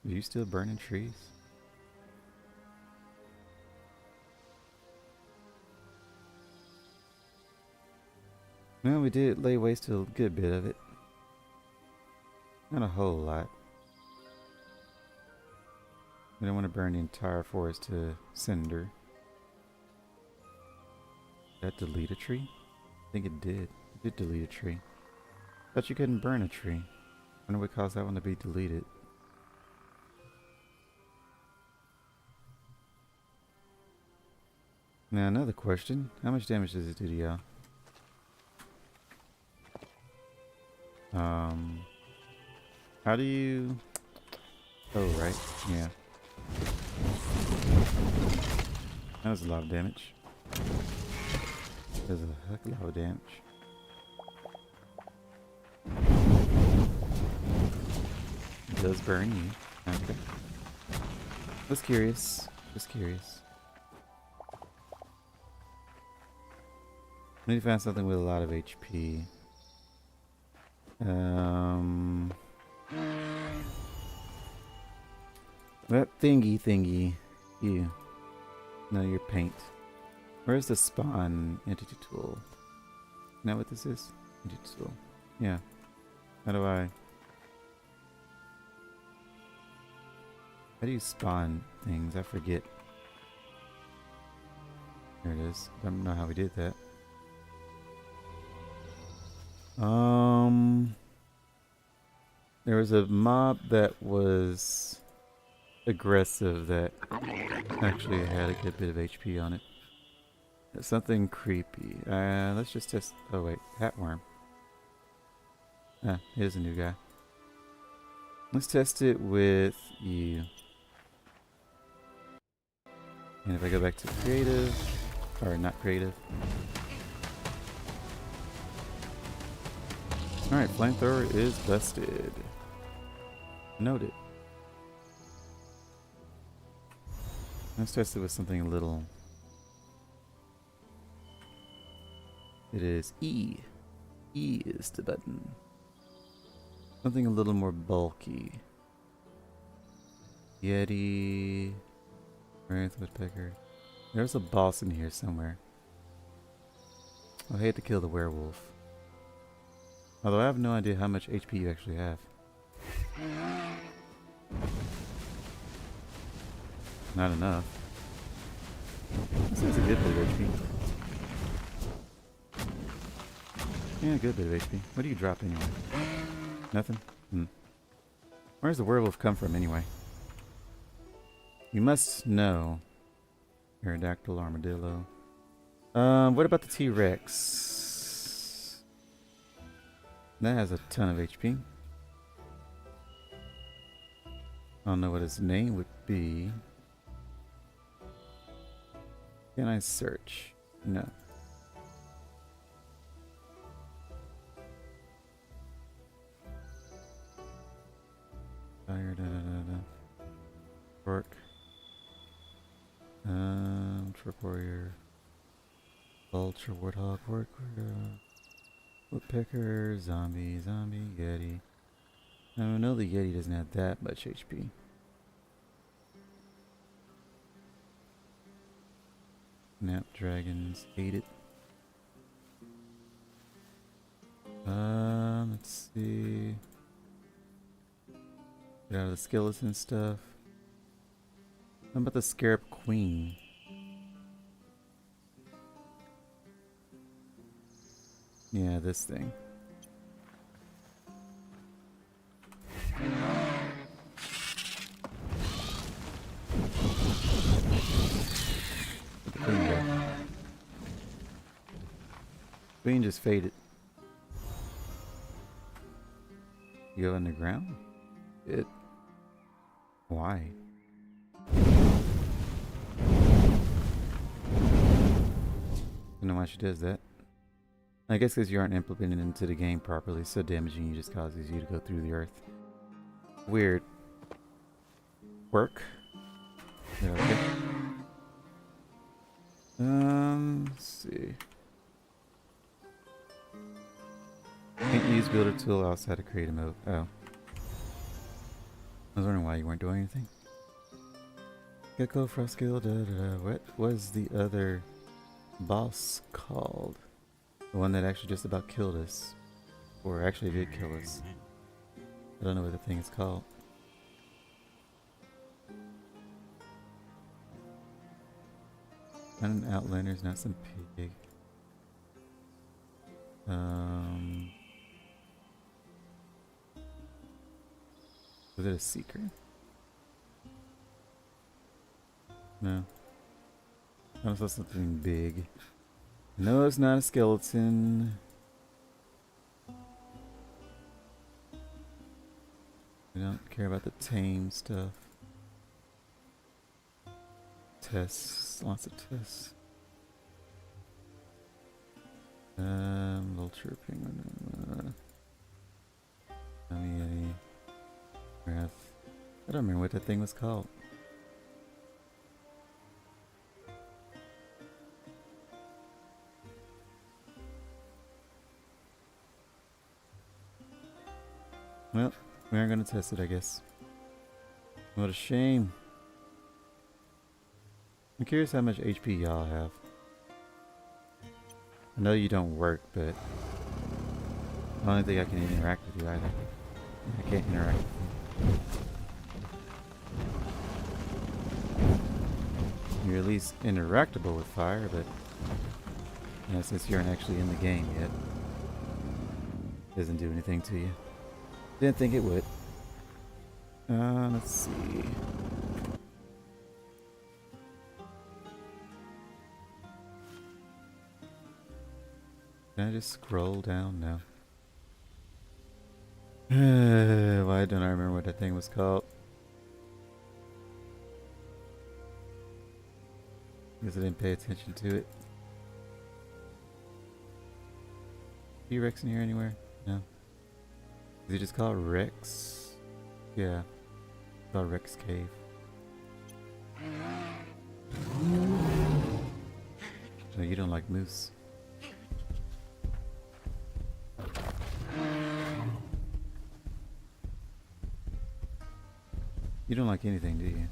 Are you still burning trees? No, we did lay waste to a good bit of it. Not a whole lot. We don't want to burn the entire forest to cinder. Did that delete a tree? I think it did. It did delete a tree. Thought you couldn't burn a tree. I wonder what caused that one to be deleted. Now another question. How much damage does it do to y'all? How do you... Oh, right. Yeah. That was a lot of damage. That was a heck of a lot of damage. It does burn you. Okay. Just curious. Just curious. I need to find something with a lot of HP. That thingy. You. No, your paint. Where's the spawn entity tool? Isn't that what this is? Entity tool. Yeah. How do you spawn things? I forget. There it is. I don't know how we did that. There was a mob that was aggressive that actually had a good bit of HP on it. It's something creepy. Let's just test. Oh wait, Hatworm. Ah, here's a new guy. Let's test it with you. And if I go back to creative, or not creative. Alright, flamethrower is busted. Noted. Let's test it with something a little... It is E. E is the button. Something a little more bulky. Yeti. Wraith Woodpecker. There's a boss in here somewhere. I hate to kill the werewolf. Although I have no idea how much HP you actually have. Not enough. This is a good bit of HP. Yeah, a good bit of HP. What do you drop anyway? Nothing? Where's the werewolf come from anyway? You must know. Pterodactyl, armadillo. What about the T-Rex? That has a ton of HP. I don't know what his name would be. Can I search? No. Fire, Orc. Truck warrior. Vulture, warthog, worker. Woodpecker, zombie, yeti. I don't know, the yeti doesn't have that much HP. Snapdragons, hate it. Let's see. Get out of the skeleton stuff. How about the Scarab Queen? Yeah, this thing. Where'd the queen go? Queen just faded. You go underground? It. Why? I don't know why she does that. I guess because you aren't implemented into the game properly, so damaging you just causes you to go through the earth. Weird. Work. There we go. Let's see. Can't use builder tool outside of creative mode. Oh. I was wondering why you weren't doing anything. Gecko, Frostkill, What was the other boss called? The one that actually just about killed us. Or actually did kill us. I don't know what the thing is called. Not an outlander's, not some pig. Was it a seeker? No. I saw something big. No, it's not a skeleton. We don't care about the tame stuff. Tests, lots of tests. Vulture, penguin, yeti, wrath. I don't remember what that thing was called. Well, we aren't gonna test it, I guess. What a shame. I'm curious how much HP y'all have. I know you don't work, but I don't think I can interact with you either. I can't interact with you. You're at least interactable with fire, but you know, since you aren't actually in the game yet, it doesn't do anything to you. Didn't think it would. Let's see. Can I just scroll down now? Why don't I remember what that thing was called? Because I didn't pay attention to it. T-Rex in here anywhere? No. Is it just called Rex? Yeah. It's called Rex Cave. No, you don't like moose. You don't like anything, do you?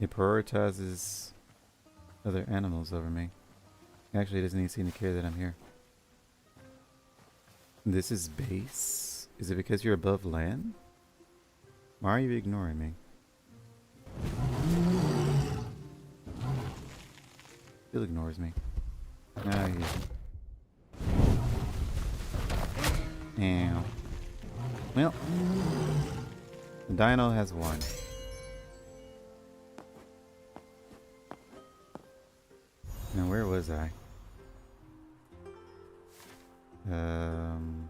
It prioritizes other animals over me. Actually, it doesn't even seem to care that I'm here. This is base? Is it because you're above land? Why are you ignoring me? Still ignores me. No, he isn't. Ow. Well, Dino has one. Now where was I? I'm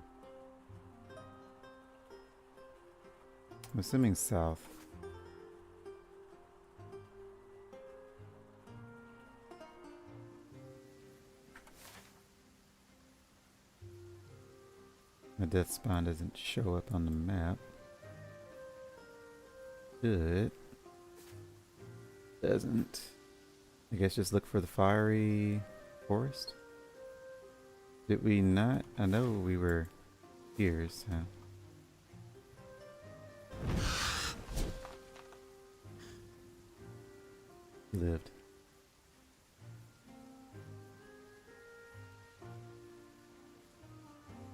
assuming south. My death spawn doesn't show up on the map. Good. Doesn't. I guess just look for the fiery forest. Did we not? I know we were here, so. He lived.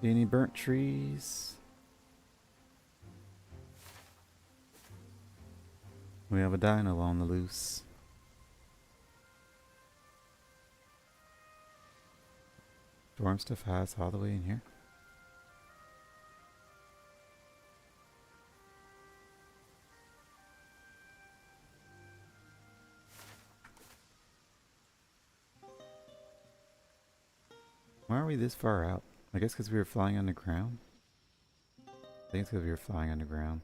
Any burnt trees? We have a dino on the loose. Storm stuff hides all the way in here. Why are we this far out? I guess because we were flying underground. I think it's because we were flying underground.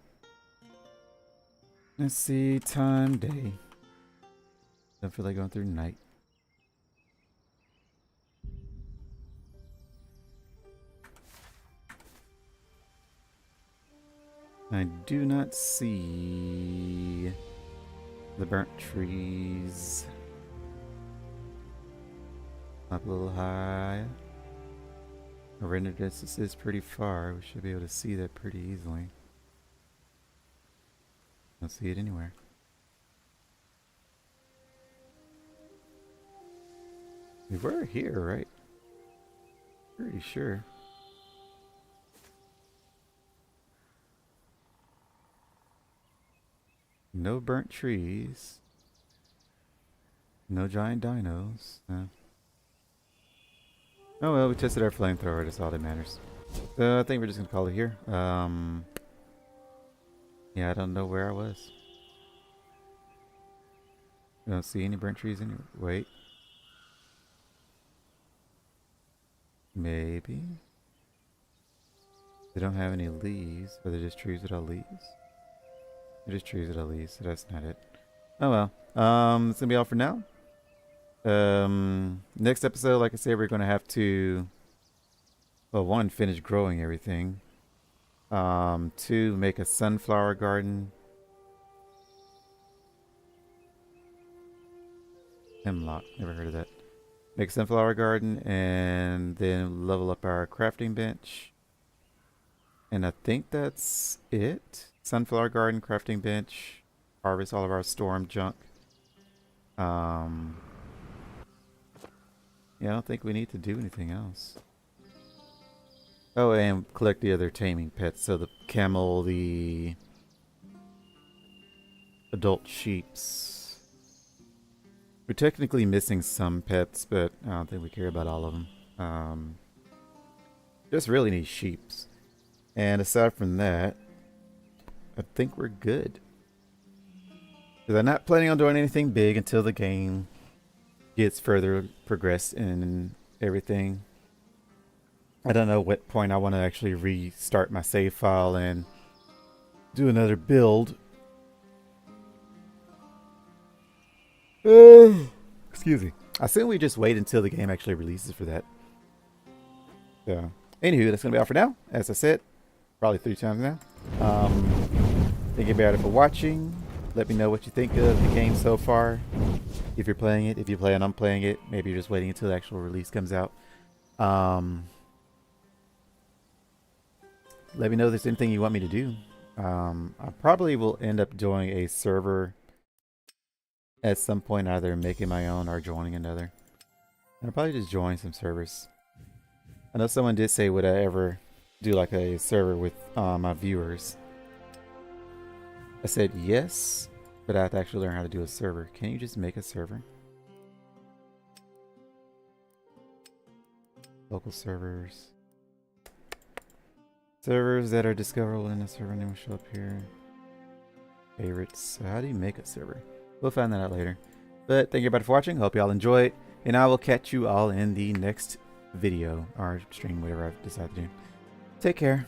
Let's see, time, day. Don't feel like going through night. I do not see the burnt trees. Up a little high. Our render distance is pretty far. We should be able to see that pretty easily. Don't see it anywhere. We were here, right? Pretty sure. No burnt trees. No giant dinos. No. Oh well, we tested our flamethrower. That's all that matters. So I think we're just gonna call it here. Yeah, I don't know where I was. I don't see any burnt trees anywhere. Wait. Maybe. They don't have any leaves, or they're just trees without leaves. They're just trees without leaves, so that's not it. Oh well. It's gonna be all for now. Next episode, like I said, we're gonna have to, well, one, finish growing everything. Two, make a sunflower garden. Hemlock, never heard of that. Make a sunflower garden and then level up our crafting bench. And I think that's it. Sunflower garden, crafting bench, harvest all of our storm junk. Yeah, I don't think we need to do anything else. Oh, and collect the other taming pets. So the camel, the adult sheeps. We're technically missing some pets, but I don't think we care about all of them. Just really need sheeps. And aside from that, I think we're good. Because I'm not planning on doing anything big until the game gets further progressed in everything. I don't know what point I want to actually restart my save file and do another build. Excuse me. I assume we just wait until the game actually releases for that. So, anywho, that's going to be all for now. As I said, probably 3 times now. Thank you everybody for watching. Let me know what you think of the game so far. If you're playing it, if you plan on playing it, maybe you're just waiting until the actual release comes out. Let me know if there's anything you want me to do. I probably will end up doing a server at some point, either making my own or joining another. I'll probably just join some servers. I know someone did say, would I ever do like a server with my viewers? I said yes, but I have to actually learn how to do a server. Can you just make a server? Local servers. Servers that are discoverable in a server name will show up here. Favorites. So how do you make a server? We'll find that out later. But thank you everybody for watching. Hope you all enjoy it. And I will catch you all in the next video or stream, whatever I decide to do. Take care.